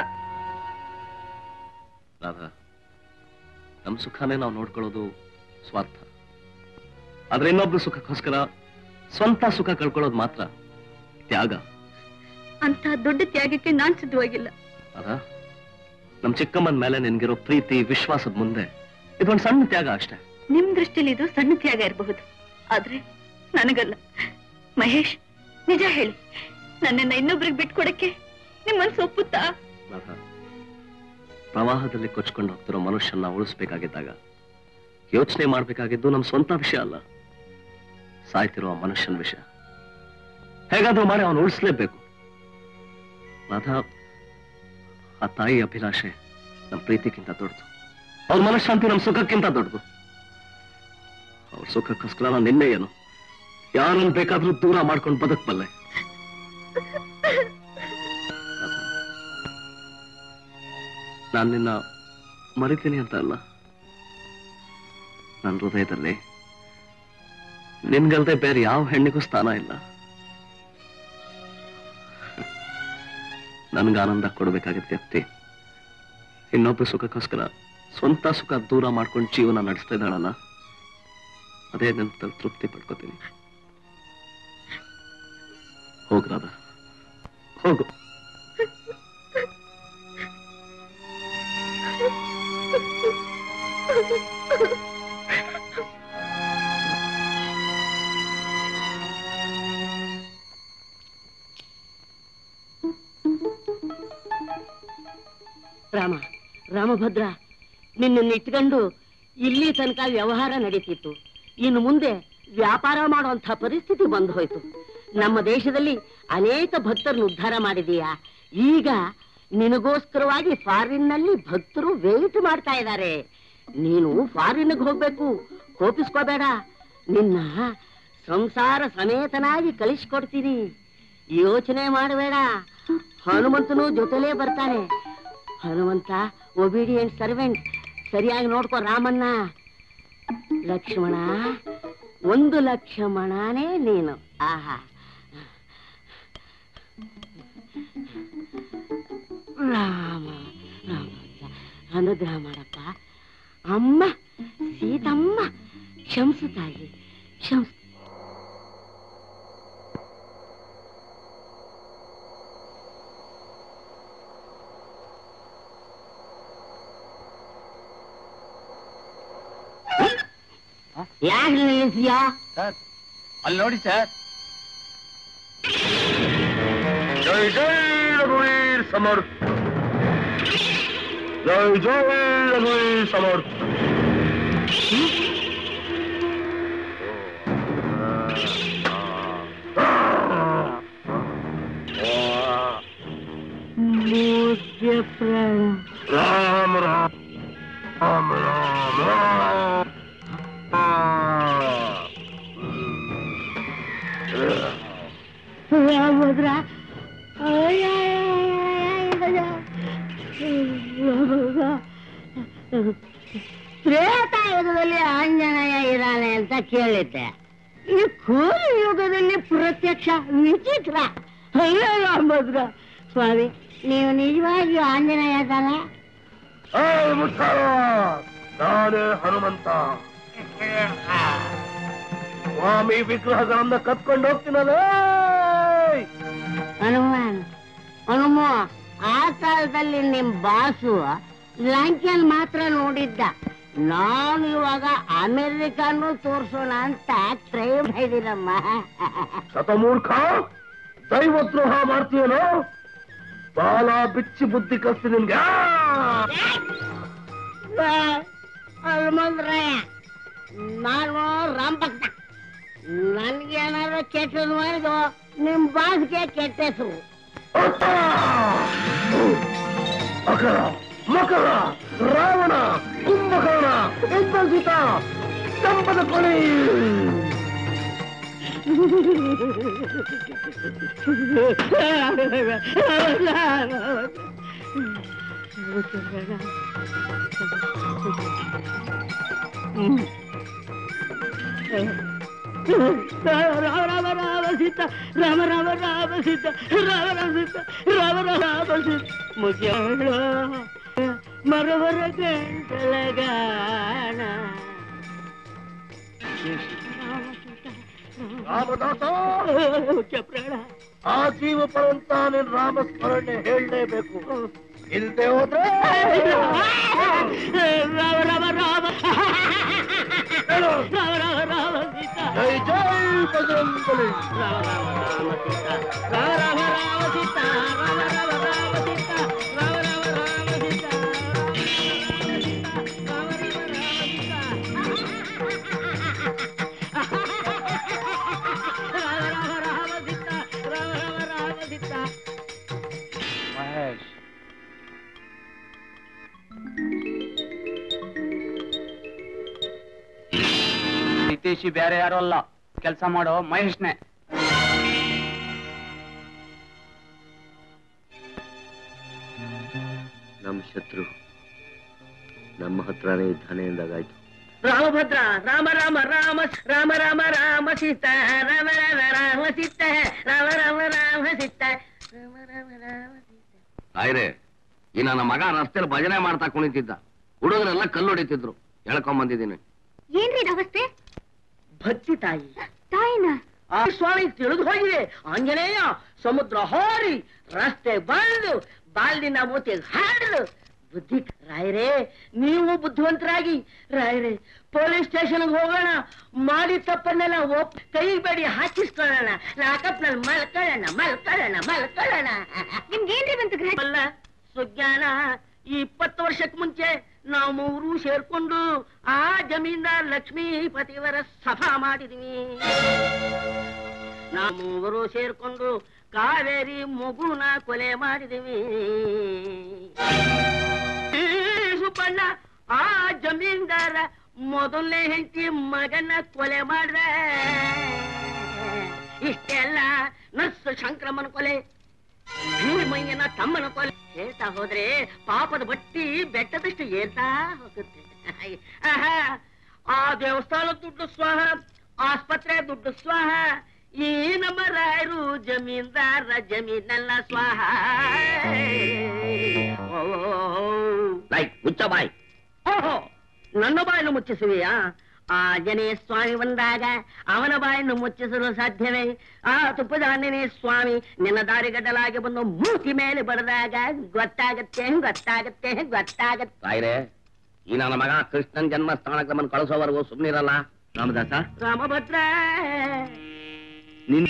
ರಾಧಾ, ನಮ್ ಸುಖನೇ ನಾವು ನೋಡ್ಕೊಳ್ಳೋದು ಸ್ವಾರ್ಥ. ಆದ್ರೆ ಇನ್ನೊಬ್ರು ಸುಖಕ್ಕೋಸ್ಕರ ಸ್ವಂತ ಸುಖ ಕಳ್ಕೊಳ್ಳೋದು ಮಾತ್ರ ತ್ಯಾಗ. ಅಂತ ದೊಡ್ಡ ತ್ಯಾಗಕ್ಕೆ ನಾನ್ ಸಿದ್ಧವಾಗಿಲ್ಲ. ರಾಧಾ, ನಮ್ ಚಿಕ್ಕಮ್ಮನ ಮೇಲೆ ನಿನ್ಗಿರೋ ಪ್ರೀತಿ ವಿಶ್ವಾಸದ ಮುಂದೆ ಇದೊಂದು ಸಣ್ಣ ತ್ಯಾಗ ಅಷ್ಟೇ. ನಿಮ್ ದೃಷ್ಟಿಲಿ ಇದು ಸಣ್ಣ ತ್ಯಾಗ ಇರಬಹುದು, ಆದ್ರೆ ನನಗಲ್ಲ. ಮಹೇಶ್, ನಿಜ ಹೇಳಿ, ನನ್ನನ್ನ ಇನ್ನೊಬ್ರಿಗೆ ಬಿಟ್ಕೊಡಕ್ಕೆ ನಿಮ್ ಮನ್ಸು ಒಪ್ಪುತ್ತಾ? ರಾಧಾ, ಪ್ರವಾಹದಲ್ಲಿ ಕೊಚ್ಕೊಂಡು ಹೋಗ್ತಿರೋ ಮನುಷ್ಯನ ಉಳಿಸ್ಬೇಕಾಗಿದ್ದಾಗ ಯೋಚನೆ ಮಾಡ್ಬೇಕಾಗಿದ್ದು ನಮ್ ಸ್ವಂತ ವಿಷಯ ಅಲ್ಲ, ಸಾಯ್ತಿರೋ ಮನುಷ್ಯನ ವಿಷಯ. ಹೇಗಾದ್ರೂ ಮಾಡಿ ಅವನು ಉಳಿಸ್ಲೇಬೇಕು. ರಾಧಾ, ಆ ತಾಯಿ ಅಭಿಲಾಷೆ ನಮ್ ಪ್ರೀತಿಗಿಂತ ದೊಡ್ಡದು, ಅವ್ರ ಮನಃಶಾಂತಿ ನಮ್ ಸುಖಕ್ಕಿಂತ ದೊಡ್ಡದು. ಅವ್ರ ಸುಖಕ್ಕೋಸ್ಕರ ನಾನು ನಿನ್ನೆ ಏನು ಯಾರನ್ನು ಬೇಕಾದ್ರೂ ದೂರ ಮಾಡ್ಕೊಂಡು ಬದುಕಬಲ್ಲೆ. ನಾನು ನಿನ್ನ ಮರಿತೀನಿ ಅಂತ ಅಲ್ಲ, ನನ್ನ ಹೃದಯದಲ್ಲಿ ನಿನ್ಗಲ್ದೆ ಬೇರೆ ಯಾವ ಹೆಣ್ಣಿಗೂ ಸ್ಥಾನ ಇಲ್ಲ. ನನ್ಗೆ ಆನಂದ ಕೊಡ್ಬೇಕಾಗಿದ್ದ ವ್ಯಕ್ತಿ ಇನ್ನೊಬ್ಬ ಸುಖಕ್ಕೋಸ್ಕರ ಸ್ವಂತ ಸುಖ ದೂರ ಮಾಡ್ಕೊಂಡು ಜೀವನ ನಡೆಸ್ತಾ ಇದ್ದಾಳಲ್ಲ, ಅದೇ ನನ್ನ ತೃಪ್ತಿ ಪಡ್ಕೋತೀನಿ. ಹೋಗ್ರಾದ, ಹೋಗು. ರಾಮ, ರಾಮಭದ್ರ, ನಿನ್ನನ್ನು ಇಟ್ಕೊಂಡು ಇಲ್ಲಿ ತನಕ ವ್ಯವಹಾರ ನಡೀತಿತ್ತು. ಇನ್ನು ಮುಂದೆ ವ್ಯಾಪಾರ ಮಾಡುವಂತ ಪರಿಸ್ಥಿತಿ ಬಂದು ಹೋಯ್ತು. ನಮ್ಮ ದೇಶದಲ್ಲಿ ಅನೇಕ ಭಕ್ತರನ್ನು ಉದ್ಧಾರ ಮಾಡಿದೀಯಾ. ಈಗ ನಿನಗೋಸ್ಕರವಾಗಿ ಫಾರಿನ್ನಲ್ಲಿ ಭಕ್ತರು ವೇಟ್ ಮಾಡ್ತಾ ಇದ್ದಾರೆ. ನೀನು ಫಾರಿನ್ಗೆ ಹೋಗ್ಬೇಕು, ಕೋಪಿಸ್ಕೋಬೇಡ. ನಿನ್ನ ಸಂಸಾರ ಸಮೇತನಾಗಿ ಕಳಿಸ್ಕೊಡ್ತೀನಿ, ಯೋಚನೆ ಮಾಡಬೇಡ. ಹನುಮಂತನು ಜೊತೆಲೇ ಬರ್ತಾನೆ. ಹನುಮಂತ ಒಬಿಡಿಯಂಟ್ ಸರ್ವೆಂಟ್, ಸರಿಯಾಗಿ ನೋಡ್ಕೋ ರಾಮನ್ನ. ಲಕ್ಷ್ಮಣ, 1 ಲಕ್ಷಮಣನೇ ನೀನು. ಆಹಾ, ರಾಮ ರಾಮ ಅನುಗ್ರಹ ಮಾಡಪ್ಪ. ಅಮ್ಮ ಸೀತಮ್ಮ ಕ್ಷಮಿಸು ತಾಯಿ, ಕ್ಷಮಿಸು. ಯಾಕೆ ನಿಲ್ಲಿಸಿಯಾ? ಸರ್ ಅಲ್ಲಿ ನೋಡಿ ಸರ್. ಜೈ ಜೈ ರಘುವೀರ್ ಸಮರ್ಥ, ಜೈ ಜೈ ರಘುವೀರ್ ಸಮರ್ಥ. ರಾಮ ರಾಮ ರಾಮ ರಾಮ ರಾಮ. ರಾಮಭದ್ರ, ತ್ರೇತಾಯುಗದಲ್ಲಿ ಆಂಜನೇಯ ಇರಾನೆ ಅಂತ ಕೇಳಿದ್ದೆ. ಈ ಕೋಲಿ ಯುಗದಲ್ಲಿ ಪ್ರತ್ಯಕ್ಷ ವಿಚಿತ್ರ. ಅಯ್ಯೋ ರಾಮಭದ್ರ ಸ್ವಾಮಿ, ನೀವು ನಿಜವಾಗಿ ಆಂಜನೇಯ ತಾನೆ? ನಾನೇ ಹನುಮಂತ. ಸ್ವಾಮಿ ವಿಗ್ರಹಗಳನ್ನ ಕತ್ಕೊಂಡು ಹೋಗ್ತೀನಲ್ಲ. ಹನುಮ, ಆ ಕಾಲದಲ್ಲಿ ನಿಮ್ ಬಾಸು ಲಂಕೆನ್ ಮಾತ್ರ ನೋಡಿದ್ದ. ನಾನು ಇವಾಗ ಅಮೆರಿಕನ್ನು ತೋರ್ಸೋಣ ಅಂತ ಟ್ರೈ ಮಾಡಿದ್ದೀನಮ್ಮ. ಶತಮೂರ್ಖ, ದೈವದ್ರೋಹ ಮಾಡ್ತೀಯನೋ? ಬಾಲ ಬಿಚ್ಚಿ ಬುದ್ಧಿ ಕಲಿಸ್ತೀನಿ ನಿನ್ಗೆ. ಹನುಮಂತರಾಯ, ನಾನು ರಾಮಭಕ್ತ. ನನ್ಗೇನಾದ್ರು ಕೆಟ್ಟದ್ದು ಮಾಡಿದು ನಿಮ್ ಬಾಸ್ಗೆ ಕೆಟ್ಟ ಹೆಸರು. ಅಕರ ಮಕರ ರಾವಣ ಕುಂಭಕರ್ಣ ಇಂದ್ರಜಿತ ಚಂಪದ ಕೊನೆ. ರಾಮ ರಾಮ ರಾಮ ಸೀತ, ರಾಮ ರಾಮ ರಾಮ ಸೀತ, ರಾಮ ರಾಮ ಸೀತ, ರಾಮ ರಾಮ ಸೀತ. ಮುಗಿಯಳು ಮರವರ ಗಂಟಲಗಾಣ. ರಾಮದಾಸ, ಆ ಜೀವ ಪರಂತ ನೀನ್ ರಾಮಸ್ಮರಣೆ ಹೇಳಲೇಬೇಕು. ಇಲ್ದೆ ಹೋದ್ರೆ ರಾಮ ರಾಮ ರಾಮ ರಾಮ ರಾಮ ರಾಮ ಸೀತಾ. ಜೈ ಜೈ ಬಜರಂಗಬಲಿ. ರಾಮ ರಾಮ ರಾಮ ಸೀತಾ, ರಾಮ ರಾಮ ರಾಮ ಸೀತಾ, ರಾಮ ರಾಮ ರಾಮ ಸೀತಾ, ರಾಮ ರಾಮ ರಾಮ ಸೀತಾ, ರಾಮ ರಾಮ ರಾಮ ಸೀತಾ, ರಾಮ ರಾಮ ರಾಮ ಸೀತಾ. ಮಹೇಶ್, ಹಿತೇಶಿ ಬೇರೆ ಯಾರು ಅಲ್ಲ, ಕೆಲಸ ಮಾಡೋ ಮಹೇಶ್ನೇ. ನಮ್ಮ ಶತ್ರು ನಮ್ಮ ಹತ್ರನೇ ಇದ್ದಾನೆ ಎಂದಾಗಾಯ್ತು. ರಾಮಭದ್ರ, ರಾಮ ರಾಮ ರಾಮ ರಾಮ ರಾಮ ರಾಮ ಸೀತಾ, ರಾಮ ರಾಮ ರಾಮ ಸೀತಾ, ರಾಮ ರಾಮ ರಾಮ ಸೀತಾ, ರಾಮ ರಾಮ ರಾಮ ಸೀತಾ. ಆಯ್ರೆ, ಈ ನನ್ನ ಮಗ ರಸ್ತೆಯಲ್ಲಿ ಭಜನೆ ಮಾಡ್ತಾ ಕುಣಿತಿದ್ದ. ಹುಡುಗರೆಲ್ಲ ಕಲ್ಲು ಹೊಡಿತಿದ್ರು. ಹೇಳ್ಕೊಂಡ್ ಬಂದಿದ್ದೀನಿ. ಏನ್ರಿ ಅವಸ್ಥೆ? ಭಚ್ಚು ತಾಯಿ. ತಾಯಿನ ಆ ಸ್ವಾಮಿ ತಿಳಿದು ಹೋಗಿದೆ. ಆಂಜನೇಯ ಸಮುದ್ರ ಹೋರಿ ರಸ್ತೆ ಬಂದು ಬಾಲ್ದಿನ ಮೂತಿ ಹಾಡಲು ಬುದ್ಧಿ ರಾಯರೇ, ನೀವು ಬುದ್ಧಿವಂತರಾಗಿ ರಾಯರೇ ಪೊಲೀಸ್ ಸ್ಟೇಷನ್ಗೆ ಹೋಗೋಣ, ಮಾಡಿ ತಪ್ಪನ್ನೆಲ್ಲ ಕೈಬೇಡಿ ಹಾಕಿಸ್ಕೊಳ್ಳೋಣ, ಲಾಕಪ್ನಲ್ಲಿ ಮಲ್ಕೊಳ್ಳೋಣ. ನಿಮ್ಗೇನ್ರಿ ಬಂತು ಅಲ್ಲ ಸುಜ್ಞಾನ, ಈ 20 ವರ್ಷಕ್ಕೆ ಮುಂಚೆ ನಾವು ಮೂರು ಸೇರ್ಕೊಂಡು ಆ ಜಮೀನ್ದಾರ್ ಲಕ್ಷ್ಮೀಪತಿಯವರ ಸಭಾ ಮಾಡಿದ್ವಿ. ನಾವು ಮೂವರು ಸೇರ್ಕೊಂಡು ಕಾವೇರಿ ಮಗುನ ಕೊಲೆ ಮಾಡಿದ್ವಿ. ಸುಬ್ಬಣ್ಣ ಆ ಜಮೀನ್ದಾರ ಮೊದಲನೇ ಹೆಂಡತಿ ಮಗನ ಕೊಲೆ ಮಾಡಿದೆ. ಇಷ್ಟೆಲ್ಲ ನರ್ಸ್ ಶಂಕರಮ್ಮನ ಕೊಲೆ, ಭೀಮಯ್ಯನ ತಮ್ಮನ ಕೊಲೆ ಹೇಳ್ತಾ ಹೋದ್ರೆ ಪಾಪದ ಬಟ್ಟಿ ಬೆಟ್ಟದಷ್ಟು ಏರ್ತಾ ಹೋಗುತ್ತೆ. ಆ ದೇವಸ್ಥಾನ ದುಡ್ಡು ಸ್ವಾಹ, ಆಸ್ಪತ್ರೆ ದುಡ್ಡು ಸ್ವಾಹ, ಈ ನಮ್ಮ ರಾಯರು ಜಮೀನ್ದಾರ ಜಮೀನೆಲ್ಲ ಸ್ವಾಹ. ಮುಚ್ಚ ಬಾಯ್. ಓಹೋ, ನನ್ನ ಬಾಯನ್ನು ಮುಚ್ಚಿಸುವೆಯಾ? ಆಂಜನೇಯ ಸ್ವಾಮಿ ಬಂದಾಗ ಅವನ ಬಾಯನ್ನು ಮುಚ್ಚಿಸಲು ಸಾಧ್ಯವೇ? ಆ ತುಪ್ಪದ ಆಂಜನೇಯ ಸ್ವಾಮಿ ನಿನ್ನ ದಾರಿಗಡ್ಡಲಾಗಿ ಬಂದು ಮೂತಿ ಮೇಲೆ ಬಡದಾಗ ಗೊತ್ತಾಗತ್ತೆ. ರಾಯರೇ, ಈ ನನ್ನ ಮಗ ಕೃಷ್ಣನ್ ಜನ್ಮಸ್ಥಾನಕ್ಕೆ ನಮ್ಮನ್ನು ಕಳಿಸೋವರೆಗೂ ಸುಮ್ಮನಿರಲ್ಲ. ರಾಮದಾಸ, ರಾಮಭದ್ರ ನಿನ್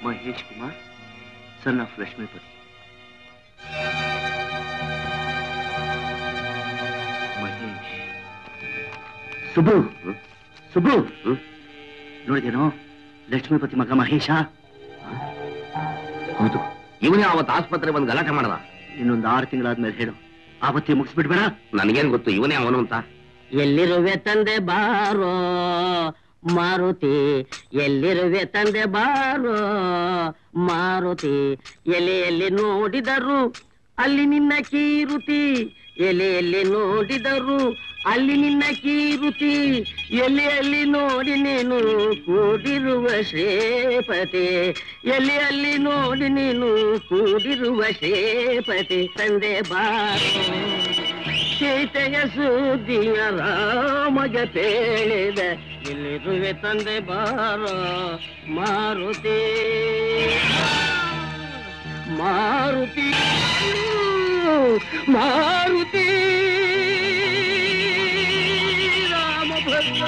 ಮಹೇಶ್ ಕುಮಾರ್, ಸನ್ ಆಫ್ ಲಕ್ಷ್ಮೀಪತಿ. ಮಹೇಶ್ ಸುಬ್ರು ನೋಡಿದೇನೋ? ಲಕ್ಷ್ಮೀಪತಿ ಮಗ ಮಹೇಶ. ಹೌದು, ಇವನೇ ಅವತ್ತು ಆಸ್ಪತ್ರೆ ಬಂದು ಗಲಾಟೆ ಮಾಡದ. ಇನ್ನೊಂದು 6 ತಿಂಗಳಾದ್ಮೇಲೆ ಹೇಳು, ಆವತ್ತೇ ಮುಗಿಸ್ಬಿಡ್ಬೇಡ. ನನಗೇನ್ ಗೊತ್ತು ಇವನೇ ಅವನು ಅಂತ. ಎಲ್ಲಿರುವೆ ತಂದೆ ಬಾರೋ ಮಾರುತಿ, ಎಲ್ಲಿರುವೆ ತಂದೆ ಬಾರೋ ಮಾರುತಿ, ಎಲೆಯಲ್ಲಿ ನೋಡಿದರು ಅಲ್ಲಿ ನಿನ್ನ ಕೀರುತಿ, ಎಲೆಯಲ್ಲಿ ನೋಡಿದರು ಅಲ್ಲಿ ನಿನ್ನ ಕೀರುತಿ, ಎಲೆಯಲ್ಲಿ ನೋಡಿ ನೀನು ಕೂಡಿರುವ ಶ್ರೇಪತಿ, ಎಲೆಯಲ್ಲಿ ನೋಡಿ ನೀನು ಕೂಡಿರುವ ಶ್ರೇಪತಿ, ತಂದೆ ಬಾರೋ ಸೀತೆಯ ಸುದ್ದಿಯ ರಾಮಗೆ ಪೇಳಿದ, ಎಲ್ಲಿರುವೆ ತಂದೆ ಬಾರೋ ಮಾರುತಿ, ಮಾರುತಿ ಮಾರುತಿ ರಾಮಭದ್ರ.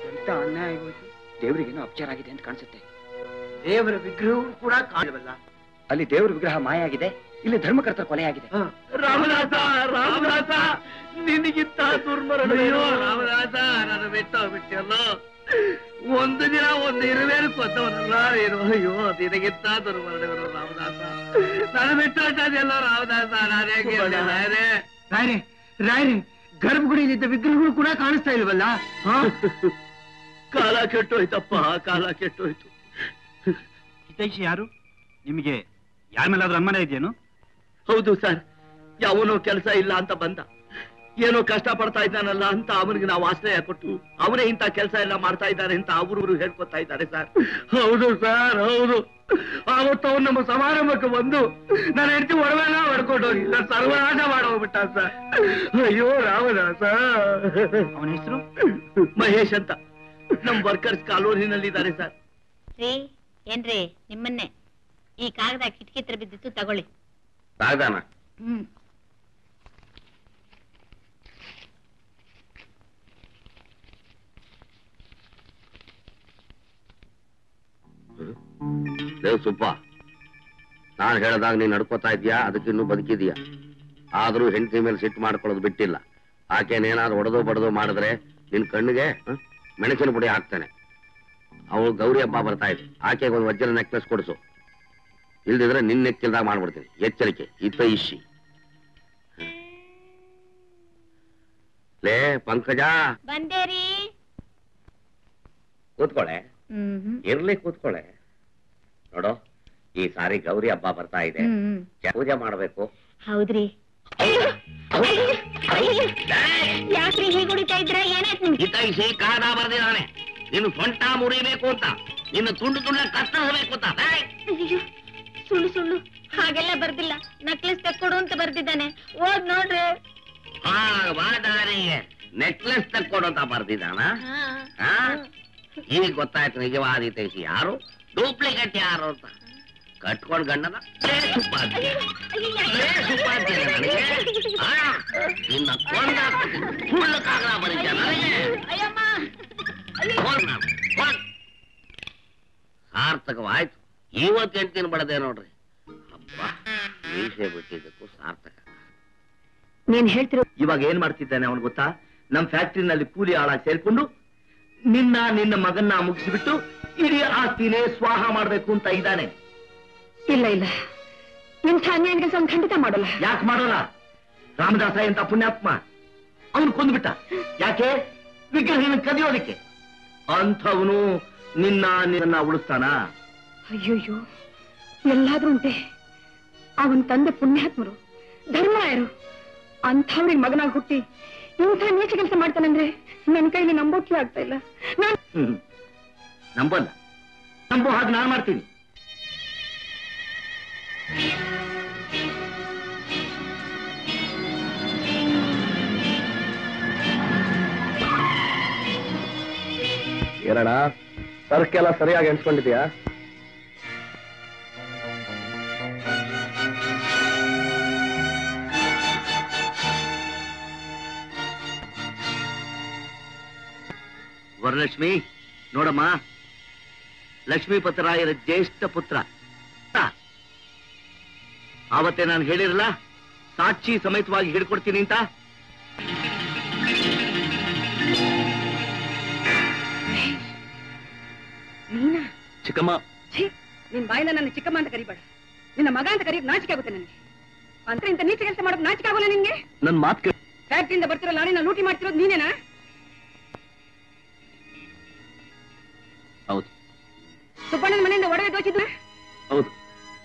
ಎಂತ ಅನ್ಯಾಯ ಆಗೋಯ್ತು. ದೇವರಿಗೇನೋ ಅಪಚಾರ ಆಗಿದೆ ಅಂತ ಕಾಣಿಸುತ್ತೆ. ದೇವರ ವಿಗ್ರಹವೂ ಕೂಡ ಕಾಣವಲ್ಲ. ಅಲ್ಲಿ ದೇವರ ವಿಗ್ರಹ ಮಾಯ ಆಗಿದೆ, ಇಲ್ಲಿ ಧರ್ಮಕರ್ತ ಕೊಲೆ ಆಗಿದೆ. ರಾಮದಾಸ, ನಿನಗಿಂತ ದುರ್ಮರಣೋ ರಾಮದಾಸ. ನಾನು ಬಿಟ್ಟೋಗ್ಬಿಟ್ಟೆಲ್ಲೋ. ಒಂದು ದಿನ ಒಂದು ಇರುವೇನು ಕೊತ್ತವನಲ್ಲ ಏನು. ಅಯ್ಯೋ, ನಿನಗಿಂತ ದುರ್ಮರಣಗಳು ರಾಮದಾಸ. ನಾನು ಬಿಟ್ಟೋಟದೆಲ್ಲ ರಾಮದಾಸ. ರಾಯರೇ, ಗರ್ಭಗುಡಿಯಲ್ಲಿದ್ದ ವಿಗ್ರಹಗಳು ಕೂಡ ಕಾಣಿಸ್ತಾ ಇಲ್ವಲ್ಲ? ಕಾಲ ಕೆಟ್ಟೋಯ್ತಪ್ಪ, ಕಾಲ ಕೆಟ್ಟೋಯ್ತು. ಹಿತೈಷಿ ಯಾರು? ನಿಮಗೆ ಯಾರ ಮೇಲಾದ್ರೂ ಅನುಮಾನ ಇದೆಯೇನು? ಹೌದು ಸರ್, ಯಾವನೋ ಕೆಲಸ ಇಲ್ಲ ಅಂತ ಬಂದ, ಏನೋ ಕಷ್ಟ ಪಡ್ತಾ ಇದ್ದಾನಲ್ಲ ಅಂತ ಅವನಿಗೆ ನಾವು ಆಶ್ರಯ ಕೊಟ್ಟು ಅವನೇ ಇಂಥ ಕೆಲಸ ಎಲ್ಲ ಮಾಡ್ತಾ ಇದ್ದಾರೆ ಅಂತ ಅವರು ಹೇಳ್ಕೊತಾ ಇದ್ದಾರೆ ಸರ್. ಹೌದು ಸರ್, ಹೌದು. ಆವತ್ತು ಅವನು ನಮ್ಮ ಸಮಾರಂಭಕ್ಕೆ ಬಂದು ನನ್ನ ಹೆಂಡತಿ ಒಡವೆಲ್ಲ ಹೊಡ್ಕೊಂಡು ಹೋಗಿ ಸರ್ವನಾಶ ಮಾಡೋಗ್ಬಿಟ್ಟ ಸರ್. ಅಯ್ಯೋ ರಾಮದಾಸ. ಅವನ ಹೆಸರು ಮಹೇಶ್ ಅಂತ, ನಮ್ ವರ್ಕರ್ಸ್ ಕಾಲೋನಿನಲ್ಲಿ ಇದ್ದಾರೆ ಸರ್. ರೀ ಏನ್ರಿ, ನಿಮ್ಮನ್ನೇ. ಈ ಕಾಗದ ಕಿಟಕಿ ಹತ್ರ ಬಿದ್ದಿತ್ತು, ತಗೊಳ್ಳಿ. ಕಾಗದಾನ? ದೇವ್ ಸುಬ್ಬ, ನಾನ್ ಹೇಳ್ದಾಗ ನೀನ್ ನಡ್ಕೋತಾ ಇದ್ಯಾ, ಅದಕ್ಕಿನ್ನೂ ಬದುಕಿದ್ಯಾ. ಆದ್ರೂ ಹೆಂಡತಿ ಮೇಲೆ ಸಿಟ್ಟು ಮಾಡ್ಕೊಳ್ಳೋದು ಬಿಟ್ಟಿಲ್ಲ. ಆಕೆನೇನಾದ್ರು ಹೊಡೆದೋ ಬಡದೋ ಮಾಡಿದ್ರೆ ನಿನ್ ಕಣ್ಣಿಗೆ ಮೆಣಸಿನ ಪುಡಿ ಹಾಕ್ತಾನೆ. ಅವಳು ಗೌರಿ ಹಬ್ಬ ಬರ್ತಾ ಇದೆ, ಆಕೆಗೆ ಒಂದು ವಜ್ರ ನೆಕ್ಲೆಸ್ ಕೊಡಿಸು. ಇಲ್ದಿದ್ರೆ ನಿನ್ ನೆಕ್ಕಿಲ್ದಾಗ ಮಾಡ್ಬಿಡ್ತೀನಿ. ಎಚ್ಚರಿಕೆ, ಹಿತೈಷಿ. ಲೇ ಪಂಕಜ, ಬಂದೇರಿ. ಕೂತ್ಕೊಳೆ. ಇರ್ಲಿ, ಕೂತ್ಕೊಳೆ. ನೋಡು, ಈ ಸಾರಿ ಗೌರಿ ಹಬ್ಬ ಬರ್ತಾ ಇದೆ, ಪೂಜೆ ಮಾಡ್ಬೇಕು. ಹೌದ್ರಿ. ಯಾಕ್ರಿ ಹೀಗೆ ಹೊಡಿತಾ ಇದ್ರ? ಏನಾಯ್ತು ನಿಮ್ಗೆ? ಹಿತೈಷಿ ಕಾದ ಬರ್ದಿದ್ದಾನೆ, ನೀನು ಸೊಂಟ ಮುರಿಬೇಕು ಅಂತ, ನಿನ್ನ ತುಂಡು ತುಂಡ ಕತ್ತರಿಸಬೇಕು ಅಂತ. ಅಯ್ಯೋ, ಸುಳ್ಳು ಸುಳ್ಳು ಹಾಗೆಲ್ಲ ಬರ್ದಿಲ್ಲ. ನಕ್ಲೆಸ್ ತೆಕ್ಕೊಡು ಅಂತ ಬರ್ದಿದ್ದಾನೆ. ಓದ್ ನೋಡ್ರಿ. ನೆಕ್ಲೆಸ್ ತಕ್ಕೊಡು ಅಂತ ಬರ್ದಿದ್ದಾನ? ಈಗ ಗೊತ್ತಾಯ್ತು ನಿಜವಾದ ಹಿತೈಷಿ ಯಾರು, ಡೂಪ್ಲಿಕೇಟ್ ಯಾರು ಅಂತ. ಕಟ್ಕೊಂಡ್ ಗಂಡನ ಸುಪಾಧ್ಯ ನನಗೆ ನಿನ್ನ ಸುಳ್ಳು ಕಾಗದ ಬರೀತ ನನಗೆ. ಸಾರ್ಥಕವಾಯ್ತು. ಇವತ್ತು ಎಂಟಿನ ಬಡದೆ ನೋಡ್ರಿ. ಹಬ್ಬ ಮೀಸೆ ಬಿಟ್ಟಿದ್ದಕ್ಕೂ ಸಾರ್ಥಕ. ನೀನ್ ಹೇಳ್ತಿರೋ ಇವಾಗ ಏನ್ ಮಾಡ್ತಿದ್ದಾನೆ ಅವನು ಗೊತ್ತಾ? ನಮ್ ಫ್ಯಾಕ್ಟ್ರಿನಲ್ಲಿ ಕೂಲಿ ಆಳಾಗಿ ಸೇರ್ಕೊಂಡು ನಿನ್ನ ಮಗನ್ನ ಮುಗಿಸಿಬಿಟ್ಟು ಇಡೀ ಆಸ್ತಿನೇ ಸ್ವಾಹ ಮಾಡ್ಬೇಕು ಅಂತ ಇದ್ದಾನೆ. ಇಲ್ಲ ಇಲ್ಲ, ಇಂಥ ಅನ್ಯಾಯ ಕೆಲಸ ಖಂಡಿತ ಮಾಡೋಲ್ಲ. ಯಾಕೆ ಮಾಡೋಲ್ಲ? ರಾಮದಾಸ ಎಂತ ಪುಣ್ಯಾತ್ಮ, ಅವನು ಕೊಂದ್ಬಿಟ್ಟ. ಯಾಕೆ? ವಿಗ್ರಹನ ಕದಿಯೋದಕ್ಕೆ. ಅಂಥವನು ನಿನ್ನ ಉಳಿಸ್ತಾನ? ಅಯ್ಯೋಯ್ಯೋ, ಎಲ್ಲಾದ್ರೂ ಉಂಟೆ. ಅವನ್ ತಂದೆ ಪುಣ್ಯಾತ್ಮರು, ಧರ್ಮರಾಯರು. ಅಂಥವ್ರಿಗೆ ಮಗನಾಗಿ ಹುಟ್ಟಿ ಇಂಥ ನೀಚ ಕೆಲಸ ಮಾಡ್ತಾನಂದ್ರೆ ನನ್ನ ಕೈಲಿ ನಂಬೋಕೆ ಆಗ್ತಾ ಇಲ್ಲ. ನಂಬಲ್ಲ. ನಂಬೋ ಹಾಗೆ ನಾನು ಮಾಡ್ತೀನಿ. ಏನಣ್ಣ, ಸರ್ಕೆಲ್ಲ ಸರಿಯಾಗಿ ಎಣಿಸ್ಕೊಂಡಿದ್ಯಾ? ವರಲಕ್ಷ್ಮಿ ನೋಡಮ್ಮ, ಲಕ್ಷ್ಮೀಪತರಾಯರ ಜ್ಯೇಷ್ಠ ಪುತ್ರ. ಆವತ್ತೇ ನಾನು ಹೇಳಿರಲ್ಲ, ಸಾಕ್ಷಿ ಸಮೇತವಾಗಿ ಹಿಡ್ಕೊಡ್ತೀನಿ ಅಂತ. ನೀನಾ? ಚಿಕ್ಕಮ್ಮ. ನಿನ್ ಬಾಯಿನ ನನ್ನ ಚಿಕ್ಕಮ್ಮ ಅಂತ ಕರಿಬೇಡ. ನಿನ್ನ ಮಗ ಅಂತ ಕರೆಯೋಕೆ ನಾಚಿಕೆ ಆಗುತ್ತೆ ನನಗೆ. ಅಂತ ಇಂತ ನೀಚ ಕೆಲಸ ಮಾಡೋಕೆ ನಾಚಿಕೆ ಆಗೋಲ್ಲ ನಿನ್ಗೆ? ನನ್ ಮಾತು ಫ್ಯಾಕ್ಟ್ರಿಯಿಂದ ಬರ್ತಿರೋ ಲಾರಿನ ಲೂಟಿ ಮಾಡ್ತಿರೋದು ನೀನೇನಾ? ಹೌದು. ಸುಬ್ಬಣ್ಣನ ಮನೆಯಿಂದ ಒಡವೆ ದೋಚಿದ್ನ? ಹೌದು.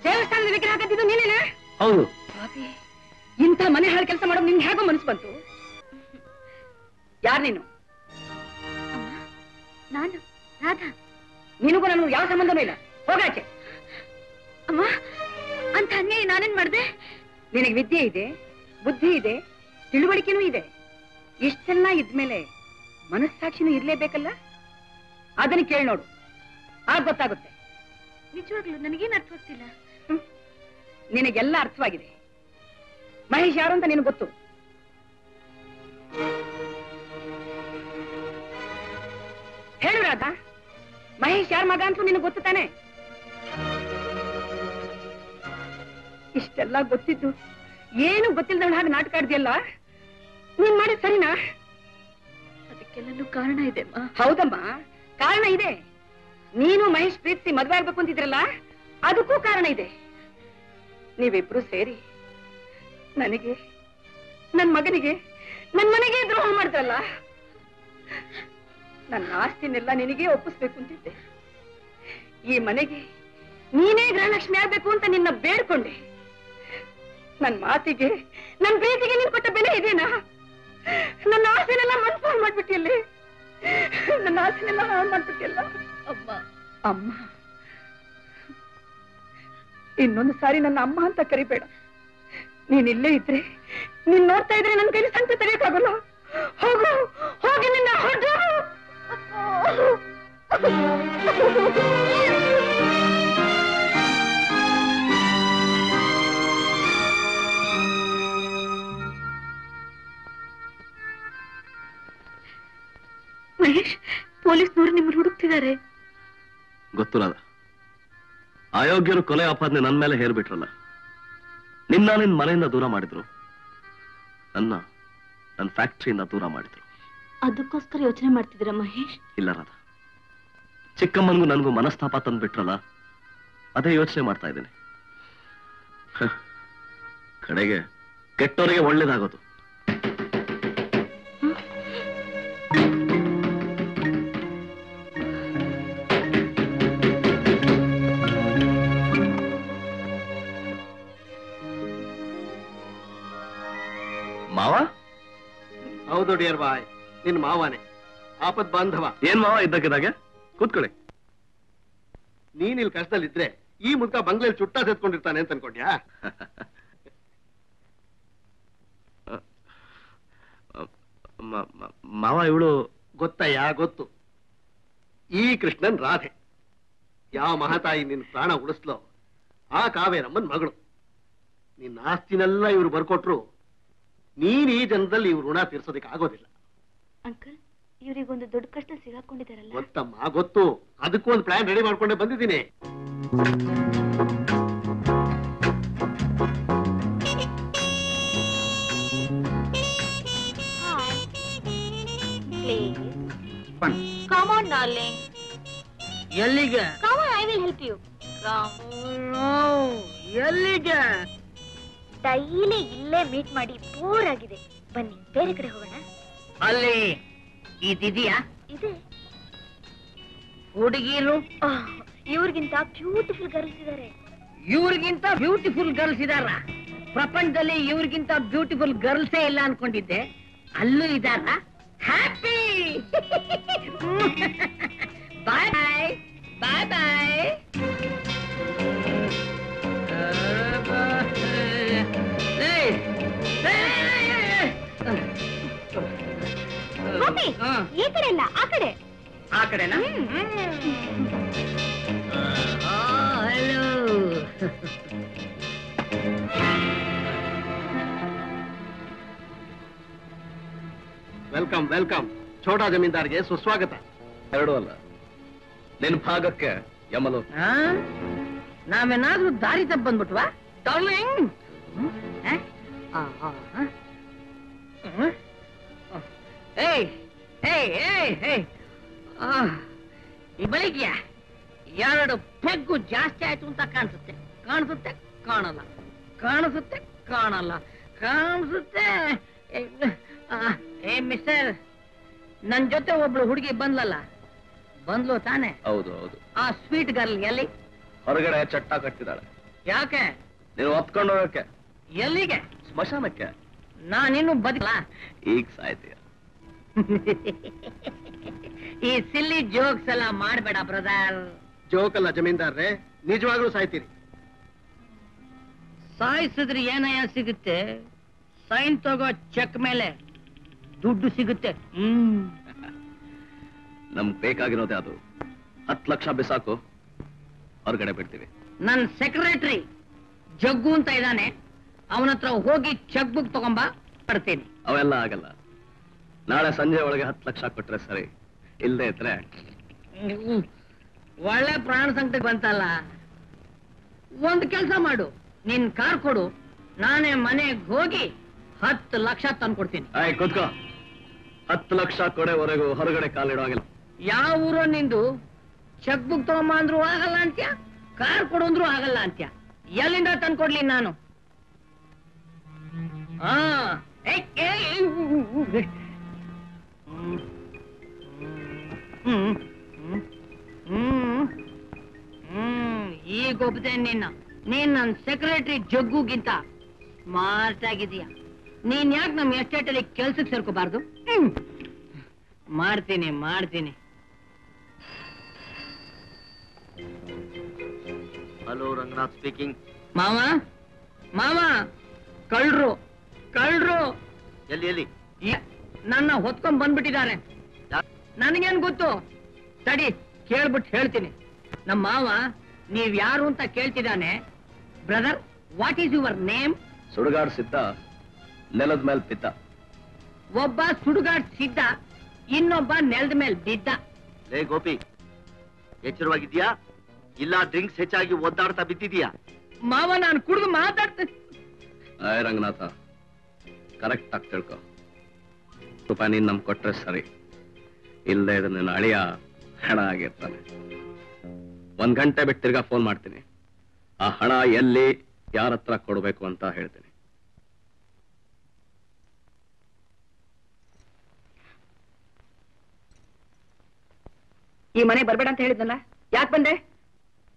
ದೇವಸ್ಥಾನದ ವಿಗ್ರಹ ಹಾಕಿದ್ದು ನೀನೇನಾ? ಹೌದು. ಇಂಥ ಮನೆ ಹಾಳು ಕೆಲಸ ಮಾಡೋದು ನಿನ್ಗೆ ಹೇಗೋ ಮನಸ್ಸು ಬಂತು? ಯಾರು ನೀನು? ನಾನು ರಾಧಾ. ನಿನಗೂ ನನಗೂ ಯಾವ ಸಂಬಂಧನೂ ಇಲ್ಲ. ಹೋಗಾಚೆ. ಅಮ್ಮ, ಅಂತ ಅನ್ಯಾಯ ನಾನೇನ್ ಮಾಡ್ದೆ? ನಿನಗೆ ವಿದ್ಯೆ ಇದೆ, ಬುದ್ಧಿ ಇದೆ, ತಿಳುವಳಿಕೆನೂ ಇದೆ. ಇಷ್ಟೆಲ್ಲ ಇದ್ಮೇಲೆ ಮನಸ್ಸಾಕ್ಷಿನೂ ಇರ್ಲೇಬೇಕಲ್ಲ? ಅದನ್ನ ಕೇಳಿ ನೋಡು, ಆಗ ಗೊತ್ತಾಗುತ್ತೆ. ನಿಜವಾಗ್ಲು ನನಗೇನು ಅರ್ಥವಾಗ್ತಿಲ್ಲ. ನಿನಗೆಲ್ಲ ಅರ್ಥವಾಗಿದೆ. ಮಹೇಶ್ ಯಾರು ಅಂತ ನಿನಗೆ ಗೊತ್ತು. ಹೇಳು ರಾಧಾ, ಮಹೇಶ್ ಯಾರ ಮಗ ಅಂತ ನಿನಗೆ ಗೊತ್ತು ತಾನೆ? ಇಷ್ಟೆಲ್ಲ ಗೊತ್ತಿದ್ದು ಏನು ಗೊತ್ತಿಲ್ಲದ ಹಾಗೆ ನಾಟಕ ಆಡ್ದಿಯಲ್ಲ, ನೀನ್ ಮಾಡಿದ್ ಸರಿನಾ? ಅದಕ್ಕೆಲ್ಲೂ ಕಾರಣ ಇದೆ. ಹೌದಮ್ಮ, ಕಾರಣ ಇದೆ. ನೀನು ಮಹೇಶ್ ಪ್ರೀತಿಸಿ ಮದುವೆ ಆಗ್ಬೇಕು ಅಂತಿದ್ರಲ್ಲ, ಅದಕ್ಕೂ ಕಾರಣ ಇದೆ. ನೀವಿಬ್ರು ಸೇರಿ ನನಗೆ, ನನ್ ಮಗನಿಗೆ, ನನ್ ಮನೆಗೆ ದ್ರೋಹ ಮಾಡಿದ್ರಲ್ಲ. ನನ್ನ ಆಸ್ತಿನೆಲ್ಲ ನಿನಗೆ ಒಪ್ಪಿಸ್ಬೇಕು ಅಂತಿದ್ದೆ. ಈ ಮನೆಗೆ ನೀನೇ ಗೃಹಲಕ್ಷ್ಮಿ ಆಗ್ಬೇಕು ಅಂತ ನಿನ್ನ ಬೇಡ್ಕೊಂಡೆ. ನನ್ ಮಾತಿಗೆ, ನನ್ ಪ್ರೀತಿಗೆ ನೀನ್ ಕೊಟ್ಟ ಬೆಲೆ ಇದೇನಾ? ನನ್ನ ಆಸೆನೆಲ್ಲ ಮನ್ಸು ಮಾಡ್ಬಿಟ್ಟಿಯಲ್ಲಿ, ನನ್ನ ಆಸೆನೆಲ್ಲ ಹಾಳು ಮಾಡ್ಬಿಟ್ಟಿಲ್ಲ. ಅಮ್ಮ ಅಮ್ಮ, ಇನ್ನೊಂದು ಸಾರಿ ನನ್ನ ಅಮ್ಮ ಅಂತ ಕರಿಬೇಡ. ನೀನ್ ಇಲ್ಲೇ ಇದ್ರೆ, ನೀನ್ ನೋಡ್ತಾ ಇದ್ರೆ ನನ್ನ ಕೈಲಿ ಸಂಕಟ ತೆರೆಯಕ್ಕಾಗಲ್ಲ. ಹೋಗು, ಹೋಗಿ ನಿನ್ನ ಹೊರಟು. ಮಹೇಶ್, ಪೊಲೀಸ್ನವರು ನಿಮ್ಮನ್ನು ಹುಡುಕ್ತಿದ್ದಾರೆ. ಗೊತ್ತು ರಾಧ. ಅಯೋಗ್ಯರು ಕೊಲೆ ಆಪಾದನೆ ನನ್ನ ಮೇಲೆ ಹೇರ್ಬಿಟ್ರಲ್ಲ. ನಿನ್ನ ಮನೆಯಿಂದ ದೂರ ಮಾಡಿದ್ರು, ನನ್ನ ಫ್ಯಾಕ್ಟ್ರಿಯಿಂದ ದೂರ ಮಾಡಿದ್ರು. ಅದಕ್ಕೋಸ್ಕರ ಯೋಚನೆ ಮಾಡ್ತಿದ್ದೀರಾ ಮಹೇಶ್? ಇಲ್ಲ ರಾಧ, ಚಿಕ್ಕಮ್ಮನಿಗೂ ನನಗೂ ಮನಸ್ತಾಪ ತಂದ್ಬಿಟ್ರಲ್ಲ, ಅದೇ ಯೋಚನೆ ಮಾಡ್ತಾ ಇದ್ದೇನೆ. ಕಡೆಗೆ ಕೆಟ್ಟವರಿಗೆ ಒಳ್ಳೇದಾಗೋದು. ಮಾವ? ಹೌದು ಡಿಯರ್ ಬಾಯ್, ನಿನ್ ಮಾವನೇ, ಆಪತ್ ಬಾಂಧವ. ಏನ್ ಮಾವ ಇದ್ದಕ್ಕಿದ್ದಾಗೆ ಕೂತ್ಕೊಳ್ಳಿ. ನೀನ್ ಇಲ್ಲಿ ಕಷ್ಟದಲ್ಲಿದ್ರೆ ಈ ಮುದ್ಕ ಬಂಗ್ಲೆಯಲ್ಲಿ ಚುಟ್ಟ ಸೇತ್ಕೊಂಡಿರ್ತಾನೆ ಅಂತ ಅನ್ಕೊಂಡ್ಯಾ? ಮಾವ ಇವಳು ಗೊತ್ತಯ್ಯ, ಗೊತ್ತು. ಈ ಕೃಷ್ಣನ್ ರಾಧೆ. ಯಾವ ಮಹಾತಾಯಿ ನಿನ್ ಪ್ರಾಣ ಉಳಿಸ್ಲೋ ಆ ಕಾವೇರಮ್ಮನ್ ಮಗಳು. ನಿನ್ನ ಆಸ್ತಿನೆಲ್ಲ ಇವ್ರು ಬರ್ಕೊಟ್ರು ನೀನ್ ಈ ಜನದಲ್ಲಿ ಇವ್ರು ಋಣ ತೀರ್ಸೋದಕ್ಕೆ ಆಗೋದಿಲ್ಲ. ಅಂಕಲ್, ಇವ್ರಿಗೊಂದು ದೊಡ್ಡ ಕಷ್ಟ ಸಿಗಾಕೊಂಡಿದಾರಲ್ಲ. ಗೊತ್ತಮ್ಮ, ಗೊತ್ತು. ಅದಕ್ಕೂ ಒಂದು ಪ್ಲಾನ್ ರೆಡಿ ಮಾಡ್ಕೊಂಡೆ ಬಂದಿದ್ದೀನಿ. Come on, darling. ಎಲ್ಲಿಗೆ? Come on, I will help you. ಎಲ್ಲಿಗೆ? ಡೈಲಿ ಇಲ್ಲೇ ಮೀಟ್ ಮಾಡಿ ಬೋರ್ ಆಗಿದೆ. ಬನ್ನಿ ಬೇರೆ ಕಡೆ ಹೋಗೋಣ. ಅಲ್ಲಿ ಇದಿದೆಯಾ? ಇದೆ. ಹುಡುಗಿರು ಇವ್ರಿಗಿಂತ ಬ್ಯೂಟಿಫುಲ್ ಗರ್ಲ್ಸ್ ಇದಾರೆ. ಇವ್ರಿಗಿಂತ ಬ್ಯೂಟಿಫುಲ್ ಗರ್ಲ್ಸ್ ಇದಾರ? ಪ್ರಪಂಚದಲ್ಲಿ ಇವ್ರಿಗಿಂತ ಬ್ಯೂಟಿಫುಲ್ ಗರ್ಲ್ಸೇ ಇಲ್ಲ ಅನ್ಕೊಂಡಿದ್ದೆ. ಅಲ್ಲೂ ಇದಾರ? ಹ್ಯಾಪಿ. ಬಾಯ್ ಬಾಯ್ ಬಾಯ್ ಬಾಯ್. ಗೋಪಿ, ಈ ಕಡೆ ಇಲ್ಲ, ಆ ಕಡೆ. ಆ ಕಡೆನಾ? ಹಲೋ. Welcome welcome. ಛೋಟಾ ಜಮೀನ್ದಾರ್ಗೆ ಸುಸ್ವಾಗತ. ಎರಡೂ ಅಲ್ಲ, ನಿನ್ ಭಾಗಕ್ಕೆ ಯಮಲು. ನಾವೇನಾದ್ರೂ ದಾರಿ ತಪ್ಪ ಬಂದ್ಬಿಟ್ವಾ ಡಾರ್ಲಿಂಗ್? ಈ ಬೆಳಿಗ್ಗೆ ಎರಡು ಪೆಗ್ಗು ಜಾಸ್ತಿ ಆಯ್ತು ಅಂತ ಕಾಣಿಸುತ್ತೆ. ಕಾಣಿಸುತ್ತೆ ಕಾಣಲ್ಲ, ಕಾಣಿಸುತ್ತೆ ಕಾಣಲ್ಲ, ಕಾಣಿಸುತ್ತೆ. ಏ ಮಿಸ್ಟರ್, ನನ್ ಜೊತೆ ಒಬ್ಳು ಹುಡುಗಿ ಬಂದ್ಲಲ್ಲ, ಬಂದ್ಲು ತಾನೆ? ಹೌದು ಹೌದು. ಆ ಸ್ವೀಟ್ ಗರ್ಲ್ ಎಲ್ಲಿ? ಹೊರಗಡೆ ಚಟ್ಟ ಕಟ್ಟಿದಾಳೆ. ಯಾಕೆ? ನೀನು ಹೊತ್ಕೊಂಡು ಹೋಗಕ್ಕೆ. ಎಲ್ಲಿಗೆ? ಸ್ಮಶಾನಕ್ಕೆ. ನಾನಿನ್ನು ಬದುಕಲ್ಲ. ಈಗ ಸಾಯ್ತೀಯ. ಈ ಸಿಲ್ಲಿ ಜೋಕ್ಸ್ ಎಲ್ಲ ಮಾಡ್ಬೇಡ ಬ್ರದರ್. ಜೋಕಲ್ಲ ಜಮೀನ್ದಾರ್ರೆ, ನಿಜವಾಗ್ಲೂ ಸಾಯ್ತೀರಿ. ಸಾಯಿಸಿದ್ರೆ ಏನಯ್ಯ ಸಿಗುತ್ತೆ? ಸೈನ್ ತಗೋ ಚೆಕ್ ಮೇಲೆ ದುಡ್ಡು ಸಿಗುತ್ತೆ. ನಮ್ಗ್ ಬೇಕಾಗಿರೋದೇ ಅದು. 10 ಲಕ್ಷ ಬಿಸಾಕು, ಹೊರಗಡೆ ಬಿಡ್ತೀವಿ. ನನ್ ಸೆಕ್ರೆಟರಿ ಜಗ್ಗು ಅಂತ ಇದ್ದಾನೆ, ಅವನ ಹತ್ರ ಹೋಗಿ ಚೆಕ್ ಬುಕ್ ತಗೊಂಬ, ಬರ್ತೀನಿ. ಅವೆಲ್ಲ ಆಗಲ್ಲ. ನಾಳೆ ಸಂಜೆ ಒಳಗೆ 10 ಲಕ್ಷ ಕೊಟ್ರೆ ಸರಿ, ಇಲ್ಲದೆ ಇದ್ರೆ ಒಳ್ಳೆ ಪ್ರಾಣ ಸಂಕಟ ಬಂತಲ್ಲ. ಒಂದ್ ಕೆಲ್ಸ ಮಾಡು, ನಿನ್ ಕಾರ್ ಕೊಡು, ನಾನೇ ಮನೆಗೆ ಹೋಗಿ 10 ಲಕ್ಷ ತಂದ್ಕೊಡ್ತೀನಿ. ಆಯ್ ಕೂತ್ಕೋ. 10 ಲಕ್ಷ ಕೊಡೆವರೆಗೂ ಹೊರಗಡೆ ಕಾಲಿಡುವಾಗಿಲ್ಲ. ಯಾವ ಊರೋ ನಿಂದು? ಚೆಕ್ ಬುಕ್ ತಗೊಂಬ ಅಂದ್ರು ಆಗಲ್ಲ ಅಂತ್ಯ, ಕಾರ್ ಕೊಡು ಅಂದ್ರು ಆಗಲ್ಲ ಅಂತ್ಯ. ಎಲ್ಲಿಂದ ತಂದ್ಕೊಡ್ಲಿ ನಾನು? ಈಗ ಒಬ್ಬದೆ ನಿನ್ನ. ನೀನ್ ನನ್ ಸೆಕ್ರೆಟರಿ ಜಗ್ಗುಗಿಂತ ಸ್ಮಾರ್ಟ್ ಆಗಿದೀಯ. ನೀನ್ ಯಾಕೆ ನಮ್ ಎಸ್ಟೇಟ್ ಅಲ್ಲಿ ಕೆಲ್ಸಕ್ಕೆ ಸೇರ್ಕೋಬಾರ್ದು? ಮಾಡ್ತೀನಿ ಮಾಡ್ತೀನಿ. Hello, Ranganath speaking. ಮಾವ ಮಾವ, ಕಳ್ರು ಕಳ್ರು ಎಲ್ಲಿ ಎಲ್ಲಿ? ನನ್ನ ಹೊತ್ಕೊಂಡ್ ಬಂದ್ಬಿಟ್ಟಿದ್ದಾರೆ. ನನಗೇನ್ ಗೊತ್ತು? ತಡಿ, ಕೇಳ್ಬಿಟ್ಟು ಹೇಳ್ತೀನಿ. ನಮ್ಮ ಮಾವ ನೀವ್ ಯಾರು ಅಂತ ಕೇಳ್ತಿದ್ದಾನೆ. Brother, what is your name? ಸುಡುಗಾಡ್ ಸಿದ್ದ, ನೆಲದ ಮೇಲೆ ಬಿದ್ದ. ಒಬ್ಬ ಸುಡುಗಾಡ್ ಸಿದ್ದ, ಇನ್ನೊಬ್ಬ ನೆಲದ ಮೇಲೆ ಬಿದ್ದ. ಲೇ ಗೋಪಿ, ಎಚ್ಚರವಾಗಿದ್ಯಾ? ಇಲ್ಲ ಡ್ರಿಂಕ್ಸ್ ಹೆಚ್ಚಾಗಿ ಒದ್ದಾಡ್ತಾ ಬಿದ್ದಿದ್ಯಾ? ಮಾವ, ನಾನು ಕುಡಿದು ಮಾತಾಡ್ತೀನಿ. ರಂಗನಾಥ, ಕರೆಕ್ಟ್ ಆಗಿ ತಿಳ್ಕೊ. ರೂಪಾಯಿ ನೀನ್ ನಮ್ಗೆ ಕೊಟ್ರೆ ಸರಿ, ಇಲ್ಲದೆ ಇದು ನಿನ್ನ ಅಳಿಯ ಹಣ ಆಗಿರ್ತಾನೆ. 1 ಗಂಟೆ ಬಿಟ್ಟು ತಿರ್ಗಾ ಫೋನ್ ಮಾಡ್ತೀನಿ. ಆ ಹಣ ಎಲ್ಲಿ, ಯಾರ ಹತ್ರ ಕೊಡ್ಬೇಕು ಅಂತ ಹೇಳ್ತೀನಿ. ಈ ಮನೆ ಬರ್ಬೇಡ ಅಂತ ಹೇಳಿದ್ನಲ್ಲ, ಯಾಕೆ ಬಂದೆ?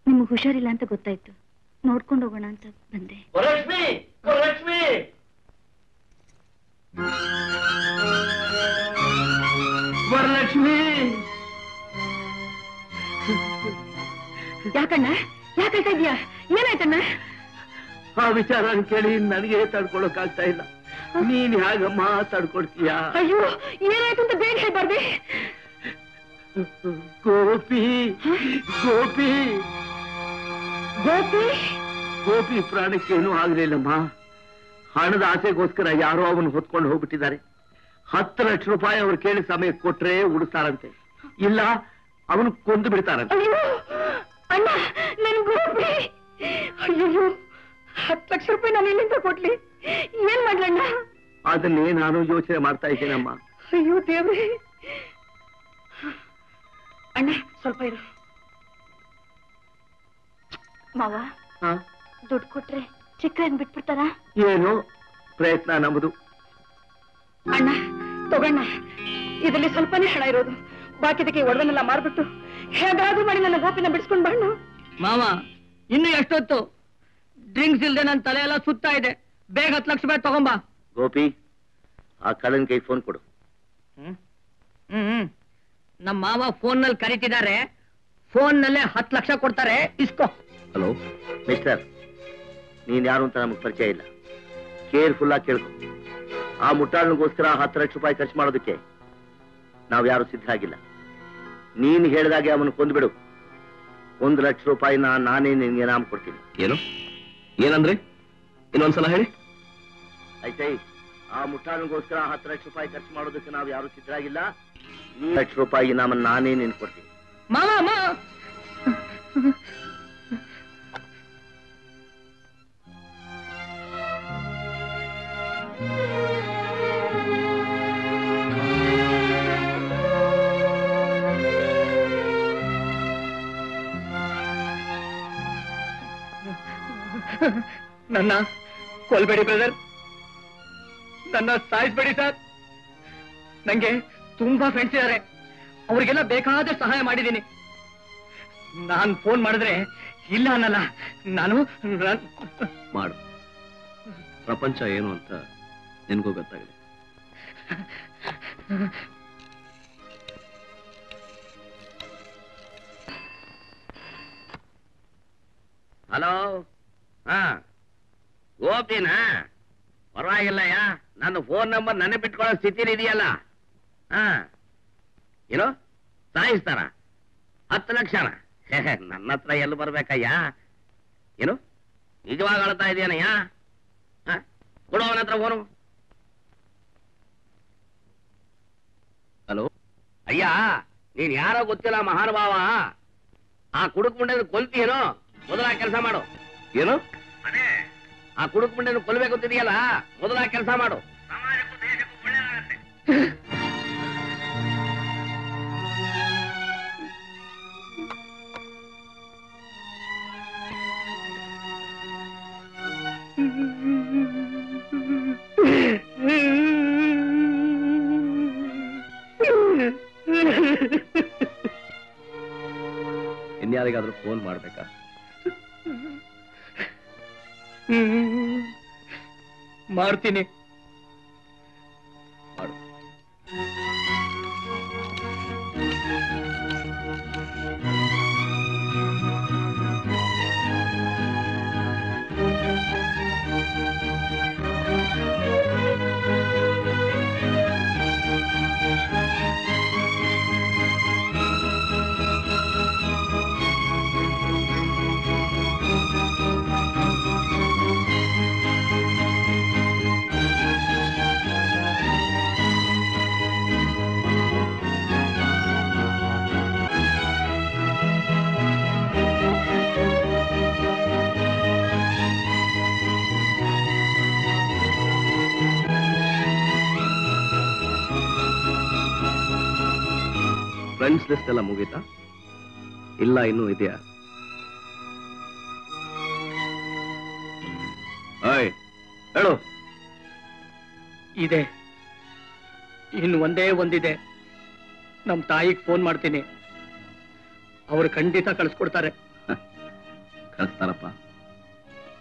ನಿಮ್ಗೆ ಹುಷಾರಿಲ್ಲ ಅಂತ ಗೊತ್ತಾಯ್ತು, ನೋಡ್ಕೊಂಡು ಹೋಗೋಣ ಅಂತ ಬಂದೆ. ವರಲಕ್ಷ್ಮಿ, ವರಲಕ್ಷ್ಮಿ. ವರಲಕ್ಷ್ಮಿ, ಯಾಕಣ್ಣ ಯಾಕಾಯ್ತಾ ಇದೀಯಾ? ಏನಾಯ್ತಣ್ಣ? ಆ ವಿಚಾರ ಕೇಳಿ ನನಗೆ ತಡ್ಕೊಳಕ್ಕಾಗ್ತಾ ಇಲ್ಲ. ನೀನ್ ಹೇಗಮ್ಮ ತಡ್ಕೊಡ್ತೀಯ? ಅಯ್ಯೋ, ಏನಾಯ್ತು ಅಂತ ಬೇಗ ಹೇಳ್ಬಾರ್ದೆ. ಗೋಪಿ ಗೋಪಿ ಗೋಪಿ ಗೋಪಿ ಪ್ರಾಣಕ್ಕೇನೂ ಆಗ್ಲಿಲ್ಲಮ್ಮ. ಹಣದ ಆಸೆಗೋಸ್ಕರ ಯಾರೋ ಅವನು ಹೊತ್ಕೊಂಡು ಹೋಗ್ಬಿಟ್ಟಿದ್ದಾರೆ. 10 ಲಕ್ಷ ರೂಪಾಯಿ ಅವ್ರು ಕೇಳಿ ಸಮಯ ಕೊಟ್ರೆ ಉಳಿಸ್ತಾರಂತೆ, ಇಲ್ಲ ಅವನು ಕೊಂದು ಬಿಡ್ತಾರಂತೆ. ಅಯ್ಯೋ ಅಣ್ಣ, ನನ್ ಗೋಪಿ. ಅಯ್ಯೋ, 10 ಲಕ್ಷ ರೂಪಾಯಿ ನಾನು ಎಲ್ಲಿಂದ ಕೊಡ್ಲಿ? ಏನ್ ಮಾಡ್ಲಣ್ಣ? ಅದನ್ನೇ ನಾನು ಯೋಚನೆ ಮಾಡ್ತಾ ಇದ್ದೇನಮ್ಮ. ಅಯ್ಯೋ ದೇವ್ರೆ. ಅಣ್ಣ ಸ್ವಲ್ಪ ಇರು. ಮಾವ, ದುಡ್ಡು ಕೊಟ್ರೆ ಚಿಕ್ಕ ಬಿಟ್ಬಿಡ್ತಾರ? ಏನು ಪ್ರಯತ್ನ ನಮ್ಮದು. ಅಣ್ಣ ತಗೊಣ್ಣ, ಇದರಲ್ಲಿ ಸ್ವಲ್ಪನೇ ಹಣ ಇರೋದು. ಬಾಕಿದಕ್ಕೆ ಒಡವೆನೆಲ್ಲ ಮಾರ್ಬಿಟ್ಟು ಹೇಗಾದ್ರೂ ಮಾಡಿ ನನ್ನ ಗೋಪಿನ ಬಿಡಿಸ್ಕೊಂಡ್ ಬಣ್ಣ. ಮಾವ, ಇನ್ನು ಎಷ್ಟೊತ್ತು? ಡ್ರಿಂಕ್ಸ್ ಇಲ್ದೆ ನನ್ನ ತಲೆ ಎಲ್ಲ ಸುತ್ತಾ ಇದೆ. ಬೇಗ 10 ಲಕ್ಷ ರೂಪಾಯಿ ತಗೊಂಬಾ. ಗೋಪಿ, ಆ ಕಳ್ಳನ್ ಕೈ ಫೋನ್ ಕೊಡು. ನಮ್ಮ ಮಾವ ಫೋನ್ ನಲ್ಲಿ ಕರೀತಿದ್ದಾರೆ. ಫೋನ್ ನಲ್ಲೇ 10 ಲಕ್ಷ ಕೊಡ್ತಾರೆ, ಇಸ್ಕೋ. ಹಲೋ ಮಿಸ್ಟರ್, ನೀನ್ ಯಾರು ಅಂತ ನಮಗ್ ಪರಿಚಯ ಇಲ್ಲ. ಕೇರ್ಫುಲ್ ಆಗಿ ಕೇಳ್ಕೊ. ಆ ಮುಟ್ಟಾಳನಿಗೋಸ್ಕರ 10 ಲಕ್ಷ ರೂಪಾಯಿ ಖರ್ಚು ಮಾಡೋದಕ್ಕೆ ನಾವ್ ಯಾರು ಸಿದ್ಧ ಆಗಿಲ್ಲ. ನೀನ್ ಹೇಳಿದಾಗೆ ಅವನು ಕೊಂದ್ಬಿಡು. 1 ಲಕ್ಷ ರೂಪಾಯಿನ ನಾನೇ ನಿನ್ಗೆ ನಾಮ ಕೊಡ್ತೀನಿ. ಏನು ಏನಂದ್ರೆ? ಇನ್ನೊಂದ್ಸಲ ಹೇಳಿ. ಆಯ್ತೈ, ಆ ಮುಟ್ಟಾಳನಿಗೋಸ್ಕರ 10 ಲಕ್ಷ ರೂಪಾಯಿ ಖರ್ಚು ಮಾಡೋದಕ್ಕೆ ನಾವ್ ಯಾರು ಸಿದ್ಧರಾಗಿಲ್ಲ. 1 ಲಕ್ಷ ರೂಪಾಯಿ ನಾಮ ನಾನೇ ನಿನ್ ಕೊಡ್ತೀನಿ. ಮಾವ ನನ್ನ ಕೊಲ್ಬೇಡಿ ಬ್ರದರ್, ನನ್ನ ಸಾಯಿಸ್ಬೇಡಿ ಸರ್. ನಂಗೆ ತುಂಬಾ ಫ್ರೆಂಡ್ಸ್ ಇದ್ದಾರೆ, ಅವ್ರಿಗೆಲ್ಲ ಬೇಕಾದ ಸಹಾಯ ಮಾಡಿದ್ದೀನಿ. ನಾನ್ ಫೋನ್ ಮಾಡಿದ್ರೆ ಇಲ್ಲ ಅನ್ನಲ್ಲ. ನಾನು ಮಾಡು. ಪ್ರಪಂಚ ಏನು ಅಂತ ನಿನ್ಗೂ ಗೊತ್ತಾಗಲಿ. ಹಲೋ, ಗೋಪಿನಾ? ಪರವಾಗಿಲ್ಲಯ್ಯ, ನನ್ನ ಫೋನ್ ನಂಬರ್ ನನಗೆ ಬಿಟ್ಕೊಳ್ಳೋ ಸ್ಥಿತಿಲಿ ಇದೆಯಲ್ಲ. ಏನು ಸಾಯಿಸ್ತಾರ? 10 ಲಕ್ಷನ? ನನ್ನ ಹತ್ರ ಎಲ್ಲಿ ಬರ್ಬೇಕಯ್ಯ? ಏನು ನಿಜವಾಗ ಅಳ್ತಾ ಇದೆಯನಯ್ಯ? ಕೊಡು ಅವನ ಹತ್ರ ಫೋನು. ಹಲೋ ಅಯ್ಯ, ನೀನ್ ಯಾರೋ ಗೊತ್ತಿಲ್ಲ ಮಹಾನುಭಾವ. ಆ ಕುಡುಕ್ ಮುಂಡೆ ಕೊಲ್ತೀಯೇನೋ? ಮೊದಲ ಕೆಲಸ ಮಾಡು. ಏನು? ಆ ಕುಡುಕ್ ಮುಂಡೆ ಕೊಲ್ಬೇಕು ಅಂತಿದೆಯಲ್ಲ, ಮೊದಲ ಕೆಲಸ ಮಾಡು. ಸಮಾಜಕ್ಕೂ ದೇಶಕ್ಕೂ ಒಳ್ಳೇದಾಗತ್ತೆ. ಇನ್ಯಾರಿಗಾದ್ರೂ ಫೋನ್ ಮಾಡ್ಬೇಕಾ? ಮಾಡ್ತೀನಿ. ಮಾಡು. ಫ್ರೆಂಡ್ಸ್ ಲಿಸ್ಟ್ ಎಲ್ಲ ಮುಗೀತಾ? ಇಲ್ಲ ಇನ್ನೂ ಇದೆಯಾ? ಹೇಳು. ಇದೆ, ಇನ್ನು ಒಂದೇ ಒಂದಿದೆ. ನಮ್ ತಾಯಿಗೆ ಫೋನ್ ಮಾಡ್ತೀನಿ, ಅವ್ರು ಖಂಡಿತ ಕಳಿಸ್ಕೊಡ್ತಾರೆ. ಕಳಿಸ್ತಾರಪ್ಪ,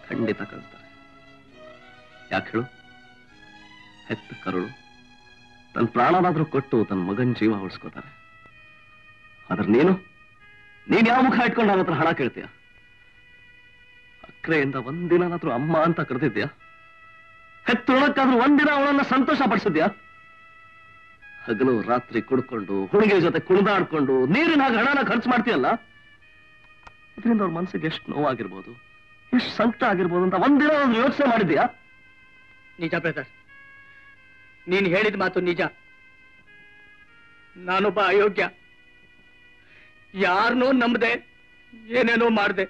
ಖಂಡಿತ ಕಳಿಸ್ತಾರೆ. ಯಾಕೆ ಹೇಳು? ಹೆತ್ತ ಕರುಳು ತನ್ನ ಪ್ರಾಣನಾದ್ರೂ ಕೊಟ್ಟು ತನ್ನ ಮಗನ್ ಜೀವ ಉಳಿಸ್ಕೋತಾರೆ. ಆದ್ರೆ ನೀನು ಯಾವ ಮುಖ ಇಟ್ಕೊಂಡು ಅವ್ರ ಹತ್ರ ಹಣ ಕೇಳ್ತೀಯ? ಸಕ್ಕರೆಯಿಂದ ಒಂದಿನಾದ್ರೂ ಅಮ್ಮ ಅಂತ ಕರೆದಿದ್ಯಾ? ಹೆತ್ತೊಳಕ್ಕಾದ್ರೂ ಒಂದಿನ ಅವಳನ್ನ ಸಂತೋಷ ಪಡಿಸಿದ್ಯಾ? ಹಗಲು ರಾತ್ರಿ ಕುಡ್ಕೊಂಡು ಹುಡುಗಿ ಜೊತೆ ಕುಣಿದಾಡ್ಕೊಂಡು ನೀರಿನಾಗ ಹಣನ ಖರ್ಚು ಮಾಡ್ತೀಯಲ್ಲ, ಇದರಿಂದ ಅವ್ರ ಮನಸ್ಸಿಗೆ ಎಷ್ಟು ನೋವಾಗಿರ್ಬೋದು, ಎಷ್ಟು ಸಂಕಟ ಆಗಿರ್ಬೋದು ಅಂತ ಒಂದಿನ ಯೋಚನೆ ಮಾಡಿದ್ಯಾ? ನಿಜ ಬ್ರದರ್, ನೀನ್ ಹೇಳಿದ ಮಾತು ನಿಜ. ನಾನೊಬ್ಬ ಅಯೋಗ್ಯ, ಯಾರನ್ನೋ ನಂಬದೆ ಏನೇನೋ ಮಾಡ್ದೆ.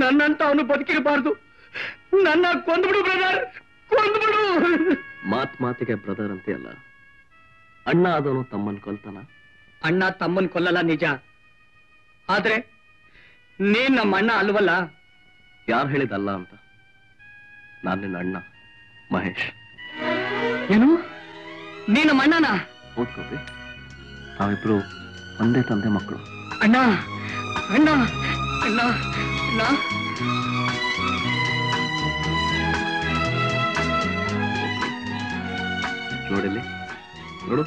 ನನ್ನಂತ ಅವನು ಬದುಕಿರಬಾರ್ದು. ನನ್ನ ಕೊಂದ್ಬಿಡು ಬ್ರದರ್, ಕೊಂದ್ಬಿಡು. ಮಾತಿಗೆ ಬ್ರದರ್ ಅಂತೆಯಲ್ಲ, ಅಣ್ಣ ಆದವನು ತಮ್ಮನ್ ಕೊಲ್ತಾನ? ಅಣ್ಣ ತಮ್ಮನ್ ಕೊಲ್ಲಲ್ಲ ನಿಜ, ಆದ್ರೆ ನೀನ್ ನಮ್ಮ ಅಣ್ಣ ಅಲ್ವಲ್ಲ. ಯಾರು ಹೇಳಿದಲ್ಲ ಅಂತ? ನಾನು ನಿನ್ನ ಅಣ್ಣ ಮಹೇಶ್. ಏನು? ನೀ ನಮ್ಮ ಅಣ್ಣನ? ಓದ್ಕೋಬಿ, ನಾವಿಬ್ರು ಒಂದೇ ತಂದೆ ಮಕ್ಕಳು. ಅಣ್ಣ ಅಣ್ಣ ಅಣ್ಣ ಅಣ್ಣ. ನೋಡಿಲ್ಲಿ ನೋಡು,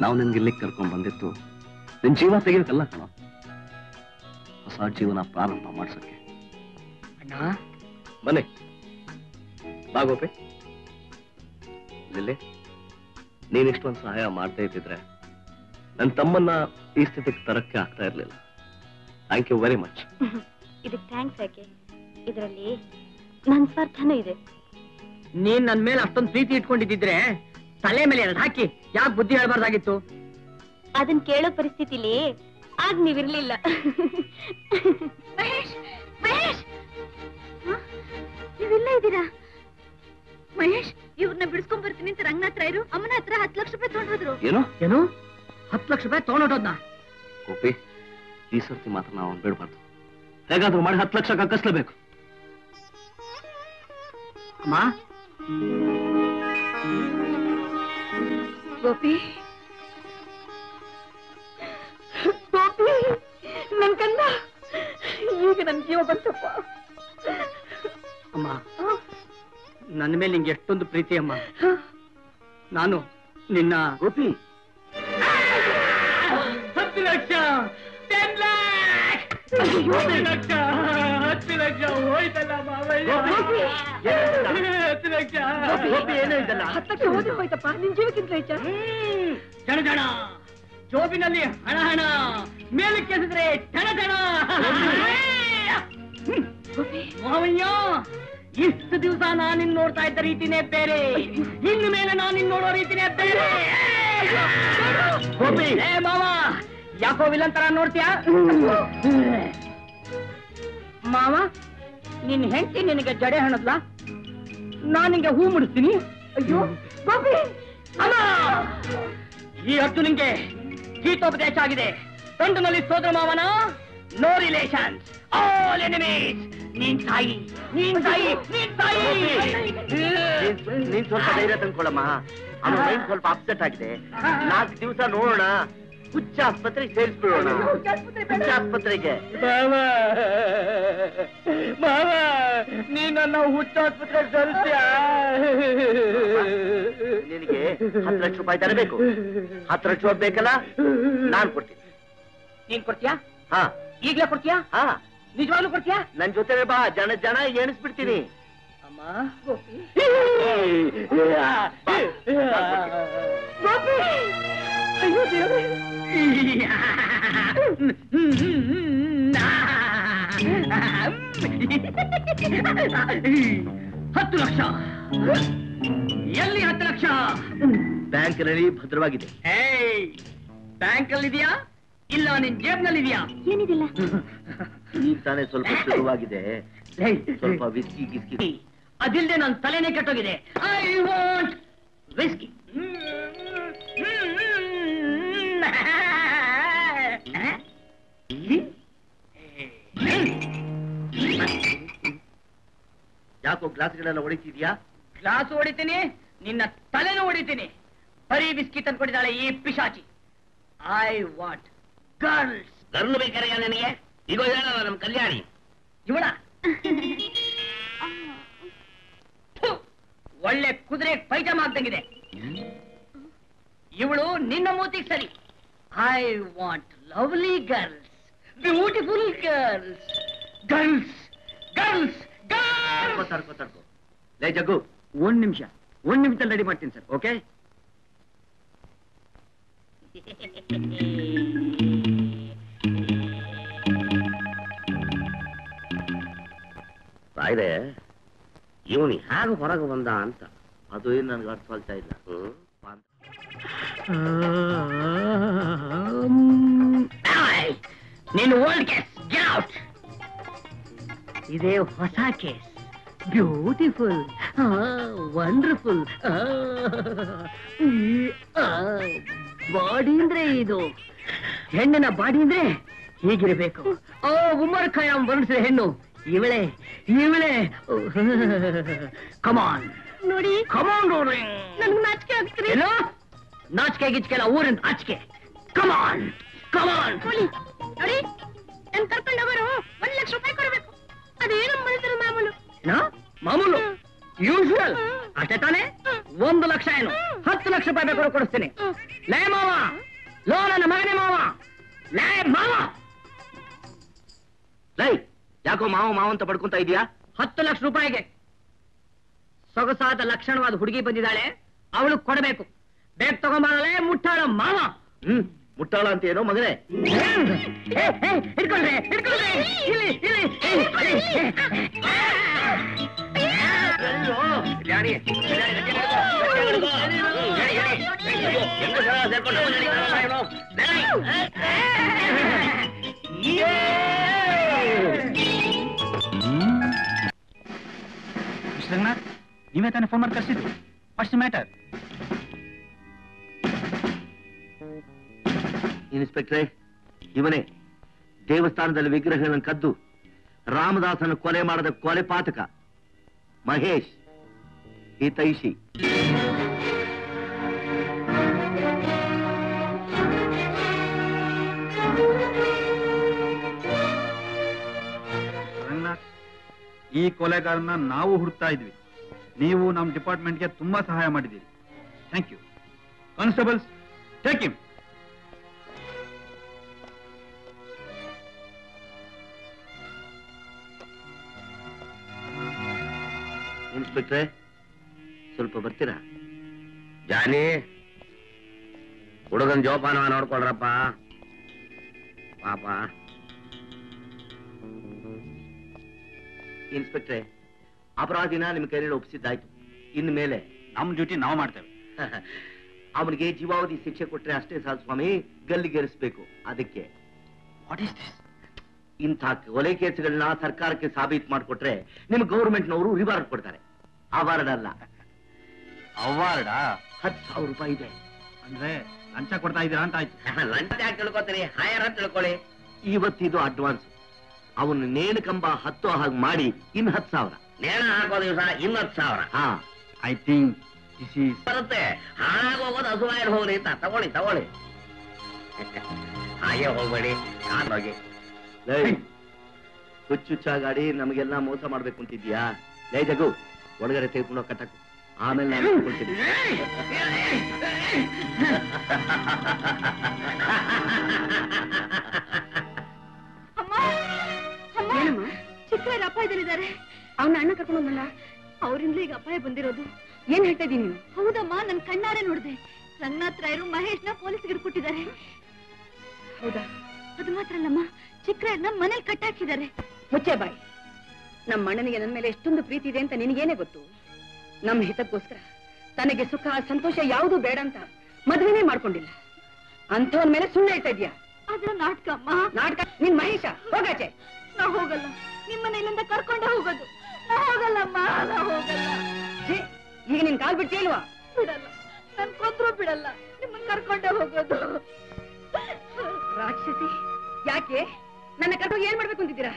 ನಾವು ನಿನ್ಗೆ ಇಲ್ಲಿಗೆ ಕರ್ಕೊಂಡ್ ಬಂದಿತ್ತು ನಿನ್ ಜೀವ ತೆಗಿಬೇಕಲ್ಲ ಕಣ, ಹೊಸ ಜೀವನ ಪ್ರಾರಂಭ ಮಾಡ್ಸಕ್ಕೆ. ಅಣ್ಣ ಬನ್ನಿ ಬಾಗೋಪೆ. ಲಿಲ್ಲಿ, ನೀನಿಷ್ಟೊಂದು ಸಹಾಯ ಮಾಡ್ತಾ ಇದ್ದಿದ್ರೆ ನನ್ನ ತಮ್ಮನ್ನ ಈ ಸ್ಥಿತಿಗೆ ತರಕ್ಕೆ ಆಗ್ತಾ ಇರ್ಲಿಲ್ಲ. Thank you very much. ಇದಕ್ಕೆ ಥ್ಯಾಂಕ್ಸ್ ಯಾಕೆ? ಇದರಲ್ಲಿ ನನ್ನ ಸ್ವಾರ್ಥನೂ ಇದೆ. ನೀನ್ ನನ್ ಮೇಲೆ ಅಷ್ಟೊಂದು ಪ್ರೀತಿ ಇಟ್ಕೊಂಡಿದ್ದಿದ್ರೆ ತಲೆ ಮೇಲೆ ಎರಡು ಹಾಕಿ ಯಾಕೆ ಬುದ್ಧಿ ಹೇಳ್ಬಾರ್ದಾಗಿತ್ತು? ಅದನ್ನ ಕೇಳೋ ಪರಿಸ್ಥಿತಿಲಿ ಆಗ ನೀವಿರ್ಲಿಲ್ಲ. ಮಹೇಶ್, ಮಹೇಶ್, ನೀವಿಲ್ಲ ಇದ್ದೀರಾ? ಮಹೇಶ್, ಇವ್ರನ್ನ ಬಿಡಿಸ್ಕೊಂಡ್ ಬರ್ತೀನಿ ಅಂತ ರಂಗನಾಥ್ ರಾಯರು ಅಮ್ಮನ ಹತ್ರ 10 ಲಕ್ಷ ರೂಪಾಯಿ ತಗೊಂಡ್ರು. ಏನು ಏನು 10 ಲಕ್ಷ ರೂಪಾಯಿ ತಗೊಂಡೋದ್ನ? ಗೋಪಿ, ಈ ಸರ್ತಿ ಮಾತ್ರ ನಾವು ಬಿಡ್ಬಾರ್ದು. ಹೇಗಾದ್ರೂ ಮಾಡಿ 10 ಲಕ್ಷ ಕಕ್ಕಿಸ್ಲೇಬೇಕು. ಅಮ್ಮ, ಗೋಪಿ, ಗೋಪಿ, ನನ್ ಕಂದ, ಈಗ ನನ್ ಜೀವ ಬಂತಪ್ಪ. ಅಮ್ಮ, ನನ್ನ ಮೇಲೆ ನಿಂಗೆ ಎಷ್ಟೊಂದು ಪ್ರೀತಿ ಅಮ್ಮ. ನಾನು ನಿನ್ನ ಗೋಪಿ 10 ಲಕ್ಷ 10 ಲಕ್ಷ 10 ಲಕ್ಷ ಹೋಯ್ತಲ್ಲ ಮಾವಯ್ಯ. 10 ಲಕ್ಷ ಗೋಪಿ ಏನೋ ಇದಲ್ಲ. 10 ಲಕ್ಷ ಹೋದ್ರೆ ಹೋಯ್ತಪ್ಪ, ನಿನ್ ಜೀವಕ್ಕಿಂತ ಹೆಚ್ಚ. ಜನ ಜನ ಜೋಬಿನಲ್ಲಿ ಹಣ ಹಣ, ಮೇಲಕ್ಕೆ ಎಸೆದ್ರೆ ಜನ ಜನ. ಮಾವಯ್ಯ, ಇಷ್ಟು ದಿವಸ ನಾನಿನ್ ನೋಡ್ತಾ ಇದ್ದ ರೀತಿನೇ ಬೇರೆ, ಇನ್ನು ಮೇಲೆ ನಾನಿನ್ ನೋಡೋ ರೀತಿನೇ ಬೇರೆ. ಏ ಮಾವ, ಯಾಕೋ ವಿಲನ್ ತರ ನೋಡ್ತೀಯ? ಮಾವ, ನಿನ್ ಹೆಂಡತಿ ನಿನಗೆ ಜಡೆ ಹಣದ್ಲ, ನಾನು ನಿಂಗೆ ಹೂ ಮುಡಿಸ್ತೀನಿ. ಅಯ್ಯೋ ಗೋಪಿ, ಅಮ್ಮ, ಈ ಅರ್ಜುನಿಗೆ ಗೀತೋಪದೇಶ ಆಗಿದೆ. ತಂಡನಲ್ಲಿ ಸೋದರ ಮಾವನ, ನೋ ರಿಲೇಷನ್ಸ್, ಆಲ್ ಎನಿಮೀಸ್. ನೀನ್ ತಾಯಿ, ನೀನ್ ತಾಯಿ, ನೀನ್ ತಾಯಿ. ನೀನ್ ಸ್ವಲ್ಪ ಧೈರ್ಯ ತಂದ್ಕೊಳಮ್ಮ. ಅವನ ಮೈಂಡ್ ಸ್ವಲ್ಪ ಅಪ್ಸೆಟ್ ಆಗಿದೆ. 4 ದಿವಸ ನೋಡೋಣ, ಹುಚ್ಚ ಆಸ್ಪತ್ರೆಗೆ ಸೇರಿಸ್ಬಿಡೋಣ. ಹುಚ್ಚ ಆಸ್ಪತ್ರೆಗೆ. ಮಾವ, ನೀ ನನ್ನ ಹುಚ್ಚ ಆಸ್ಪತ್ರೆಗೆ ಸೇರಿಸ್ತೀಯ? ನಿನಗೆ 10 ಲಕ್ಷ ರೂಪಾಯಿ ತರಬೇಕು. 10 ಲಕ್ಷ ರೂಪಾಯಿ ಬೇಕಲ್ಲ, ನಾನ್ ಕೊಡ್ತೀನಿ. ನೀನ್ ಕೊಡ್ತೀಯಾ? ಹಾ. ಈಗ್ಲೇ ಕೊಡ್ತೀಯಾ? ಹಾ. ನಿಜವಾಗ್ಲೂ ಕೊಡ್ತೀಯಾ? ನನ್ ಜೊತೆ ಬಾ, ಜನ ಜನ ಎಣಿಸ್ಬಿಡ್ತೀನಿ. ಅಮ್ಮ, ಗೋಪಿ, ಗೋಪಿ, ಅಯ್ಯೋ ದೇವ್ರೇ. 10 ಲಕ್ಷ ಎಲ್ಲಿ? 10 ಲಕ್ಷ ಬ್ಯಾಂಕ್ನಲ್ಲಿ ಭದ್ರವಾಗಿದೆ. ಏಯ್, ಬ್ಯಾಂಕ್ ಅಲ್ಲಿ ಇದೆಯಾ ಇಲ್ಲ ನಿನ್ ಜೇಬ್ನಲ್ಲಿ ಇದೆಯಾ? ಏನಿದಿಲ್ಲ. ಈಗ ತಾನೇ ಸ್ವಲ್ಪ ಶುರುವಾಗಿದೆ. ಸ್ವಲ್ಪ ವಿಸ್ಕಿ ಗಿಸ್ಕಿ. ಅದಿಲ್ಲದೆ ನನ್ನ ತಲೆನೇ ಕೆಟ್ಟೋಗಿದೆ. I want whisky. ಯಾಕೋ ಗ್ಲಾಸ್ಗಳೆಲ್ಲ ಹೊಡಿತಿದ್ಯಾ? ಗ್ಲಾಸ್ ಹೊಡಿತೀನಿ, ನಿನ್ನ ತಲೆನೂ ಹೊಡಿತೀನಿ. ಬರೀ ಬಿಸ್ಕಿ ತಂದ್ಕೊಟ್ಟಿದ್ದಾಳೆ ಈ ಪಿಶಾಚಿ. I want girls. ಗರ್ಲ್ ಬೇಕಾರೆ ನನಗೆ. ಈಗ ಹೇಳಲ್ಲ ನಮ್ ಕಲ್ಯಾಣಿ ಇವಳ ಒಳ್ಳೆ ಕುದುರೆ ಪೈಜಾಮ ಆಗ್ದಂಗಿದೆ ಇವಳು. ನಿನ್ನ ಮೂತಿಗೆ ಸರಿ. I want lovely girls, beautiful girls, girls girls ತಡ್ಕೋ ಲೇ ಜಗ್ಗು, ಒಂದ್ ನಿಮಿಷದಲ್ಲಿ ರೆಡಿ ಮಾಡ್ತೀನಿ ಸರ್. ಓಕೆ? ರಾಯ್ರೆ, ಇವನು ಹೇಗೆ ಹೊರಗೆ ಬಂದ ಅಂತ ಅದು ಏನು ನನ್ಗೆ ಅರ್ಥವಾಗ್ತಾ ಇಲ್ಲ. ನೀನು ಓಲ್ಡ್ ಕೇಸ್, ಗೆಟ್ ಔಟ್. ಇದೇ ಹೊಸ ಕೇಸ್. Beautiful, wonderful. ಬಾಡಿ ಅಂದ್ರೆ ಇದು ಹೆಣ್ಣಿನ ಬಾಡಿ ಅಂದ್ರೆ ಹೀಗಿರ್ಬೇಕು. ಉಮರ್ ಖಯಾಮ್ ವರ್ಣಿಸಿದ ಹೆಣ್ಣು ಇವಳೆ. ಕಮಾನ್ ನೋಡಿ, ಕಮಾನ್ ನೋಡಿ. ನನ್ಗೆ ನಾಚಿಕೆ ಆಗ್ತೀರಿ. ಎಲ್ಲೋ ನಾಚಿಕೆ ಗಿಚ್ಕೆಲ್ಲ ಊರಿನ ಆಚಿಕೆ. ಕಮಾನ್ ನೋಡಿ, ನನ್ ಕರ್ಕೊಂಡವರು 1 ಲಕ್ಷ ರೂಪಾಯಿ ಕೊಡ್ಬೇಕು. ಅದೇನು ಮನೆತರ ಮಾಮೂಲು. ಮಾಮೂಲು, ಯೂಶುವಲ್ ಅಷ್ಟೇ ತಾನೇ? 1 ಲಕ್ಷ ಏನು 10 ಲಕ್ಷ ರೂಪಾಯಿ ಬೇಕಾದ್ರೂ ಕೊಡಿಸ್ತೀನಿ. ಲೇ ಮಾವ, ಲೋ ನನ್ನ ಮಗನೇ ಮಾವ, ಲೇ ಮಾವ. ಲೈ, ಯಾಕೋ ಮಾವ ಅಂತ ಪಡ್ಕೊಂತ ಇದೀಯಾ? 10 ಲಕ್ಷ ರೂಪಾಯಿಗೆ ಸೊಗಸಾದ ಲಕ್ಷಣವಾದ ಹುಡುಗಿ ಬಂದಿದ್ದಾಳೆ, ಅವಳು ಕೊಡಬೇಕು. ಬೇಗ ತಗೊಂಬಾರಲೇ ಮುಟ್ಟಾಳ ಮಾವ. ಮುಟ್ಟಾಳ ಅಂತ ಏನೋ ಮಗನೇ. ಹಿಡ್ಕೊಳ್ರಿ ಇಲ್ಲಿ. ರಂಗನಾಥ್, ನೀವೇ ತಾನೇ ಫೋನ್ ಮಾಡಿ ಕರ್ಸಿದ್ದು? First matter. ಇನ್ಸ್ಪೆಕ್ಟ್ರೆ, ಇವನೇ ದೇವಸ್ಥಾನದಲ್ಲಿ ವಿಗ್ರಹಗಳನ್ನು ಕದ್ದು ರಾಮದಾಸನ ಕೊಲೆ ಮಾಡದ ಕೊಲೆ ಪಾತಕ ಮಹೇಶ್ ಹಿತೈಷಿ. ರಂಗನಾಥ್, ಈ ಕೊಲೆಗಾರನ ನಾವು ಹುಡುಕ್ತಾ ಇದ್ವಿ. ನೀವು ನಮ್ಮ ಡಿಪಾರ್ಟ್ಮೆಂಟ್ಗೆ ತುಂಬಾ ಸಹಾಯ ಮಾಡಿದ್ದೀರಿ. Thank you. Constables, take him. ಇನ್ಸ್ಪೆಕ್ಟ್ರೆ, ಸ್ವಲ್ಪ ಬರ್ತೀರಾ? ಜಾನಿ, ಹುಡುಗನ್ ಜೋಪಾನ ನೋಡ್ಕೊಳ್ರಪ್ಪ ಪಾಪ. ಇನ್ಸ್ಪೆಕ್ಟ್ರೆ, ಅಪರಾಧಿನ ನಿಮ್ ಕೈಯಲ್ಲಿ ಒಪ್ಪಿಸಿದ್ದಾಯ್ತು. ಇನ್ನು ಮೇಲೆ ನಮ್ಮ ಡ್ಯೂಟಿ ನಾವು ಮಾಡ್ತೇವೆ. ಅವನಿಗೆ ಜೀವಾವಧಿ ಶಿಕ್ಷೆ ಕೊಟ್ರೆ ಅಷ್ಟೇ ಸಾಕು ಸ್ವಾಮಿ, ಗಲ್ಲಿಗೇರಿಸಬೇಕು. ಅದಕ್ಕೆ ವಾಟ್ ಈಸ್ ದಿಸ್? ಇಂಥ ಕೊಲೆ ಕೇಸುಗಳನ್ನ ಸರ್ಕಾರಕ್ಕೆ ಸಾಬೀತು ಮಾಡಿಕೊಟ್ರೆ ನಿಮ್ ಗೌರ್ಮೆಂಟ್ನವರು ರಿವಾರ್ಡ್ ಕೊಡ್ತಾರೆ. ಅವಾರ್ಡ್ ಅಲ್ಲ, ಅವಾರ್ಡಾ? 10,000 ರೂಪಾಯಿ ಇದೆ. ಅಂದ್ರೆ ಲಂಚ ಕೊಡ್ತಾ ಇದ್ದೀರಾ ಅಂತ ಆಯ್ತು. ಲಂಚ ಯಾಕೆ ತಿಳ್ಕೊತೀನಿ, ಹೈಯರ್ ಅಂತ ತಿಳ್ಕೊಳ್ಳಿ. ಇವತ್ತಿದು ಅಡ್ವಾನ್ಸ್. ಅವನು ನೇಣು ಕಂಬ ಹತ್ತೋ ಹಾಗೆ ಮಾಡಿ ಇನ್ 10,000. ನೇಣ ಹಾಕೋ ದಿವಸ 10,000. ಹಾ, ಐ ಥಿಂಕ್ ದಿಸ್ ಈಸ್ ಬರುತ್ತೆ. ಹಾಳಾಗೋಗೋದು ಹಸುವಾಯರ್ ಹೋಗ್ಲಿ ಅಂತ. ತಗೊಳ್ಳಿ ಹಾಗೆ ಹೋಗ್ಬೇಡಿ, ಹೋಗಿ. ಹುಚ್ಚುಚ್ಚಾಗಾಡಿ ನಮಗೆಲ್ಲ ಮೋಸ ಮಾಡ್ಬೇಕು ಅಂತಿದ್ಯಾ? ಲೈ ಜಗು, ಒಳಗಡೆ ತೆಗೆದುಕೊಂಡು ಕಟ್ಟಕು, ಆಮೇಲೆ ನಾನು ಕೊಡ್ತೀನಿ. ಚಿಕ್ಕವರ ಅಪಾಯದಲ್ಲಿದ್ದಾರೆ. ಅವನ ಅಣ್ಣ ಕರ್ಕೊಂಡು ಬಂದಲ್ಲ, ಅವರಿಂದಲೂ ಈಗ ಅಪಾಯ ಬಂದಿರೋದು. ಏನ್ ಹೇಳ್ತಾ ಇದೀನಿ ನೀನು? ಹೌದಮ್ಮ, ನನ್ ಕಣ್ಣಾರೆ ನೋಡಿದೆ. ರಂಗನಾಥ್ ರಾಯರು ಮಹೇಶ್ನ ಪೊಲೀಸ್ಗೆ ಕೊಟ್ಟಿದ್ದಾರೆ. ಹೌದಾ? ಅದು ಮಾತ್ರ ಅಲ್ಲಮ್ಮ, ಚಿಕ್ಕರಾಯರ್ನ ಮನೇಲಿ ಕಟ್ಟಾಕಿದ್ದಾರೆ. ಮುಚ್ಚೆ ಬಾಯಿ. ನಮ್ಮ ಅಣ್ಣನಿಗೆ ನನ್ನ ಮೇಲೆ ಎಷ್ಟೊಂದು ಪ್ರೀತಿ ಇದೆ ಅಂತ ನಿನಗೇನೆ ಗೊತ್ತು. ನಮ್ಮ ಹಿತಕ್ಕೋಸ್ಕರ ತನಗೆ ಸುಖ ಸಂತೋಷ ಯಾವುದೂ ಬೇಡ ಅಂತ ಮದುವೆನೇ ಮಾಡ್ಕೊಂಡಿಲ್ಲ. ಅಂಥವನ ಮೇಲೆ ಸುಳ್ಳು ಹೇಳ್ತಾ ಇದೀಯಾ? ಅದ್ರ ನಾಟಕ ಅಮ್ಮ. ನಾಟಕ? ನಿನ್ ಮಹೇಶ ಹೋಗಾಚೆ. ನಾ ಹೋಗಲ್ಲ. ನಿಮ್ಮನ್ನ ಇಲ್ಲಿಂದ ಕರ್ಕೊಂಡೇ ಹೋಗೋದು. ನಾ ಹೋಗಲ್ಲಮ್ಮ, ನಾ ಹೋಗಲ್ಲ. ಈಗ ನಿನ್ ಕಾಲ್ ಬಿಟ್ಟು ಇಲ್ವಾ? ಬಿಡಲ್ಲ, ನನ್ ಕೊಂದ್ರು ಬಿಡಲ್ಲ. ನಿಮ್ಮನ್ನ ಕರ್ಕೊಂಡೇ ಹೋಗೋದು. ರಾಕ್ಷಸಿ, ಯಾಕೆ ನನ್ನ ಕರ್ಕೊಂಡು ಏನ್ ಮಾಡ್ಬೇಕು ಅಂತಿದ್ದೀರಾ?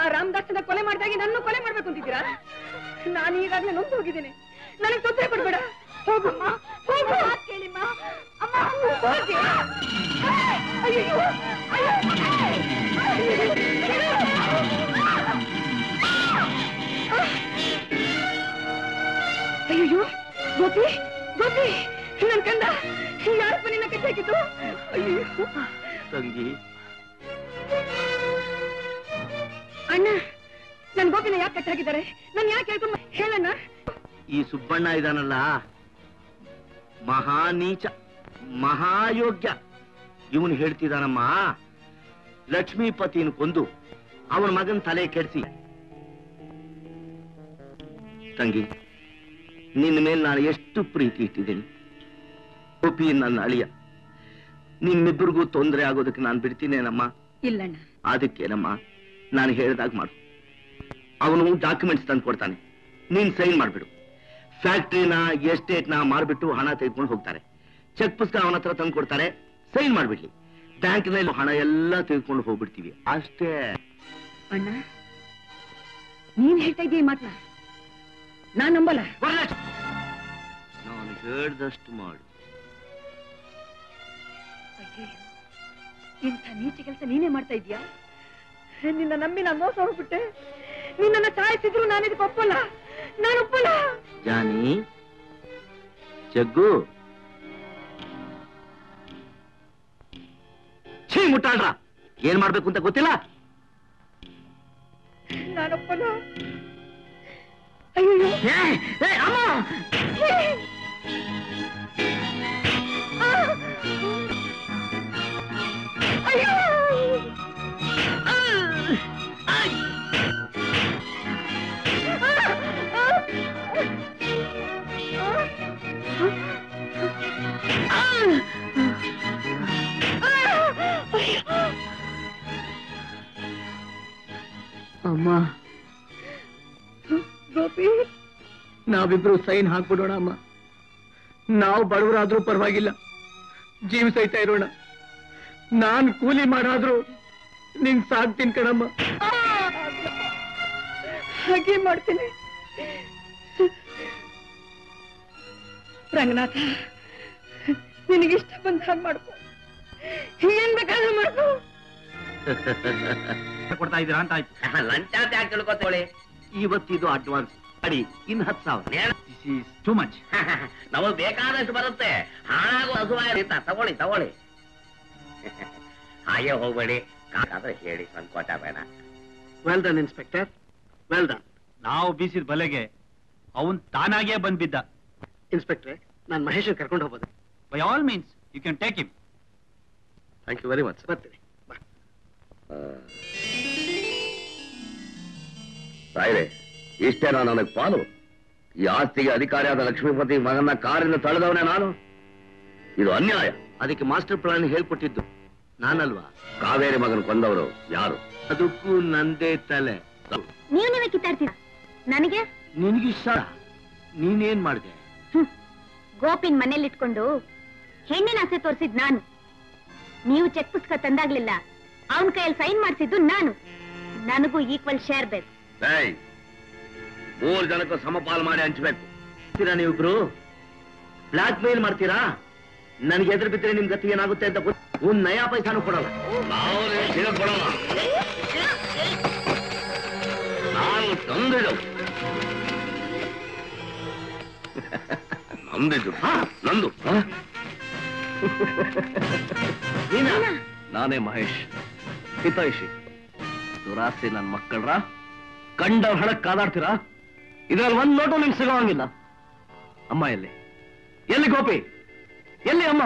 ಆ ರಾಮದಾಸನ ಕೊಲೆ ಮಾಡಿದಾಗೆ ನನ್ನ ಕೊಲೆ ಮಾಡ್ಬೇಕು ಅಂತಿದ್ದೀರಾ? ನಾನು ಈಗಾಗಲೇ ನೊಂದು ಹೋಗಿದ್ದೇನೆ. ನನಗೆ ತೊಂದರೆ ಕೊಡ್ಬೇಡ. ಹೋಗಮ್ಮ, ಹೋಗು. ಕೇಳಿಮ್ಮ, ಅಮ್ಮ ಹೋಗಿ. ಅಯ್ಯೋ, ಅಯ್ಯೋ, ಗೋಪಿ, ಗೋಪಿ, ನನ್ ಕಂದ, ಯಾರಪ್ಪ ನಿನ್ನ ಕಟ್ಟಿ ಹಾಕಿದ್ದು? ಅಯ್ಯೋ ತಂಗಿ, ಅಣ್ಣ, ನನ್ ಗೋಪಿನ ಯಾಕೆ ಕಟ್ಟಾಗಿದ್ದಾರೆ? ನನ್ ಯಾಕೆ ಹೇಳ್ಕೊಂಡ್ ಹೇಳಣ್ಣ? ಈ ಸುಬ್ಬಣ್ಣ ಇದಾನಲ್ಲ, ಮಹಾನೀಚ, ಮಹಾಯೋಗ್ಯ. ಇವನು ಹೇಳ್ತಿದಾನಮ್ಮ, ಲಕ್ಷ್ಮೀಪತಿನ ಕೊಂದು ಅವನ ಮಗನ್ ತಲೆ ಕೆಡಿಸಿ. ತಂಗಿ, ನಿನ್ನ ಮೇಲೆ ನಾನು ಎಷ್ಟು ಪ್ರೀತಿ ಇಟ್ಟಿದ್ದೀನಿ. ಗೋಪಿ ನನ್ನ ಅಳಿಯ, ನಿಮ್ಮಿಬ್ಬರಿಗೂ ತೊಂದರೆ ಆಗೋದಕ್ಕೆ ನಾನು ಬಿಡ್ತೀನೇನಮ್ಮ? ಇಲ್ಲಣ್ಣ. ಅದಕ್ಕೇನಮ್ಮ, ನಾನು ಹೇಳಿದಾಗ ಮಾಡು. ಅವನು ಡಾಕ್ಯುಮೆಂಟ್ಸ್ ತಂದು ಕೊಡ್ತಾನೆ, ನೀನ್ ಸೈನ್ ಮಾಡ್ಬಿಡು. ಫ್ಯಾಕ್ಟ್ರಿನ ಎಸ್ಟೇಟ್ನ ಮಾರ್ಬಿಟ್ಟು ಹಣ ತೆಗೆದುಕೊಂಡು ಹೋಗ್ತಾರೆ. ಚೆಕ್ ಪುಸ್ತಕ ಅವನ ಹತ್ರ ತಂದು ಕೊಡ್ತಾರೆ, ಸೈನ್ ಮಾಡ್ಬಿಡ್ಲಿ. ಬ್ಯಾಂಕ್ನಲ್ಲಿ ಹಣ ಎಲ್ಲ ತೆಗೆದುಕೊಂಡು ಹೋಗ್ಬಿಡ್ತೀವಿ, ಅಷ್ಟೇ. ಅಣ್ಣ, ನೀನ್ ಹೇಳ್ತಾ ಇದ್ದೀಯ ಮಾತ್ರ ನಾನ್ ನಂಬಲ್ಲ. ನಾನು ಹೇಳ್ದಷ್ಟು ಮಾಡು. ಅಯ್ಯೋ, ಇಂಥ ನೀಚ ಕೆಲಸ ನೀನೇ ಮಾಡ್ತಾ ಇದೀಯಾ? ನಿನ್ನ ನಂಬಿ ನಾನು ಮೋಸ ಹೋಗ್ಬಿಟ್ಟೆ. ನಿನ್ನ ಸಾಯಿಸಿದ್ರು ನಾನು ಇದಕ್ಕೆ ಒಪ್ಪಲ್ಲ, ನಾನು ಒಪ್ಪಲ್ಲ. ಜಾನಿ, ಜಗ್ಗು, ಛೀ ಮುಟ್ಟಾಳ್ರ, ಏನ್ ಮಾಡ್ಬೇಕು ಅಂತ ಗೊತ್ತಿಲ್ಲ. ನಾನೊಪ್ಪಲ್ಲ. ಅಯ್ಯೋ ಅಮ್ಮ, ಅಯ್ಯೋ, ಅಮ್ಮ, ಗೋಪಿ, ನಾವಿಬ್ರು ಸೈನ್ ಹಾಕ್ಬಿಡೋಣ ಅಮ್ಮ. ನಾವು ಬಡವರಾದ್ರೂ ಪರವಾಗಿಲ್ಲ, ಜೀವಿಸೈತಾ ಇರೋಣ. ನಾನ್ ಕೂಲಿ ಮಾಡಾದ್ರೂ ನಿಂಗ್ ಸಾಕ್ತೀನಿ ಕಣಮ್ಮ. ಹಾಗೆ ಮಾಡ್ತೀನಿ. ರಂಗನಾಥ, ನಿನಗಿಷ್ಟ ಬಂದ ಹಾಗೆ ಮಾಡ್ಕೊ, ಏನ್ ಬೇಕಾದ್ರೂ ಮಾಡ್ಕೊ. ಕೊಡ್ತಾ ಇದ್ದೀರಾ ಅಂತ ಆಯ್ತು. ಲಂಚ ಅಂತ ಯಾಕೆ ತಿಳ್ಕೊತೇಳಿ? ಇವತ್ತಿದು ಅಡ್ವಾನ್ಸ್ ಅಡಿ, ಇನ್ 10,000. This is too much. ನಮಗ್ ಬೇಕಾದಷ್ಟು ಬರುತ್ತೆ. ಹಾಳಾಗೋ ಹಸುವಾಯಿತ, ತಗೊಳ್ಳಿ ತಗೊಳ್ಳಿ. ಹಾಗೆ ಹೋಗ್ಬೇಡಿ, ಕಾಕಾದ್ರೆ ಹೇಳಿ, ಸಂಕೋಚ ಬೇಡ. Well done inspector, well done. ನಾವು ಬೀಸಿದ ಬಲೆಗೆ ಅವನ್ ತಾನಾಗೇ ಬಂದ್ಬಿದ್ದ. ಇನ್ಸ್ಪೆಕ್ಟ್ರೆ, ನಾನು ಮಹೇಶನ್ ಕರ್ಕೊಂಡು ಹೋಗ್ಬೋದು? By all means you can take him. Thank you very much. ಬರ್ತೀನಿ. ಸಾಯಿರೆ, ಇಷ್ಟೇನಾ ನನಗ್ ಪಾಲು? ಈ ಆಸ್ತಿಗೆ ಅಧಿಕಾರಿಯಾದ ಲಕ್ಷ್ಮೀಪತಿ ಮಗನ ಕಾರಿನ ತಳೆದವನೇ ನಾನು. ಇದು ಅನ್ಯಾಯ. ಅದಕ್ಕೆ ಮಾಸ್ಟರ್ ಪ್ಲಾನ್ ಹೇಳ್ಕೊಟ್ಟಿದ್ದು ನಾನಲ್ವಾ? ಕಾವೇರಿ ಮಗನ ಕೊಂದವರು ಯಾರು? ಅದಕ್ಕೂ ನಂದೇ ತಲೆ. ನೀವೇ ಕಿತ್ತಾಡ್ತೀರ ನನಗೆ? ನಿನಗಿಷ್ಟ, ನೀನೇನ್ ಮಾಡಿದೆ? ಗೋಪಿನ್ ಮನೇಲಿ ಇಟ್ಕೊಂಡು ಹೆಣ್ಣಿನ ಆಸೆ ತೋರಿಸಿದ್ ನಾನು. ನೀವು ಚೆಕ್ ಪುಸ್ತಕ ತಂದಾಗ್ಲಿಲ್ಲ, ಅವನ್ ಕೈಯಲ್ಲಿ ಸೈನ್ ಮಾಡಿಸಿದ್ದು ನಾನು. ನನಗೂ ಈಕ್ವಲ್ ಶೇರ್ ಬೇಕು. 3 ಜನಕ್ಕೂ ಸಮಪಾಲು ಮಾಡಿ ಹಂಚ್ಬೇಕು. ನೀವಿಬ್ರು ಬ್ಲಾಕ್ ಮೇಲ್ ಮಾಡ್ತೀರಾ? ನನ್ಗೆ ಎದುರು ಬಿದ್ದರೆ ನಿಮ್ ಗತಿ ಏನಾಗುತ್ತೆ ಅಂತ ಒಂದ್ ನಯಾ ಪೈಸಾನು ಕೊಡಲ್ಲ. ಕೊಡಲ್ಲ. ನಾನು ತಂದಿದ್ದು ನಂದಿದ್ದು ನಂದು. ನಾನೇ ಮಹೇಶ್, ಹಿತೈಷಿ. ದುರಾಸೆ ನನ್ ಮಕ್ಕಳ್ರ, ಕಂಡ ಹಣಕ್ ಕಾದಾಡ್ತೀರಾ? ಇದ್ರಲ್ಲಿ ಒಂದ್ ನೋಟು ನಿಮ್ಗೆ ಸಿಗೋಂಗಿಲ್ಲ. ಅಮ್ಮ ಎಲ್ಲಿ? ಎಲ್ಲಿ ಗೋಪಿ? ಎಲ್ಲಿ ಅಮ್ಮ?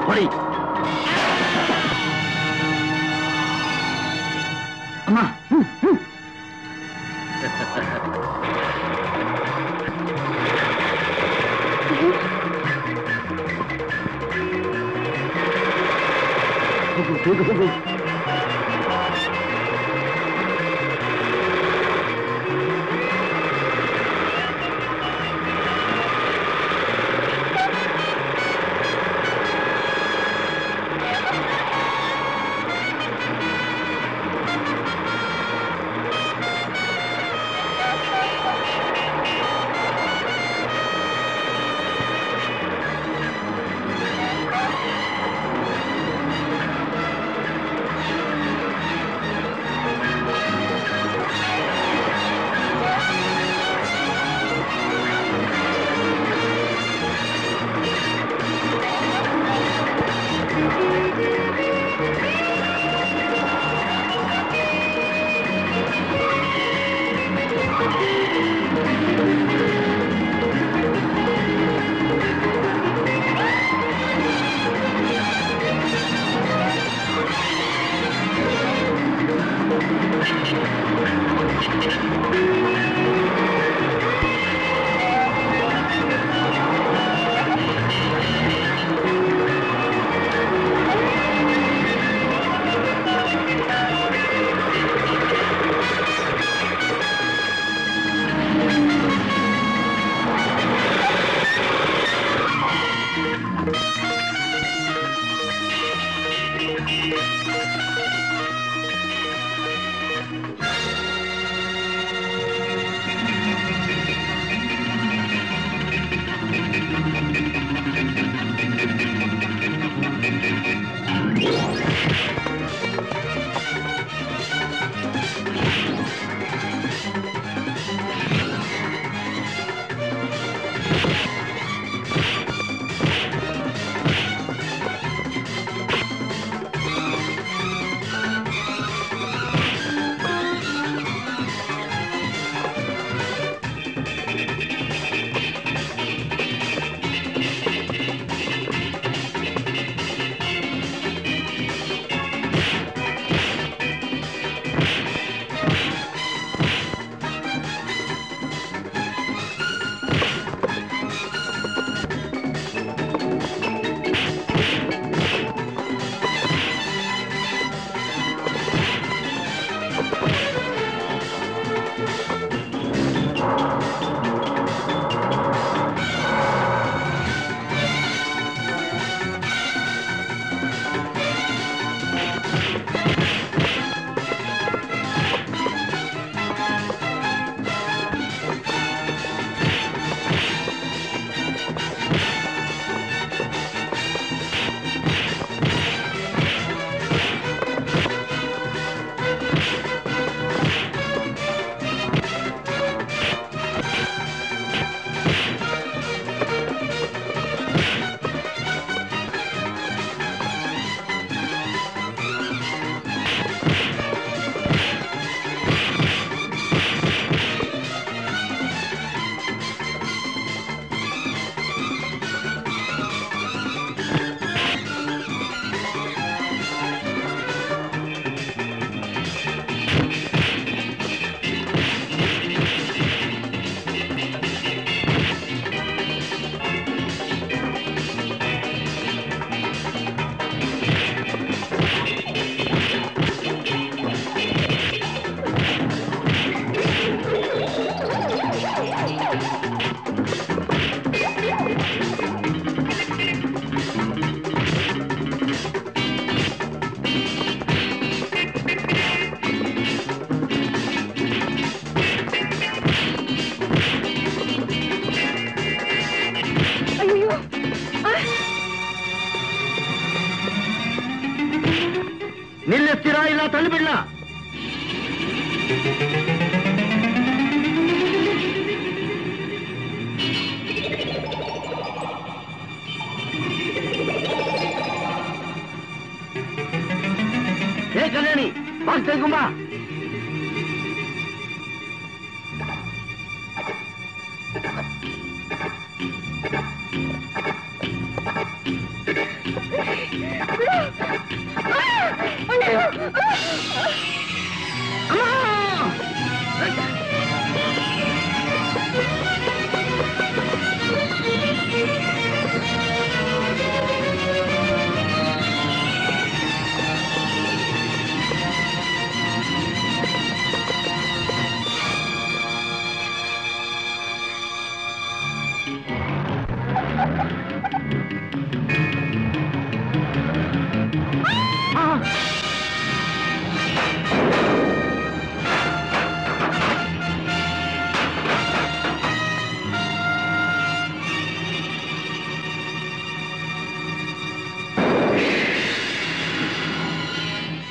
ಹೊಡಿ. ಅಮ್ಮ ಹೋಗು. ನಿಲ್ಲಿಸ್ತೀರಾ ಇಲ್ಲ ತಳ್ಳಿಬಿಡ್ಲ? ಹೇ ಕಲ್ಯಾಣಿ, ಬಾಕ್ಸ್ ತೆಗೆದುಕೊಂಬ.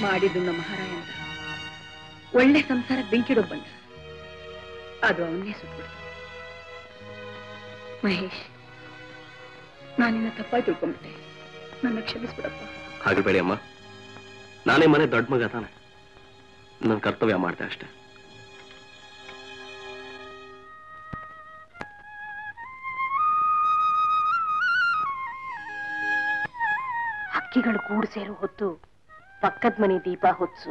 ಮಾಡಿದ್ದು ನಮ್ಮ ಮಹಾರಾಯ ಅಂತ ಒಳ್ಳೆ ಸಂಸಾರ ಬೆಂಕಿಡೋ ಬಂದ ಅದು ಅವನ್ನೇ ಸುಟ್ಬಿಡ್ತು. ಮಹೇಶ್, ನಾನಿನ್ನ ತಪ್ಪಾಗಿ ತಿಳ್ಕೊಂಡ್ಬಿಟ್ಟೆ, ನನ್ನ ಕ್ಷಮಿಸ್ಬಿಡಪ್ಪ. ಹಾಗೆ ಬೇಡಿ ಅಮ್ಮ, ನಾನೇ ಮನೆ ದೊಡ್ಡ ಮಗ ತಾನೆ, ನನ್ನ ಕರ್ತವ್ಯ ಮಾಡ್ದೆ ಅಷ್ಟೇ. ಹಕ್ಕಿಗಳು ಗೂಡು ಸೇರು ಹೊತ್ತು ಪಕ್ಕದ ಮನೆ ದೀಪ ಹೊತ್ಸು,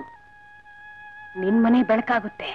ನಿನ್ ಮನೆ ಬೆಳಕಾಗುತ್ತೆ.